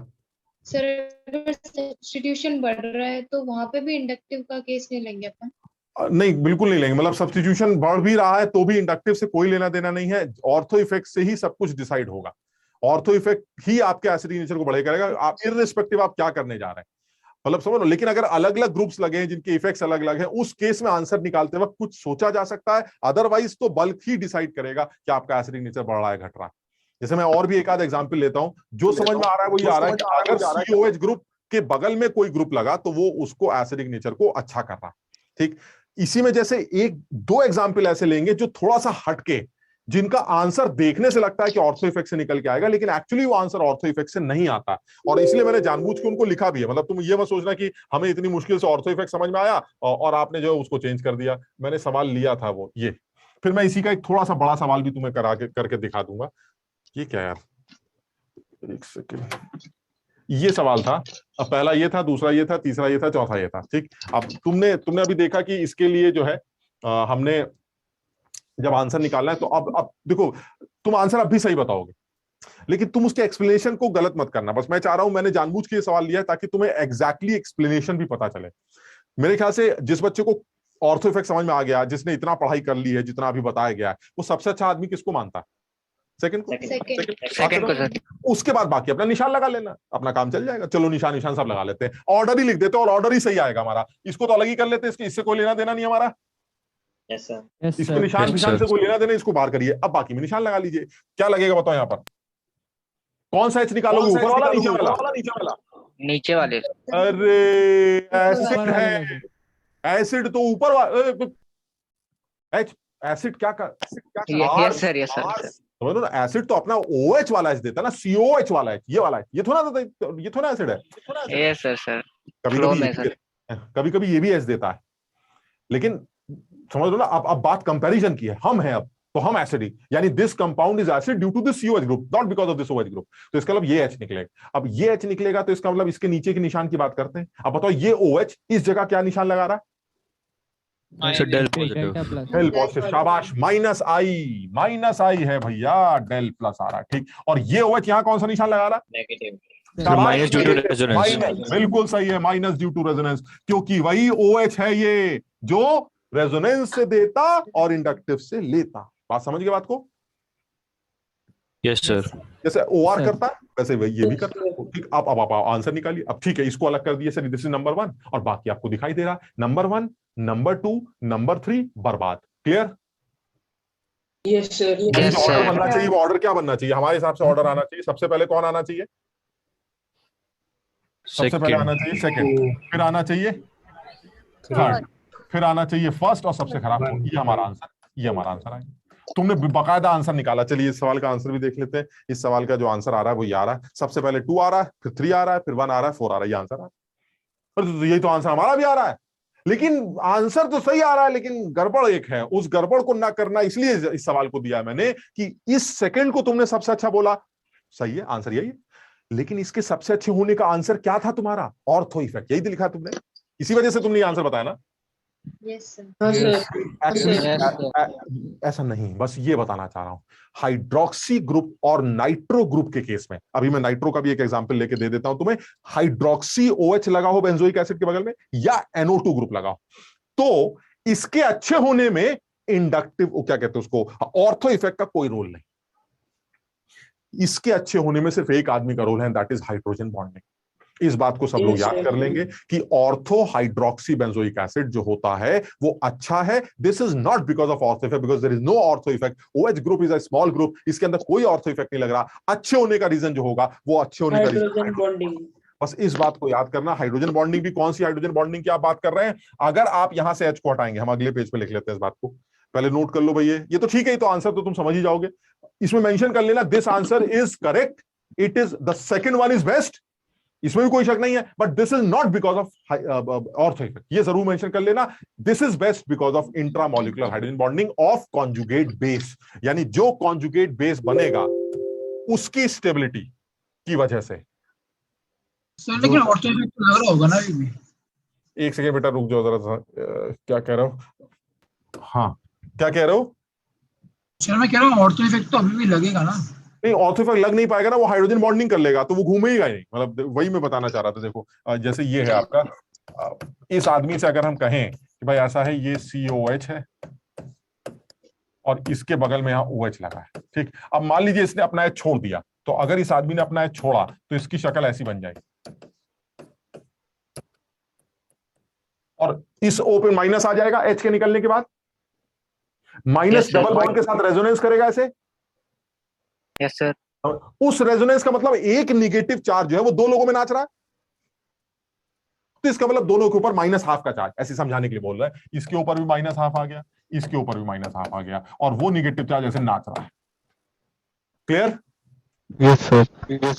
Speaker 9: सर अगर सब्स्टिट्यूशन बढ़ रहा है तो वहां पे भी इंडक्टिव का केस नहीं लेंगे अपन?
Speaker 2: नहीं, बिल्कुल नहीं लेंगे। मतलब सब्स्टिट्यूशन बढ़ भी रहा है तो भी इंडक्टिव से कोई लेना देना नहीं है, ऑर्थो इफेक्ट से ही सब कुछ डिसाइड होगा। ऑर्थो इफेक्ट ही आपके एसिडिक नेचर को बढ़े करेगा, आप इररिस्पेक्टिव आप क्या करने जा रहे हैं, मतलब समझ लो। लेकिन अगर अलग अलग ग्रुप्स लगे हैं जिनके इफेक्ट्स अलग अलग हैं, उस केस में आंसर निकालते वक्त कुछ सोचा जा सकता है, अदरवाइज तो बल्क ही डिसाइड करेगा कि आपका एसिडिक नेचर बढ़ रहा है घट रहा है। जैसे मैं और भी एक आध एग्जांपल लेता हूं, जो समझ में आ रहा है वो ये आ रहा है कि अगर COH ग्रुप के बगल में कोई ग्रुप लगा तो वो उसको एसिडिक नेचर को अच्छा कर रहा है। ठीक, इसी में जैसे एक दो एग्जांपल ऐसे लेंगे जो थोड़ा सा हटके, जिनका आंसर देखने से लगता है कि ऑर्थो इफेक्ट से निकल के आएगा, लेकिन एक्चुअली वो आंसर ऑर्थो इफेक्ट से नहीं आता। और इसलिए मैंने जानबूझ के उनको लिखा भी है। मतलब तुम ये मत सोचना कि हमें इतनी मुश्किल से ऑर्थो इफेक्ट समझ में आया और आपने जो है उसको चेंज कर दिया। मैंने सवाल लिया था वो ये। फिर मैं इसी का एक थोड़ा सा बड़ा सवाल भी तुम्हें करके दिखा दूंगा। ये क्या यार, एक सेकेंड, ये सवाल था। अब पहला ये था, दूसरा ये था, तीसरा ये था, चौथा ये था। ठीक, अब तुमने अभी देखा कि इसके लिए जो है हमने जब आंसर निकालना है तो अब देखो, तुम आंसर अब भी सही बताओगे, लेकिन तुम उसके एक्सप्लेनेशन को गलत मत करना। बस मैं चाह रहा हूं, मैंने जानबूझ के ये सवाल लिया है ताकि तुम्हें एग्जैक्टली एक्सप्लेनेशन भी पता चले। मेरे ख्याल से जिस बच्चे को ऑर्थो इफेक्ट समझ में आ गया, जिसने इतना पढ़ाई कर ली है, जितना अभी बताया गया है, वो सबसे अच्छा आदमी किसको मानता है? सेकंड को। उसके बाद बाकी अपना निशान लगा लेना, अपना काम चल जाएगा। चलो निशान सब लगा लेते हैं, ऑर्डर ही लिख देते हैं और ऑर्डर ही सही आएगा हमारा। इसको तो अलग ही कर लेते हैं, इससे कोई लेना देना नहीं हमारा। इसको निशान से कोई लेना देना, इसको बाहर करिए। अब बाकी में निशान लगा लीजिए। क्या लगेगा बताओ यहाँ पर? कौन सा एच निकालोगे, ऊपर वाला नीचे वाला?
Speaker 3: नीचे वाले।
Speaker 2: अरे एसिड है, एसिड तो ऊपर वाला। एसिड क्या
Speaker 3: यस सर
Speaker 2: समझ लो ना, एसिड तो अपना OH वाला एच देता है ना, COH वाला एच, ये वाला एच, ये थोड़ा एसिड है।
Speaker 3: यस सर
Speaker 2: कभी कभी ये भी एच देता है, लेकिन समझ लो ना। अब बात कंपैरिजन की है, हम हैं अब, तो हम एसिडिक, यानी this compound is acid due to this COH group, not because of this OH group. तो इसका मतलब ये H निकलेगा। अब ये H निकलेगा तो इसका मतलब इसके नीचे के निशान की बात करते हैं। अब बताओ ये OH इस जगह क्या निशान लगा रहा है?
Speaker 8: Del positive.
Speaker 2: शाबाश, माइनस आई है भैया, डेल प्लस आ रहा है। ठीक, और ये OH यहाँ कौन सा निशान लगा रहा है?
Speaker 8: Minus due to resonance.
Speaker 2: बिल्कुल सही है, माइनस ड्यू टू रेजोनेंस, क्योंकि वही OH है ये जो रेजोनेंस से देता और इंडक्टिव से लेता। बात समझ गए बात को?
Speaker 8: Yes sir.
Speaker 2: जैसे OR करता है वैसे वही ये भी करता है। ठीक, अब आप आंसर निकालिए। अब ठीक है, इसको अलग कर दिए सर, दिस इज नंबर 1 और बाकी आपको दिखाई दे रहा है नंबर 1, नंबर 2, नंबर 3 बर्बाद। क्लियर?
Speaker 14: Yes sir.
Speaker 2: ऑर्डर बनना चाहिए। वो ऑर्डर क्या बनना चाहिए हमारे हिसाब से? ऑर्डर आना चाहिए, सबसे पहले कौन आना चाहिए? सबसे पहले आना चाहिए सेकंड, फिर आना चाहिए थर्ड, फिर आना चाहिए फर्स्ट और सबसे खराब। ये हमारा आंसर है। तुमने बाकायदा आंसर निकाला। चलिए इस सवाल का आंसर भी देख लेते हैं। इस सवाल का जो आंसर आ रहा है वो ये आ रहा है। सबसे पहले 2 आ रहा है, फिर 3 आ रहा है, फिर 1 आ रहा है, 4 आ रहा है। ये आंसर आ रहा है। यही तो आंसर हमारा भी आ रहा है, लेकिन आंसर तो सही आ रहा है, लेकिन गड़बड़ एक है। उस गड़बड़ को ना करना, इसलिए इस सवाल को दिया मैंने कि इस सेकंड को तुमने सबसे अच्छा बोला, सही है, आंसर यही है। लेकिन इसके सबसे अच्छे होने का आंसर क्या था तुम्हारा? ऑर्थो इफेक्ट, यही तो लिखा तुमने, इसी वजह से तुमने आंसर बताया ना।
Speaker 9: Yes sir.
Speaker 14: हाँ सर।
Speaker 2: एक्चुअली ऐसा नहीं, बस ये बताना चाह रहा हूं, हाइड्रोक्सी ग्रुप और नाइट्रो ग्रुप के केस में, अभी मैं नाइट्रो का भी एक एग्जांपल लेके दे देता हूं तुम्हें, हाइड्रोक्सी OH लगा हो बेंजोइक एसिड के बगल में या NO2 ग्रुप लगा हो, तो इसके अच्छे होने में इंडक्टिव, क्या कहते हैं उसको, ऑर्थो इफेक्ट का कोई रोल नहीं। इसके अच्छे होने में सिर्फ एक आदमी का रोल है, दैट इज हाइड्रोजन बॉन्डिंग। इस बात को सब लोग याद कर लेंगे कि ऑर्थो हाइड्रोक्सी बेंजोइक एसिड जो होता है वो अच्छा है। This is not because of ortho effect, because there is no ortho effect. OH group is a small group, इसके अंदर कोई ऑर्थो इफेक्ट नहीं लग रहा। अच्छे होने का रीजन जो होगा वो अच्छे होने का
Speaker 14: हाइड्रोजन बॉन्डिंग।
Speaker 2: बस इस बात को याद करना। हाइड्रोजन बॉन्डिंग भी कौन सी हाइड्रोजन बॉन्डिंग की आप बात कर रहे हैं? अगर आप यहां से H को हटाएंगे, हम अगले पेज पे लिख लेते हैं इस बात को, पहले नोट कर लो भाई, ये तो ठीक है, ये तो आंसर तो तुम समझ ही जाओगे। इसमें मेंशन कर लेना this answer is correct, it is the second one is best, इसमें भी कोई शक नहीं है, but this is not because of ortho effect. ये जरूर मेंशन कर लेना, this is best because of intramolecular hydrogen bonding of conjugate base, यानी जो कॉन्जुगेट बेस बनेगा उसकी स्टेबिलिटी की वजह से।
Speaker 5: सर लेकिन ऑर्थो इफेक्ट लग रहा होगा ना अभी भी।
Speaker 2: एक सेकेंड बेटा रुक जाओ जरा सा, क्या कह रहे हो? हाँ क्या कह रहे हो?
Speaker 5: सर मैं कह रहा हूँ ऑर्थो इफेक्ट तो अभी भी लगेगा ना।
Speaker 2: नहीं, ऑर्थो इफेक्ट लग नहीं पाएगा ना, वो हाइड्रोजन बॉन्डिंग कर लेगा तो वो घूमेगा ही नहीं। मतलब वही मैं बताना चाह रहा था। देखो जैसे ये है आपका, इस आदमी से अगर हम कहें कि भाई ऐसा है, ये COH है और इसके बगल में यहाँ OH लगा है, ठीक। अब मान लीजिए इसने अपना H छोड़ दिया, तो अगर इस आदमी ने अपना H छोड़ा तो इसकी शक्ल ऐसी बन जाएगी और इस O पे माइनस आ जाएगा H के निकलने के बाद, माइनस डबल बॉन्ड के साथ रेजोनेंस करेगा ऐसे।
Speaker 3: Yes sir.
Speaker 2: उस रेजोनेंस का मतलब एक निगेटिव चार्ज जो है वो दो लोगों में नाच रहा है, तो इसका मतलब दोनों के ऊपर -½ का चार्ज, ऐसे समझाने के लिए बोल रहा है। इसके ऊपर भी -½ आ गया, इसके ऊपर भी -½ आ गया, और वो निगेटिव चार्ज ऐसे नाच रहा है। क्लियर?
Speaker 8: Yes sir.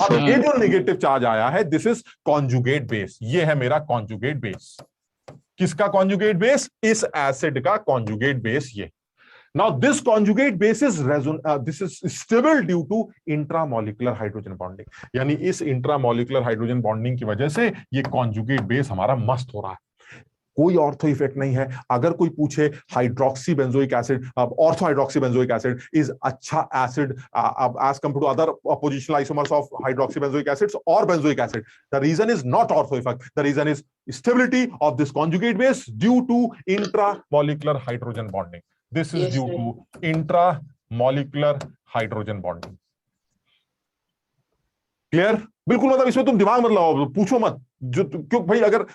Speaker 2: अब ये जो निगेटिव चार्ज आया है, दिस इज कॉन्जुगेट बेस। ये है मेरा कॉन्जुगेट बेस। किसका कॉन्जुगेट बेस? इस एसिड का कॉन्जुगेट बेस। ये now this conjugate base is this is stable due to intramolecular hydrogen bonding, यानी इस इंट्रामोलिकुलर हाइड्रोजन बॉन्डिंग की वजह से ये कॉन्जुगेट बेस हमारा मस्त हो रहा है। कोई ऑर्थो इफेक्ट नहीं है। अगर कोई पूछे hydroxy benzoic acid, ortho hydroxy benzoic acid is अच्छा acid as compare to other positional isomers of hydroxy benzoic acids और benzoic acid, the reason is not ortho effect, the reason is stability of this conjugate base due to intramolecular hydrogen bonding. This is due to intramolecular hydrogen bonding. Clear? बिल्कुल, मतलब इसमें तुम दिमाग मत लगाओ, पूछो मत। जो क्यों भाई, अगर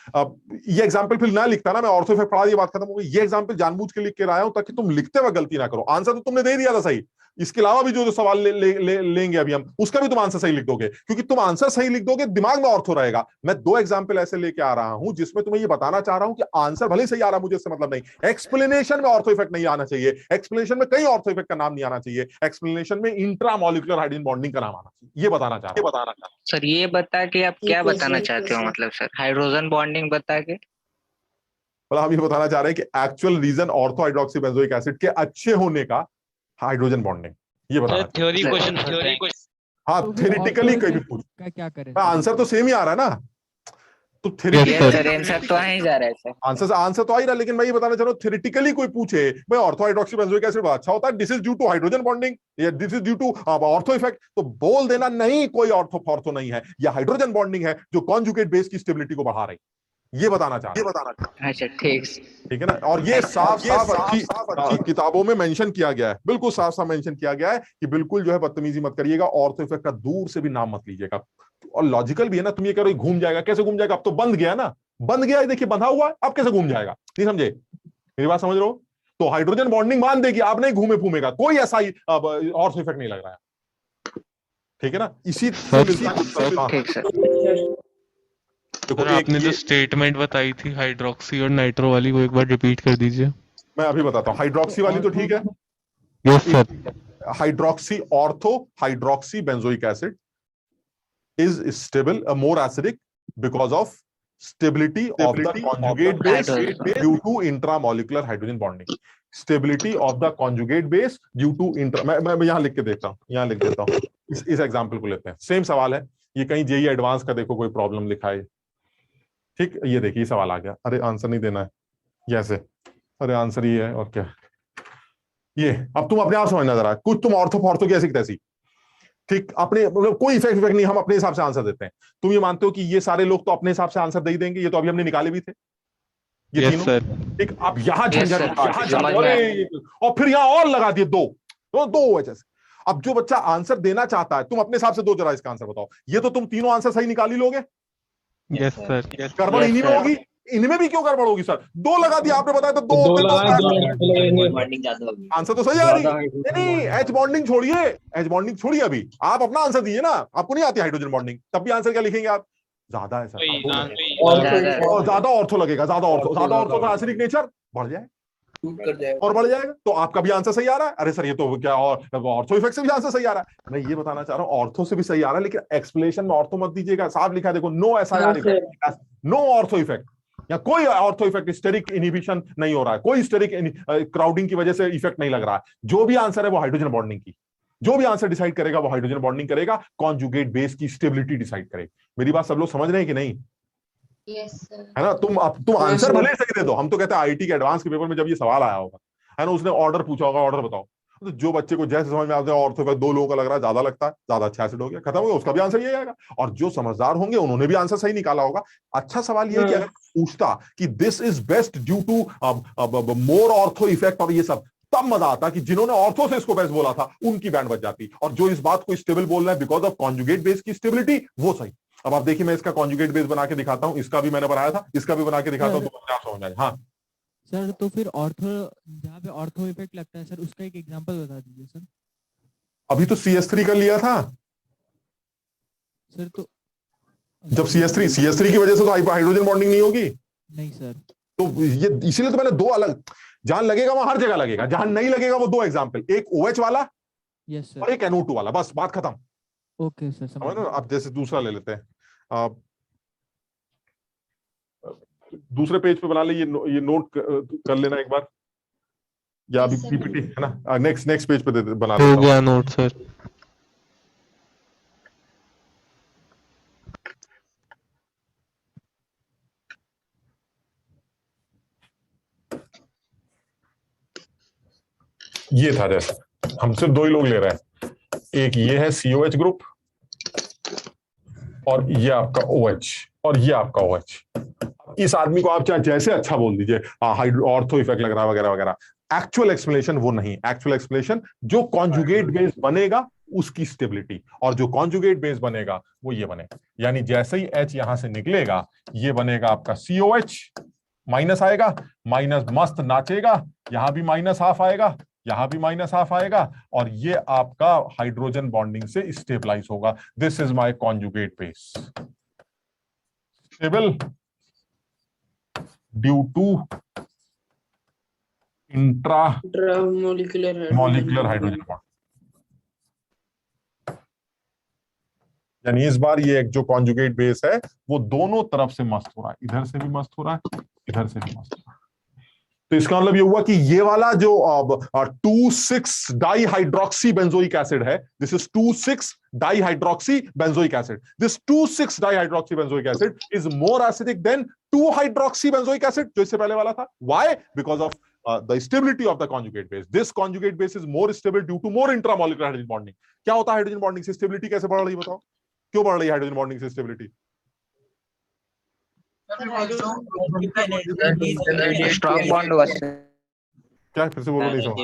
Speaker 2: ये एग्जांपल फिर ना लिखता ना, मैं ऑर्थो इफेक्ट पढ़ा दी, बात खत्म हो गई। ये एग्जांपल जानबूझ के लिख के लाया हूं ताकि तुम लिखते हुए गलती ना करो। आंसर तो तुमने दे दिया था सही, इसके अलावा भी जो सवाल लेंगे अभी हम, उसका भी तुम आंसर सही लिख दोगे, क्योंकि तुम आंसर सही लिख दोगे, दिमाग में ऑर्थो रहेगा। मैं 2 एग्जांपल ऐसे लेके आ रहा हूं जिसमें तुम्हें ये बताना चाह रहा हूं कि आंसर भले सही आ रहा, मुझे इससे मतलब नहीं, एक्सप्लेनेशन में ऑर्थो इफेक्ट नहीं आना चाहिए, एक्सप्लेनेशन में कहीं ऑर्थो इफेक्ट का नाम नहीं आना चाहिए, एक्सप्लेनेशन में इंट्रामोलिकुलर हाइड्रोजन बॉन्डिंग का नाम आना चाहिए। ये बताना चाह रहा हूं।
Speaker 3: सर ये बता के आप क्या बताना चाहते हो? मतलब सर हाइड्रोजन बॉन्डिंग बता के,
Speaker 2: मतलब हम ये बताना चाह रहे हैं कि actual reason ortho hydroxy benzoic acid के अच्छे होने का हाइड्रोजन बॉन्डिंग, ये बताना।
Speaker 7: Theory question.
Speaker 2: हाँ, थ्योरेटिकली कहीं भी पूछ,
Speaker 11: क्या करें?
Speaker 2: आंसर तो सेम ही आ रहा है ना, तो
Speaker 3: आंसर तो आ ही जा रहा है सर।
Speaker 2: आंसर तो आ ही रहा, लेकिन मैं ये बताना चाह रहा हूँ, थ्योरेटिकली कोई पूछे भाई ऑर्थो हाइड्रोक्सी बेंजोइक एसिड अच्छा होता है, this is due to hydrogen bonding या this is due to ortho effect, तो बोल देना नहीं, कोई ऑर्थो नहीं है, या हाइड्रोजन बॉन्डिंग है जो कॉन्जुगेट बेस की स्टेबिलिटी को बढ़ा रही। ये बताना चाह रहा हूं।
Speaker 3: अच्छा ठीक
Speaker 2: है ना। और ये साफ किताबों में मेंशन किया गया है, बिल्कुल साफ मेंशन किया गया है कि बिल्कुल जो है बदतमीजी मत करिएगा, ऑर्थो इफेक्ट का दूर से भी नाम मत लीजिएगा। और लॉजिकल भी है ना, तुम ये कह रहे हो घूम जाएगा, कैसे घूम जाएगा? अब तो बंद गया ना, बंद गया, देखिए बंधा हुआ है, अब कैसे घूम जाएगा? नहीं समझे मेरी बात, समझ रहे हो? तो हाइड्रोजन बॉन्डिंग मान देगी, आप नहीं घूमे फूमेगा, कोई ऐसा ही ऑर्थो इफेक्ट नहीं लग रहा है। ठीक है ना। इसी
Speaker 8: तो आपने जो स्टेटमेंट बताई थी हाइड्रोक्सी और नाइट्रो वाली, वो एक बार रिपीट कर दीजिए।
Speaker 2: मैं अभी बताता हूँ। हाइड्रोक्सी वाली तो ठीक है,
Speaker 8: yes sir.
Speaker 2: Hydroxy, ortho hydroxy benzoic acid is stable, more acidic because of stability of the conjugate base due to intramolecular hydrogen bonding. Stability of the conjugate base due to मैं यहाँ लिख के देखता हूँ, यहाँ लिख देता हूँ। इस एग्जाम्पल को लेते हैं, सेम सवाल है ये, कहीं जेईई एडवांस का देखो कोई प्रॉब्लम लिखा है। ठीक, ये देखिए सवाल आ गया, अरे आंसर नहीं देना है, जैसे अरे आंसर ये है और क्या ये। अब तुम अपने आप समझना जरा, कुछ तुम ऑर्थो की ऐसी की तैसी, ठीक, अपने मतलब कोई इफेक्ट नहीं, हम अपने हिसाब से आंसर देते हैं। तुम ये मानते हो कि ये सारे लोग तो अपने हिसाब से आंसर दे ही देंगे, ये तो अभी हमने निकाले भी थे ये तीनों, ठीक। अब यहाँ झंझट, और फिर यहाँ और लगा दिए दो वजह से। अब जो बच्चा आंसर देना चाहता है, तुम अपने हिसाब से दो जरा इसका आंसर बताओ। ये तो तुम तीनों आंसर सही निकाल ही लोगे,
Speaker 8: यस सर।
Speaker 2: गड़बड़ इन्हीं में होगी, इनमें भी क्यों गड़बड़ होगी सर? दो लगा दिया आपने, बताया तो दो आंसर तो सही आ रही। नहीं एच बॉन्डिंग छोड़िए, एच बॉन्डिंग छोड़िए, अभी आप अपना आंसर दीजिए ना। आपको नहीं आती हाइड्रोजन बॉन्डिंग, तब भी आंसर क्या लिखेंगे आप? ज्यादा है सर, ज्यादा ऑर्थो लगेगा, ज्यादा ऑर्थो का एसिडिक नेचर बढ़ जाए और बढ़ जाएगा, तो आपका भी आंसर सही आ रहा है। अरे सर ये तो क्या, और ऑर्थो इफेक्ट से भी आंसर सही आ रहा है। मैं ये बताना चाह रहा हूँ ऑर्थो से भी सही आ रहा है, लेकिन एक्सप्लेनेशन में ऑर्थो मत दीजिएगा। साफ लिखा है देखो, no SIR effect, no ortho effect, या कोई ऑर्थो इफेक्ट, स्टेरिक इनहिबिशन नहीं हो रहा है, कोई स्टेरिक क्राउडिंग की वजह से इफेक्ट नहीं लग रहा है। जो भी आंसर है वो हाइड्रोजन बॉन्डिंग की, जो भी आंसर डिसाइड करेगा वो हाइड्रोजन बॉन्डिंग करेगा, कॉन्जुगेट बेस की स्टेबिलिटी डिसाइड करेगा। मेरी बात सब लोग समझ रहे हैं कि नहीं?
Speaker 9: Yes sir.
Speaker 2: है ना? तुम आंसर भले सही दे दो, हम तो कहते हैं आईटी के एडवांस के पेपर में जब ये सवाल आया होगा, है ना, उसने ऑर्डर पूछा होगा, ऑर्डर बताओ, तो जो बच्चे को जैसे समझ में आता है ऑर्थो का 2 लोगों का लग रहा है ज्यादा लगता है, ज्यादा अच्छा एसिड हो गया, खत्म हो गया, उसका भी आंसर ये आएगा। और जो समझदार होंगे उन्होंने भी आंसर सही निकाला होगा। अच्छा सवाल ये है कि अगर पूछता कि this is best due to more ortho effect और ये सब, तब मजा आता कि जिन्होंने ऑर्थो से इसको बेस्ट बोला था उनकी बैंड बच जाती, और जो इस बात को स्टेबल बोल रहा है बिकॉज ऑफ कॉन्जुगेट बेस की स्टेबिलिटी, वो सही। अब आप देखिए, मैं इसका कॉन्जुगेट बेस बना के दिखाता हूं, इसका भी मैंने बनाया था, इसका भी बना के दिखाता हूं, तो आप समझ जाए। हाँ
Speaker 11: सर, तो फिर ऑर्थो, जहाँ पे ऑर्थो इफेक्ट लगता है सर, उसका एक एग्जांपल बता दीजिए सर।
Speaker 2: अभी तो CS3 कर लिया था
Speaker 11: सर, तो
Speaker 2: जब CS3 की वजह से तो हाइड्रोजन बॉन्डिंग नहीं होगी।
Speaker 11: नहीं सर,
Speaker 2: तो ये इसीलिए तो मैंने दो अलग, जहां लगेगा वहां हर जगह लगेगा, जहां नहीं लगेगा वो 2 एग्जांपल, एक OH वाला
Speaker 11: यस सर,
Speaker 2: और एक NO2 वाला, बस बात खत्म।
Speaker 11: ओके सर, समझ
Speaker 2: समझ। अब जैसे दूसरा ले लेते हैं, दूसरे पेज पे बना ले, ये नोट कर लेना एक बार, या अभी PPT है ना, नेक्स्ट पेज पे बना
Speaker 8: हो गया नोट सर।
Speaker 2: ये था, जैसे हम सिर्फ 2 ही लोग ले रहे हैं, एक ये है COH ग्रुप और ये आपका OH और ये आपका OH। इस आदमी को आप चाहे जैसे अच्छा बोल दीजिए, ऑर्थो इफेक्ट लग रहा है वगैरह वगैरह, एक्चुअल एक्सप्लेनेशन वो नहीं। एक्चुअल एक्सप्लेनेशन जो कॉन्जुगेट बेस बनेगा उसकी स्टेबिलिटी, और जो कॉन्जुगेट बेस बनेगा वो ये बनेगा। यानी जैसे ही H यहां से निकलेगा, ये बनेगा आपका COH, माइनस आएगा, माइनस मस्त नाचेगा, यहां भी -½ आएगा, यहां भी -½ आएगा, और ये आपका हाइड्रोजन बॉन्डिंग से स्टेबलाइज होगा। This is my conjugate base, stable due to
Speaker 14: intramolecular
Speaker 2: hydrogen bond. यानी इस बार ये एक जो कॉन्जुगेट बेस है वो दोनों तरफ से मस्त हो रहा है, इधर से भी मस्त हो रहा है, इधर से भी मस्त हो रहा है। तो इसका मतलब ये हुआ कि ये वाला जो 2,6 डाइहाइड्रोक्सी बेंजोइक एसिड है, this is 2,6 dihydroxy benzoic acid, this 2,6 dihydroxy benzoic acid is more acidic than 2-हाइड्रोक्सी बेंजोइक एसिड, जो इससे पहले वाला था। Why? Because of the stability of the conjugate base. This conjugate base is more stable due to more intramolecular hydrogen bonding. क्या होता है hydrogen bonding से स्टेबिलिटी कैसे बढ़ रही है बताओ? क्यों बढ़ रही है हाइड्रोजन बॉन्डिंग से स्टेबिलिटी?
Speaker 3: स्ट्रॉन्ग बॉन्ड हुआ सर।
Speaker 2: क्या फिर से बोलो, नहीं समझ।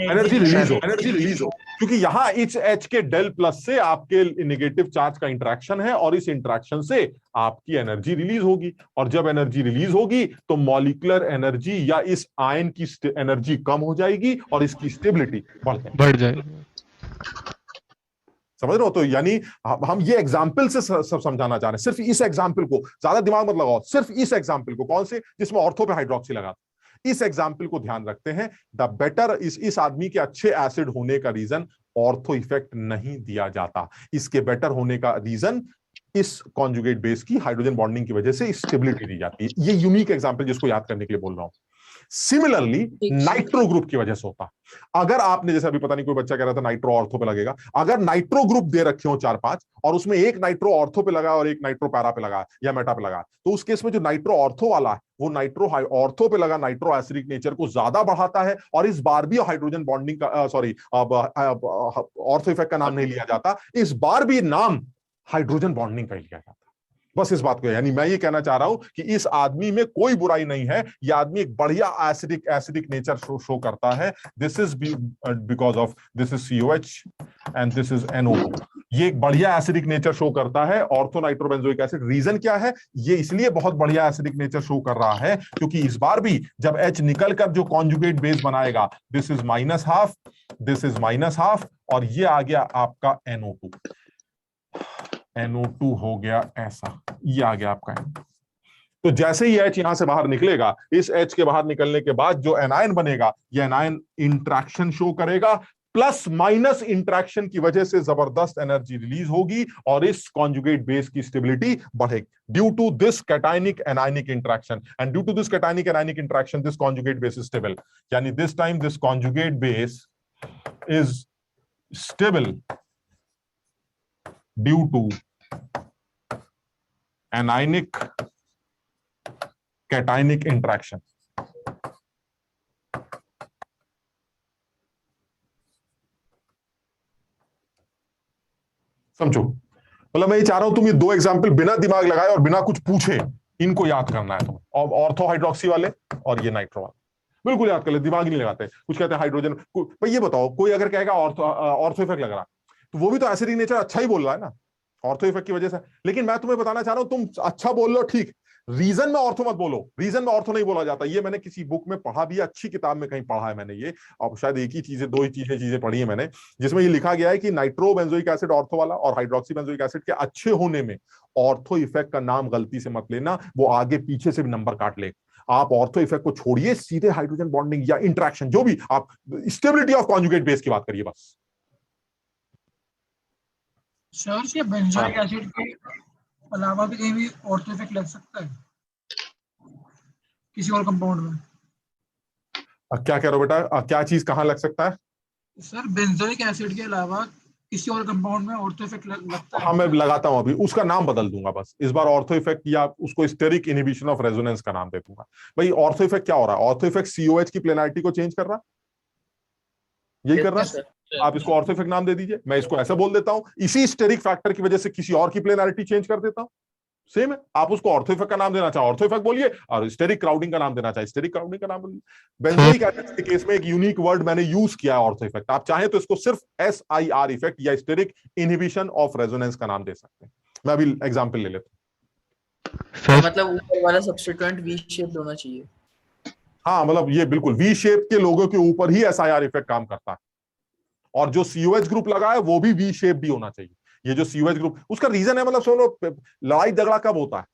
Speaker 15: एनर्जी
Speaker 2: रिलीज हो, क्योंकि यहाँ H के डेल प्लस से आपके नेगेटिव चार्ज का इंटरेक्शन है, और इस इंटरेक्शन से आपकी एनर्जी रिलीज होगी, और जब एनर्जी रिलीज होगी तो मॉलिक्यूलर एनर्जी या इस आयन की एनर्जी कम हो जाएगी और इसकी स्टेबिलिटी बढ़ जाएगी। समझ रहे हो? तो यानी हम ये एग्जाम्पल से सब समझाना चाह रहे हैं, सिर्फ इस एग्जाम्पल को, ज्यादा दिमाग मत लगाओ, सिर्फ इस एग्जाम्पल को। कौन से? जिसमें ऑर्थो पे हाइड्रोक्सी लगा, इस एग्जाम्पल को ध्यान रखते हैं। द बेटर, इस आदमी के अच्छे एसिड होने का रीजन ऑर्थो इफेक्ट नहीं दिया जाता, इसके बेटर होने का रीजन इस कॉन्जुगेट बेस की हाइड्रोजन बॉन्डिंग की वजह से स्टेबिलिटी दी जाती है। ये यूनिक एग्जाम्पल जिसको याद करने के लिए बोल रहा हूं। सिमिलरली नाइट्रो ग्रुप की वजह से होता है। अगर आपने, जैसे अभी पता नहीं कोई बच्चा कह रहा था नाइट्रो ऑर्थो पे लगेगा, अगर नाइट्रो ग्रुप दे रखे हो 4-5 और उसमें एक नाइट्रो ऑर्थो पे लगा और एक नाइट्रो पैरा पे लगा या मेटा पे लगा, तो उस केस में जो नाइट्रो ऑर्थो वाला है वो नाइट्रो ऑर्थो पे लगा नाइट्रो एसिडिक नेचर को ज्यादा बढ़ाता है, और इस बार भी हाइड्रोजन बॉन्डिंग का ऑर्थो इफेक्ट का नाम नहीं लिया जाता, इस बार भी नाम हाइड्रोजन बॉन्डिंग का ही लिया जाता है। बस इस बात को, यानी मैं ये कहना चाह रहा हूं कि इस आदमी में कोई बुराई नहीं है, ये आदमी एक बढ़िया एसिडिक नेचर शो करता है। This is because of this is COH and this is NO2। ये एक बढ़िया एसिडिक नेचर शो करता है ऑर्थो नाइट्रोबेंजोइक एसिड। रीजन क्या है? ये इसलिए बहुत बढ़िया एसिडिक नेचर शो कर रहा है क्योंकि इस बार भी जब H निकल कर जो कॉन्जुगेट बेस बनाएगा, दिस इज -½ दिस इज -½ और ये आ गया आपका NO2 हो गया ऐसा, ये आ गया आपका N। तो जैसे ही H यहां से बाहर निकलेगा, इस H के बाहर निकलने के बाद जो एनायन बनेगा, ये एनायन इंट्रैक्शन शो करेगा, प्लस माइनस इंट्रैक्शन की वजह से जबरदस्त एनर्जी रिलीज होगी और इस कॉन्जुगेट बेस की स्टेबिलिटी बढ़ेगी due to this cationic anionic interaction, and due to this cationic anionic interaction this conjugate base is stable. यानी this time this conjugate base is stable due to anionic cationic interaction। समझो, मतलब मैं ये चाह रहा हूं तुम ये 2 एग्जाम्पल बिना दिमाग लगाए और बिना कुछ पूछे इनको याद करना है तुम्हें, और ऑर्थो हाइड्रोक्सी वाले और ये नाइट्रो वाले बिल्कुल याद कर ले, दिमाग ही नहीं लगाते। कुछ कहते हैं हाइड्रोजन, भाई ये बताओ, कोई अगर कहेगा ऑर्थो इफेक्ट लग रहा, तो वो भी तो एसिडिक नेचर अच्छा ही बोल रहा है ना ऑर्थो इफेक्ट की वजह से। लेकिन मैं तुम्हें बताना चाह रहा हूं, तुम अच्छा बोल लो ठीक, रीजन में ऑर्थो मत बोलो, रीजन में ऑर्थो नहीं बोला जाता। ये मैंने किसी बुक में पढ़ा भी, अच्छी किताब में कहीं पढ़ा है मैंने ये, और शायद एक ही चीजें 2 ही चीजें पढ़ी है मैंने, जिसमें ये लिखा गया है कि नाइट्रो बेंजोइक एसिड ऑर्थो वाला और हाइड्रोक्सी बेंजोइक एसिड के अच्छे होने में ऑर्थो इफेक्ट का नाम गलती से मत लेना, वो आगे पीछे से भी नंबर काट लेगा। आप ऑर्थो इफेक्ट को छोड़िए, सीधे हाइड्रोजन बॉन्डिंग या इंट्रैक्शन, जो भी आप स्टेबिलिटी ऑफ कॉन्जुगेट बेस की बात करिए बस।
Speaker 5: सर, ये बेंजोइक एसिड के अलावा भी कहीं भी ऑर्थो इफेक्ट लग सकता है किसी और कंपाउंड में?
Speaker 2: क्या कह रहे हो बेटा, क्या चीज कहाँ लग सकता है?
Speaker 5: सर, बेंजोइक एसिड के अलावा किसी और कंपाउंड में ऑर्थो इफेक्ट लगता है?
Speaker 2: हाँ, मैं लगाता हूं, अभी उसका नाम बदल दूंगा बस इस बार, ऑर्थो इफेक्ट या उसको स्टेरिक इनहिबिशन ऑफ रेजोनेंस का नाम दे दूंगा। भाई ऑर्थो इफेक्ट क्या हो रहा है? ऑर्थो इफेक्ट COH की प्लेनारिटी को चेंज कर रहा, यही कर रहा है। आप इसको ऑर्थो इफेक्ट नाम दे दीजिए, मैं इसको ऐसा बोल देता हूं, इसी स्टेरिक फैक्टर की वजह से किसी और की प्लेनारिटी चेंज कर देता हूं, सेम है। आप उसको ऑर्थो इफेक्ट का नाम देना चाहो ऑर्थो इफेक्ट बोलिए, और स्टेरिक क्राउडिंग का नाम देना चाहे स्टेरिक क्राउडिंग का नाम बोलिए। बेंजोइक एसिड के केस में एक यूनिक वर्ड मैंने यूज किया है ऑर्थो इफेक्ट, आप चाहें तो इसको सिर्फ SIR इफेक्ट या स्टेरिक इनहिबिशन ऑफ रेजोनेंस का नाम दे सकते हैं। मैं अभी एग्जांपल ले लेता हूं।
Speaker 10: मतलब ऊपर वाला सब्स्टिट्यूएंट वी शेप होना चाहिए।
Speaker 2: हाँ, मतलब ये बिल्कुल V शेप के लोगों के ऊपर ही SIR इफेक्ट काम करता है, और जो COH ग्रुप लगा है वो भी V शेप भी होना चाहिए। ये जो COH ग्रुप, उसका रीजन है, मतलब सुनो, लड़ाई झगड़ा कब होता है,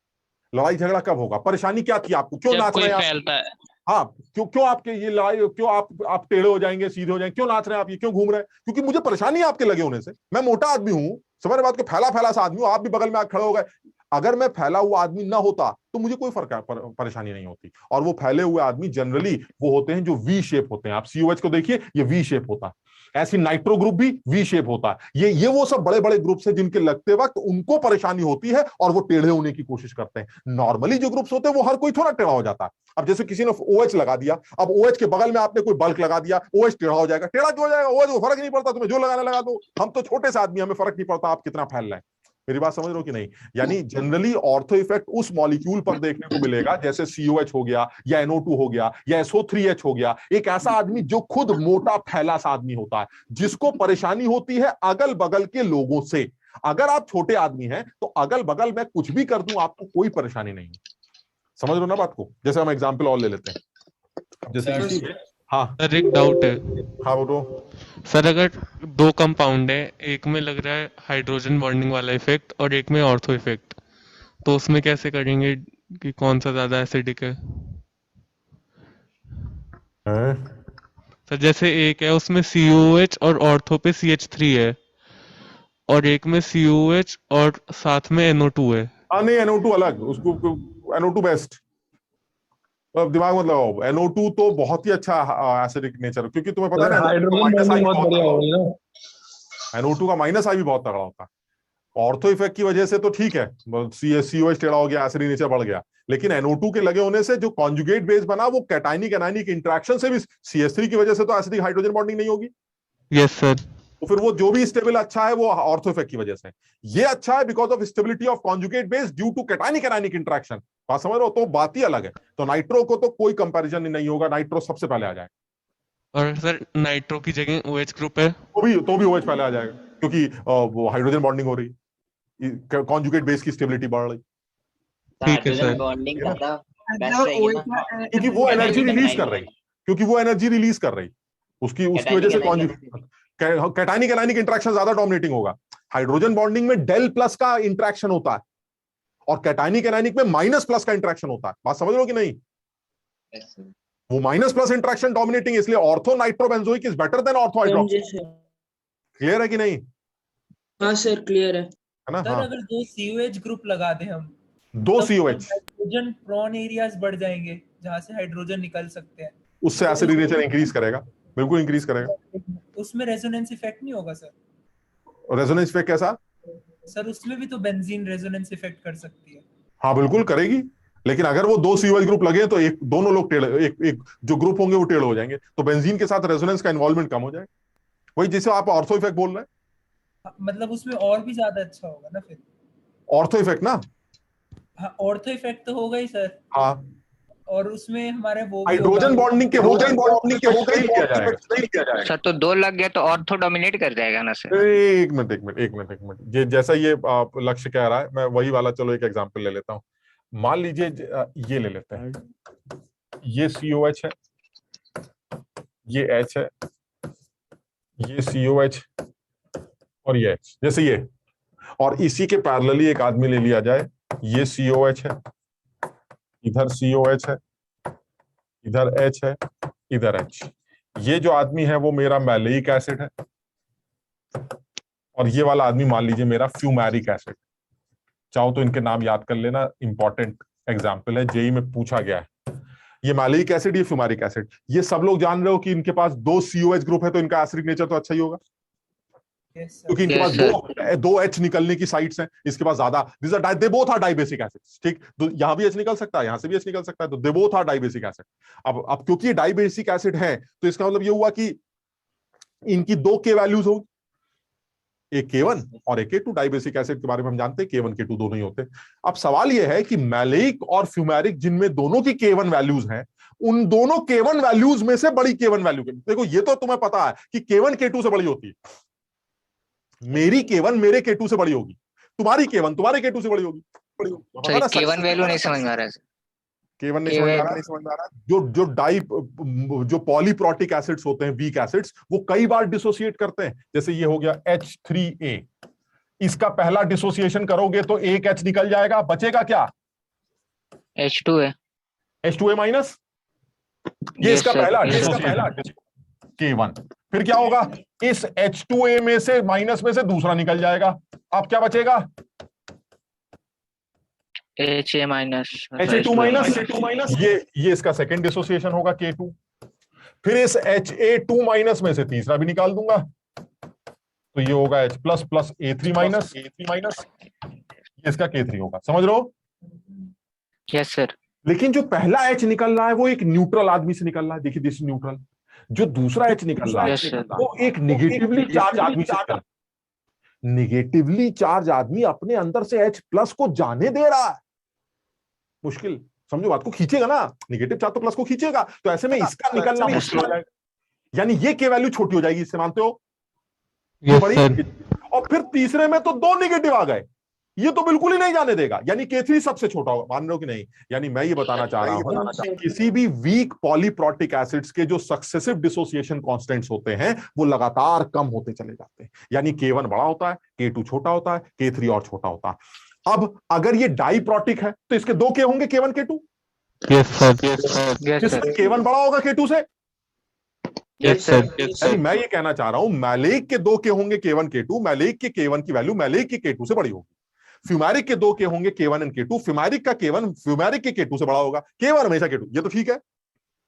Speaker 2: लड़ाई झगड़ा कब होगा, परेशानी क्या थी आपको, क्यों नाच रहे हैं आप? हाँ, क्यों आपके ये लड़ाई, क्यों आप टेढ़े हो जाएंगे, सीधे हो जाएंगे, क्यों नाच रहे हैं आप, ये क्यों घूम रहे हैं? क्योंकि मुझे परेशानी है आपके लगे होने से। मैं मोटा आदमी हूं, समझ बात को, फैला सा आदमी हूं, आप भी बगल में खड़े हो गए। अगर मैं फैला हुआ आदमी ना होता तो मुझे कोई परेशानी नहीं होती। और वो फैले हुए आदमी जनरली वो होते हैं जो V शेप होते हैं। आप COH को देखिए, ये V शेप होता है, ऐसी नाइट्रो ग्रुप भी V शेप होता है। ये वो सब बड़े बड़े ग्रुप्स हैं जिनके लगते वक्त उनको परेशानी होती है और वो टेढ़े होने की कोशिश करते हैं। नॉर्मली जो ग्रुप्स होते हैं वो हर कोई थोड़ा टेढ़ा हो जाता है। अब जैसे किसी ने OH लगा दिया, अब OH के बगल में आपने कोई बल्क लगा दिया, OH टेढ़ा हो जाएगा। टेढ़ा क्यों हो जाएगा? OH को फर्क नहीं पड़ता, तुम्हें जो लगाना लगा दो, हम तो छोटे से आदमी, हमें फर्क नहीं पड़ता आप कितना फैल रहे हैं। मेरी बात समझ रहे हो कि नहीं? यानी जनरली ऑर्थो इफेक्ट उस मॉलिक्यूल पर देखने को मिलेगा जैसे COH हो गया या NO2 हो गया या SO3H हो गया। एक ऐसा आदमी जो खुद मोटा फैला सा आदमी होता है, जिसको परेशानी होती है अगल बगल के लोगों से। अगर आप छोटे आदमी हैं तो अगल बगल में कुछ भी कर दूं आपको कोई परेशानी नहीं है। समझ रहे हो ना बात को? जैसे हम एग्जाम्पल और ले लेते हैं, जैसे हाँ
Speaker 8: सर, एक डाउट है।
Speaker 2: हाँ बोलो
Speaker 8: सर, अगर 2 कंपाउंड है, एक में लग रहा है हाइड्रोजन बॉन्डिंग वाला इफेक्ट और एक में ऑर्थो इफेक्ट, तो उसमें कैसे करेंगे कि कौन सा ज्यादा एसिडिक है? सर, जैसे एक है उसमें COH और ऑर्थो पे CH3 है, और एक में COH और साथ में NO2 है।
Speaker 2: नहीं, NO2 अलग, उसको NO2 बेस्ट। अब दिमाग मत लगाओ, NO2 तो बहुत ही अच्छा एसिडिक नेचर, क्योंकि तुम्हें पता है ना
Speaker 6: हाइड्रोजन बॉन्डिंग बहुत बढ़िया हो गई ना।
Speaker 2: NO2 का माइनस आई भी बहुत तगड़ा होता है। ऑर्थो इफेक्ट की वजह से तो ठीक है, COH टेढ़ा हो गया, एसिडिक नेचर बढ़ गया, लेकिन NO2 के लगे होने से जो कॉन्जुगेट बेस बना वो कैटाइनिक एनायनिक इंटरेक्शन से भी CH3 की वजह से तो एसिडिक हाइड्रोजन बॉन्डिंग नहीं होगी।
Speaker 8: Yes sir.
Speaker 2: तो फिर वो जो भी स्टेबल अच्छा है वो ऑर्थो इफेक्ट की वजह से, ये अच्छा है because of stability of conjugate base due to cationic anionic interaction. बात समझ रहे हो? तो बात ही अलग है। तो नाइट्रो को तो कोई कंपैरिजन नहीं होगा, नाइट्रो सबसे पहले आ जाएगा।
Speaker 8: और सर नाइट्रो की जगह OH ग्रुप है
Speaker 2: तो भी OH पहले आ जाएगा, क्योंकि वो हाइड्रोजन बॉन्डिंग हो रही, कॉन्जुगेट बेस की स्टेबिलिटी बढ़ रही।
Speaker 8: ठीक है सर।
Speaker 12: बॉन्डिंग ज्यादा बेस्ट रहेगी ना,
Speaker 2: क्योंकि वो एनर्जी रिलीज कर रही, उसकी वजह से कैटाइनिक एनायनिक इंटरेक्शन ज्यादा डोमिनेटिंग होगा। हाइड्रोजन बॉन्डिंग में डेल प्लस का इंटरेक्शन होता है और कैटाइनिक एनायनिक में माइनस प्लस का इंटरेक्शन होता है। बात समझ लो कि नहीं? वो माइनस प्लस इंटरेक्शन डोमिनेटिंग, इसलिए ortho nitrobenzoic is better then ortho hydroxy. Clear है कि नहीं?
Speaker 14: हाँ सर क्लियर है
Speaker 2: ना?
Speaker 15: सर
Speaker 2: हाँ।
Speaker 15: अगर 2 COH ग्रुप लगा दें हम,
Speaker 2: 2 COH,
Speaker 15: हाइड्रोजन प्रोन एरियाज बढ़ जाएंगे जहां से हाइड्रोजन निकल सकते हैं,
Speaker 2: उससे एसिडिक नेचर इंक्रीज करेगा, बिल्कुल इंक्रीज करेगा।
Speaker 15: उसमें रेजोनेंस इफेक्ट नहीं होगा सर?
Speaker 2: रेजोनेंस इफेक्ट कैसा?
Speaker 15: सर उसमें भी तो बेंजीन रेजोनेंस इफेक्ट कर सकती है।
Speaker 2: हाँ बिल्कुल करेगी, लेकिन अगर वो 2 COH ग्रुप लगे तो दोनों लोग टेढ़े, एक जो ग्रुप होंगे वो टेढ़े हो जाएंगे, तो बेंजीन के साथ रेजोनेंस का इन्वॉल्वमेंट कम हो जाएगा। वही जिसे आप ऑर्थो इफेक्ट बोल रहे हैं,
Speaker 15: मतलब उसमें और भी ज्यादा अच्छा होगा ना फिर?
Speaker 2: ऑर्थो इफेक्ट ना?
Speaker 15: हाँ ऑर्थो इफेक्ट तो होगा ही सर।
Speaker 2: हाँ,
Speaker 15: और उसमें हमारे वो
Speaker 2: हाइड्रोजन बॉन्डिंग के हो किया जाएगा।
Speaker 3: सर तो 2 लग गया तो ऑर्थो डोमिनेट कर जाएगा ना सर?
Speaker 2: एक मिनट, ये जैसा ये लक्ष्य कह रहा है, मैं वही वाला चलो एक एग्जांपल ले लेता हूं। मान लीजिए ये ले लेते हैं, ये COH है, ये H है, ये COH और ये H, जैसे ये, और इसी के पैरेलली एक आदमी ले लिया जाए, ये COH है, इधर COH है, इधर H है, इधर H। ये जो आदमी है वो मेरा मैलेइक एसिड है और ये वाला आदमी मान लीजिए मेरा फ्यूमैरिक एसिड। चाहो तो इनके नाम याद कर लेना, इंपॉर्टेंट एग्जाम्पल है, जेई में पूछा गया है। ये मैलेइक एसिड, ये फ्यूमैरिक एसिड, ये सब लोग जान रहे हो कि इनके पास 2 COH ग्रुप है, तो इनका एसिडिक नेचर तो अच्छा ही होगा, क्योंकि इनके पास दो H निकलने की साइट्स हैं, इसके पास ज्यादा, they both are dibasic acids. ठीक, तो यहां भी H निकल सकता है, यहां से भी H निकल सकता है, तो they both are dibasic acid. अब क्योंकि ये डाइबेसिक एसिड है, तो इसका मतलब ये हुआ कि इनकी 2 K वैल्यूज होगी, एक K1 और एक K2। डाइबेसिक एसिड के बारे में हम जानते हैं K1 K2 दोनों ही होते हैं। अब सवाल यह है कि मैलेइक और फ्यूमैरिक, जिनमें दोनों की K1 वैल्यूज हैं, उन दोनों K1 वैल्यूज में से बड़ी K1 वैल्यू, देखो ये तो तुम्हें पता है कि K1 K2 से बड़ी होती है। मेरी K1 मेरे K2 से बड़ी होगी, तुम्हारी K1 तुम्हारे K2 से बड़ी होगी।
Speaker 3: K1 वैल्यू नहीं समझ में आ रहा है।
Speaker 2: K1 नहीं समझ आ रहा। जो पॉलीप्रोटिक एसिड्स होते हैं, वीक एसिड्स, वो कई बार डिसोसिएट करते हैं। जैसे ये हो गया H3A, इसका पहला डिसोसिएशन करोगे तो एक H निकल जाएगा, बचेगा क्या?
Speaker 3: H2A,
Speaker 2: H2A माइनस, ये इसका पहला K1। फिर क्या होगा? इस H2A में से माइनस में से दूसरा निकल जाएगा, अब क्या बचेगा?
Speaker 3: HA माइनस,
Speaker 2: HA2 माइनस, ये इसका सेकंड डिसोसिएशन होगा K2। फिर इस HA2 माइनस में से तीसरा भी निकाल दूंगा, तो ये होगा H plus plus A3 minus, ये इसका K3 होगा। समझ रहे हो?
Speaker 3: Yes sir.
Speaker 2: लेकिन जो पहला H निकल रहा है वो एक न्यूट्रल आदमी से निकल रहा है, देखिए दिस न्यूट्रल। जो दूसरा H निकल रहा है वो एक निगेटिवली चार्ज आदमी से निकल, निगेटिवली चार्ज आदमी अपने अंदर से H प्लस को जाने दे रहा है। मुश्किल, समझो बात को, खींचेगा ना, निगेटिव चार्ज तो प्लस को खींचेगा, तो ऐसे में इसका निकलना मुश्किल हो जाएगा, यानी ये K वैल्यू छोटी हो जाएगी, इससे मानते हो? और फिर तीसरे में तो 2 निगेटिव आ गए, ये तो बिल्कुल ही नहीं जाने देगा, यानी K3 सबसे छोटा होगा। मान रहे हो कि नहीं? यानी मैं ये बताना चाह रहा हूं, किसी भी वीक पॉलीप्रोटिक एसिड्स के जो सक्सेसिव डिसोसिएशन कांस्टेंट्स होते हैं वो लगातार कम होते चले जाते हैं, यानी K1 बड़ा होता है, K2 छोटा होता है, K3 और छोटा होता है। अब अगर ये डाइप्रोटिक है तो इसके 2 K होंगे, K1 K2।
Speaker 8: Yes sir.
Speaker 2: किसमें K1 बड़ा होगा K2 से?
Speaker 8: Yes sir.
Speaker 2: मैं ये कहना चाह रहा हूं, मैलेइक के 2 K होंगे K1 K2, मैलेइक के K1 की वैल्यू मैलेइक के K2 से बड़ी होगी। फ्यूमेरिक के 2 के होंगे K1 एंड K2, फ्यूमेरिक का K1 फ्यूमेरिक के K2 से बड़ा होगा, K1 हमेशा K2, ये तो ठीक है।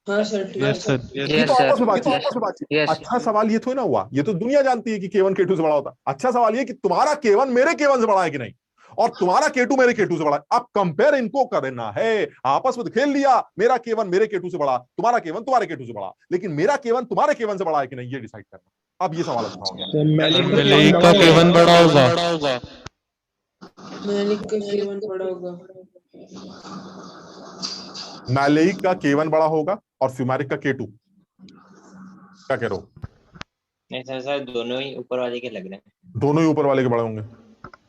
Speaker 14: हाँ सर ठीक है
Speaker 8: यस सर
Speaker 2: ये तो आपस में बातचीत। अच्छा सवाल ये थोड़ी ना हुआ, ये तो दुनिया जानती है कि K1 K2 से बड़ा होता है। अच्छा सवाल ये कि तुम्हारा K1 मेरे K1 से बड़ा है कि नहीं, और तुम्हारा K2 मेरे K2 से बड़ा है। अब कंपेयर इनको करना है, आपस में खेल लिया, मेरा K1 मेरे K2 से बड़ा, तुम्हारा K1 तुम्हारे K2 से बड़ा, लेकिन मेरा K1 तुम्हारे K1 से बड़ा है कि नहीं, ये डिसाइड करना। अब ये सवाल अच्छा हो गया।
Speaker 8: मैलिक का K1 बड़ा होगा।
Speaker 14: मैलिक का K1 बड़ा होगा।
Speaker 2: मैलेइक का K1 बड़ा होगा और फ्यूमेरिक का K2, क्या कह रहे हो?
Speaker 12: नहीं सर दोनों ही ऊपर वाले के लग रहे हैं।
Speaker 2: दोनों ही ऊपर वाले के बड़े होंगे।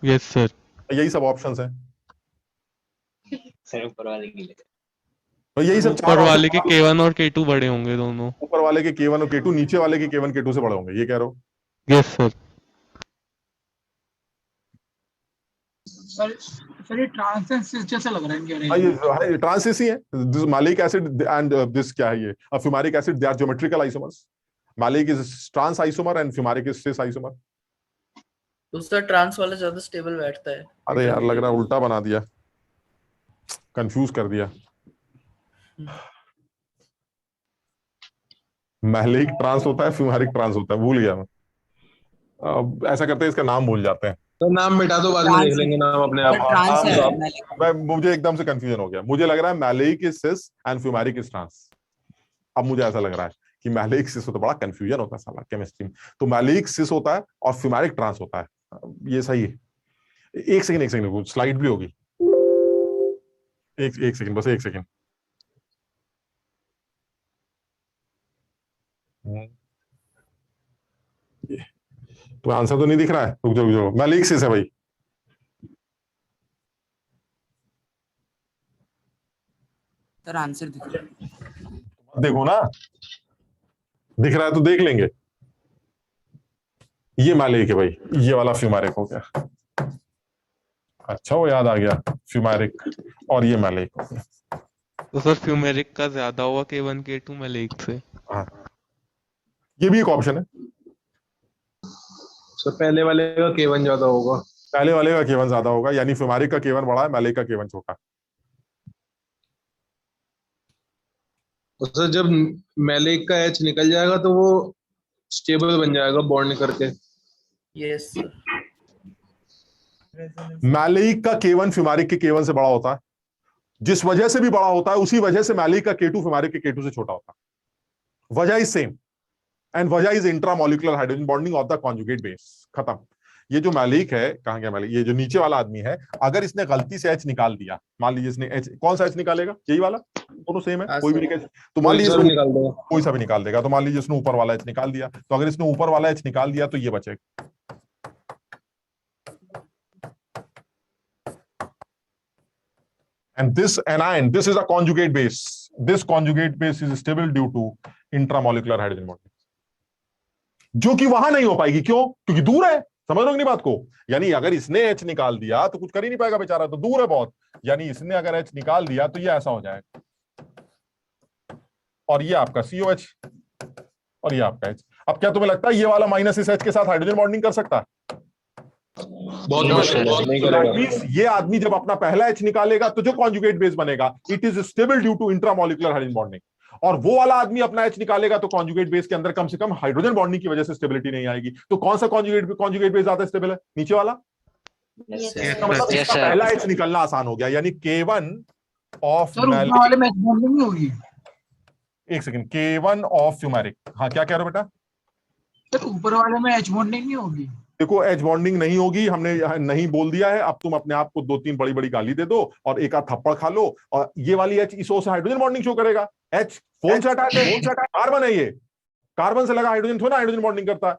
Speaker 8: यस सर,
Speaker 2: यही सब ऑप्शंस हैं
Speaker 12: सर, ऊपर वाले के लग रहे हैं।
Speaker 2: तो यही सब
Speaker 8: ऊपर वाले के K1 और K2 बड़े होंगे दोनों।
Speaker 2: ऊपर वाले के K1 और K2 नीचे वाले के K1 K2 से बड़े होंगे, ये कह रहे हो?
Speaker 8: Yes sir.
Speaker 5: सर ये ट्रांसेंस जैसा लग रहा है
Speaker 2: ये ट्रांसेस ही है। This maleic acid and this क्या है, ये fumaric acid, they are geometrical isomers. Maleic is trans isomer and fumaric is cis isomer.
Speaker 10: दूसरा ट्रांस वाला ज्यादा स्टेबल बैठता है।
Speaker 2: अरे यार लग रहा है उल्टा बना दिया, कंफ्यूज कर दिया। मैलिक ट्रांस होता है, फ्यूमेरिक ट्रांस होता है, भूल गया मैं। अब ऐसा करते हैं इसका नाम भूल जाते हैं,
Speaker 6: तो नाम मिटा दो, बाद में देख लेंगे नाम अपने आप।
Speaker 2: मैं मुझे एकदम से कंफ्यूजन हो गया। मुझे लग रहा है maleic is cis and fumaric is trans. अब मुझे ऐसा लग रहा है कि मैलिक सिस तो बड़ा कंफ्यूजन होता है साला केमिस्ट्री में। तो मैलिक सिस होता है और फ्यूमेरिक ट्रांस होता है, ये सही है। एक सेकंड स्लाइड भी होगी, एक सेकंड, बस एक सेकंड। तो आंसर तो नहीं दिख रहा है, रुक जाओ, मैलिक सिस है भाई।
Speaker 10: सर आंसर दिख रहा है,
Speaker 2: देखो ना, दिख रहा है तो देख लेंगे। ये मैलिक है भाई, ये वाला फ्यूमेरिक हो गया। अच्छा वो याद आ गया, फ्यूमेरिक और ये मैलिक हो गया।
Speaker 8: तो सर फ्यूमेरिक का ज्यादा होगा K1 K2 मैलिक से।
Speaker 2: हाँ ये भी एक ऑप्शन है।
Speaker 6: तो पहले वाले का K1 ज्यादा होगा।
Speaker 2: पहले वाले का K1 ज्यादा होगा, यानी फ्यूमेरिक का K1 बड़ा है, मैलिक का K1 छोटा।
Speaker 6: तो सर जब मैलिक का H निकल जाएगा तो वो स्टेबल बन जाएगा बॉन्ड करके।
Speaker 10: यस
Speaker 2: मैलिक का K1 फ्यूमेरिक के K1 से बड़ा होता है, जिस वजह से भी बड़ा होता है उसी वजह से मैलिक का K2 फ्यूमेरिक के K2 से छोटा होता है। वजह इज सेम एंड वजह is intramolecular hydrogen bonding of the conjugate base. खत्म। ये जो मैलिक है, कहां गया मैलिक, ये जो नीचे वाला आदमी है, अगर इसने गलती से H निकाल दिया, मान लीजिए इसने H, कौन सा H निकालेगा, यही वाला, दोनों सेम है, कोई भी निकाल, तो मान लीजिए कोई सा भी निकाल देगा। तो मान लीजिए इसने ऊपर वाला H निकाल दिया, तो अगर इसने ऊपर वाला H निकाल दिया तो ये बचेगा। And this anion, this is a conjugate base. This conjugate base is stable due to intramolecular hydrogen bonding. जो कि वहां नहीं हो पाएगी, क्यों? क्योंकि दूर है। समझ लो नहीं बात को? यानी अगर इसने H निकाल दिया तो कुछ कर ही नहीं पाएगा बेचारा, तो दूर है बहुत। यानी इसने अगर H निकाल दिया तो ये ऐसा हो जाएगा, और ये आपका COH और ये आपका H। अब क्या तुम्हें लगता है ये वाला माइनस इस H के साथ हाइड्रोजन बॉन्डिंग कर सकता है?
Speaker 6: बहुत मुश्किल।
Speaker 2: ये आदमी जब अपना पहला H निकालेगा तो जो कॉन्जुगेट बेस बनेगा, it is stable due to intramolecular hydrogen bonding. और वो वाला आदमी अपना H निकालेगा तो कॉन्जुगेट बेस के अंदर कम से कम हाइड्रोजन बॉन्डिंग की वजह से स्टेबिलिटी नहीं आएगी। तो कौन सा कॉन्जुगेट बेस ज्यादा स्टेबल है? नीचे वाला। पहला H निकलना आसान हो गया, यानी K1 ऑफ एक सेकंड, K1 ऑफ फ्यूमेरिक। हाँ क्या कह रहे हो बेटा?
Speaker 5: सर ऊपर वाले में H बॉन्डिंग नहीं होगी।
Speaker 2: देखो H बॉन्डिंग नहीं होगी, हमने नहीं बोल दिया है। अब तुम अपने आप को 2-3 बड़ी बड़ी गाली दे दो और एक आध थप्पड़ खा लो, और ये वाली H इसो से हाइड्रोजन बॉन्डिंग शो करेगा। H कौन सा अटैक है? कार्बन है, ये कार्बन से लगा हाइड्रोजन थोड़ा हाइड्रोजन बॉन्डिंग करता है।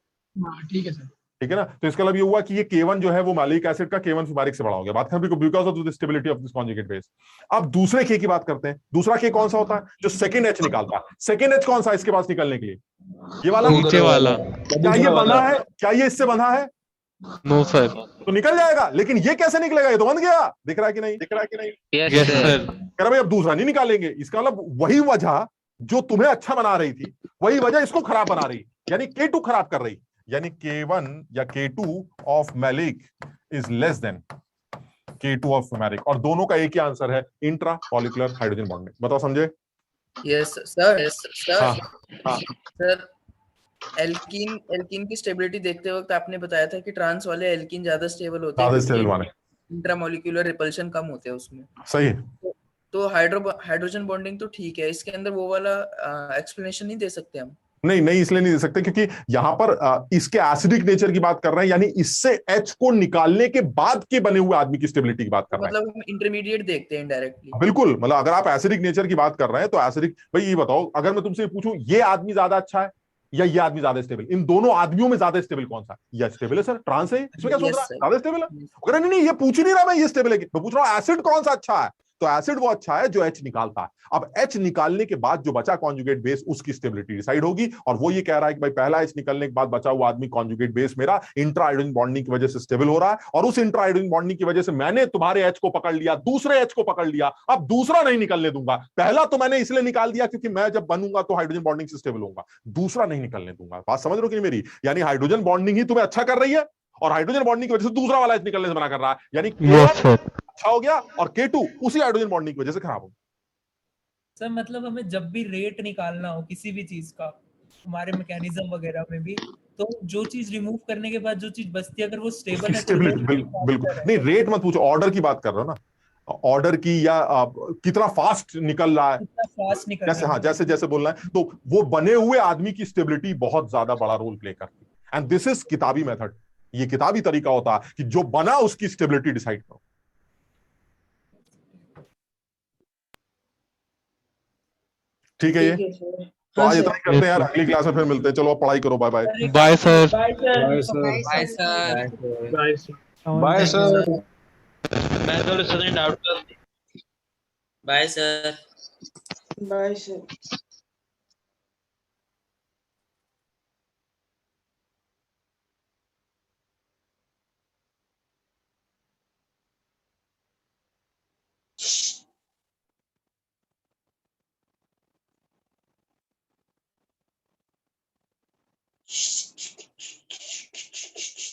Speaker 5: ठीक है सर,
Speaker 2: ठीक है ना? तो इसका मतलब ये हुआ कि ये K1 जो है वो मैलिक एसिड का K1 फ्यूमेरिक से बड़ा हो गया। बात खत्म, because of the stability of this conjugate base. अब दूसरे K की बात करते हैं। दूसरा K कौन सा होता है? जो सेकंड H निकालता है। सेकंड H कौन सा इसके पास निकलने के लिए? ये वाला,
Speaker 8: नीचे वाला।
Speaker 2: क्या ये बंधा है? क्या ये इससे बंधा है?
Speaker 8: No sir.
Speaker 2: तो निकल जाएगा, लेकिन ये कैसे निकलेगा? ये तो बंध गया। दिख रहा है कि नहीं? दिख रहा है कि नहीं?
Speaker 8: Yes sir.
Speaker 2: कह रहा भाई अब दूसरा नहीं निकालेंगे। इसका मतलब वही वजह जो तुम्हें अच्छा बना रही थी, वही वजह इसको खराब बना रही, यानी K2 खराब कर रही। यानी K1 या K2 of maleic is less than K2 of fumaric, और दोनों का एक ही आंसर है, इंट्रा मॉलिक्यूलर हाइड्रोजन बॉन्डिंग। बताओ समझे?
Speaker 10: Yes sir.
Speaker 2: हाँ हाँ
Speaker 10: सर एल्कीन की स्टेबिलिटी देखते वक्त आपने बताया था कि ट्रांस वाले एल्कीन ज्यादा स्टेबल होते हैं,
Speaker 2: ज्यादा स्टेबल वाले,
Speaker 10: इंट्रामोलिक्यूलर रिपल्शन कम होते हैं उसमें।
Speaker 2: सही है।
Speaker 10: तो हाइड्रोजन बॉन्डिंग तो ठीक है, इसके अंदर वो वाला एक्सप्लेनेशन नहीं दे सकते हम?
Speaker 2: नहीं इसलिए नहीं दे सकते क्योंकि यहाँ पर इसके एसिडिक नेचर की बात कर रहे हैं, यानी इससे H को निकालने के बाद के बने हुए आदमी की स्टेबिलिटी की बात कर रहे हैं।
Speaker 10: मतलब हम इंटरमीडिएट देखते हैं इनडायरेक्टली।
Speaker 2: बिल्कुल, मतलब अगर आप एसिडिक नेचर की बात कर रहे हैं तो एसिडिक, भाई ये बताओ, अगर मैं तुमसे पूछूं ये आदमी ज्यादा अच्छा है या ये आदमी ज्यादा स्टेबल, इन दोनों आदमियों में ज्यादा स्टेबल कौन सा? ये स्टेबल है सर, ट्रांस है, इसमें क्या सोच रहा है, ज्यादा स्टेबल है? अगर नहीं ये पूछ ही नहीं रहा मैं ये स्टेबल है, मैं पूछ रहा हूँ एसिड कौन सा अच्छा है, तो एसिड वो अच्छा है जो H निकालता है। अब H निकालने के बाद जो बचा कॉन्जुगेट बेस, उसकी स्टेबिलिटी डिसाइड होगी, और वो ये कह रहा है कि भाई पहला H निकलने के बाद बचा हुआ आदमी कॉन्जुगेट बेस मेरा इंट्रा हाइड्रोजन बॉन्डिंग की वजह से स्टेबल हो रहा है, और उस इंट्रा हाइड्रोजन बॉन्डिंग की वजह से मैंने तुम्हारे H को पकड़ लिया, दूसरे H को पकड़ लिया, अब दूसरा नहीं निकलने दूंगा। पहला तो मैंने इसलिए निकाल दिया क्योंकि मैं जब बनूंगा तो हाइड्रोजन बॉन्डिंग से स्टेबल होऊंगा, दूसरा नहीं निकलने दूंगा। बात समझ रहे हो कि नहीं मेरी? यानी हाइड्रोजन बॉन्डिंग ही तुम्हें अच्छा कर रही है, और हाइड्रोजन बॉन्डिंग की वजह से दूसरा वाला H निकलने से मना कर रहा है, यानी K1 अच्छा हो गया और K2 उसी हाइड्रोजन बॉन्डिंग की वजह से खराब हो गया।
Speaker 15: सर मतलब हमें जब भी रेट निकालना हो किसी भी चीज का, हमारे मैकेनिज्म वगैरह में भी, तो जो चीज रिमूव करने के बाद जो चीज बचती है अगर वो स्टेबल है तो
Speaker 2: बिल्कुल नहीं, रेट मत पूछो, ऑर्डर की बात कर रहे हो ना, ऑर्डर की, या कितना फास्ट निकल रहा है,
Speaker 15: फास्ट निकल
Speaker 2: जैसे, हाँ जैसे जैसे बोलना है, तो वो बने हुए आदमी की स्टेबिलिटी बहुत ज्यादा बड़ा रोल प्ले करती है। एंड दिस इज किताबी मेथड, ये किताबी तरीका होता है कि जो बना उसकी स्टेबिलिटी डिसाइड करो। ठीक है ये, तो आज इतना ही करते हैं यार, अगली क्लास में फिर मिलते हैं। चलो अब पढ़ाई करो, bye bye.
Speaker 8: Bye sir.
Speaker 10: Bye sir.
Speaker 6: Bye sir.
Speaker 7: मैं तो doubt
Speaker 13: bye sir.
Speaker 14: Bye sir.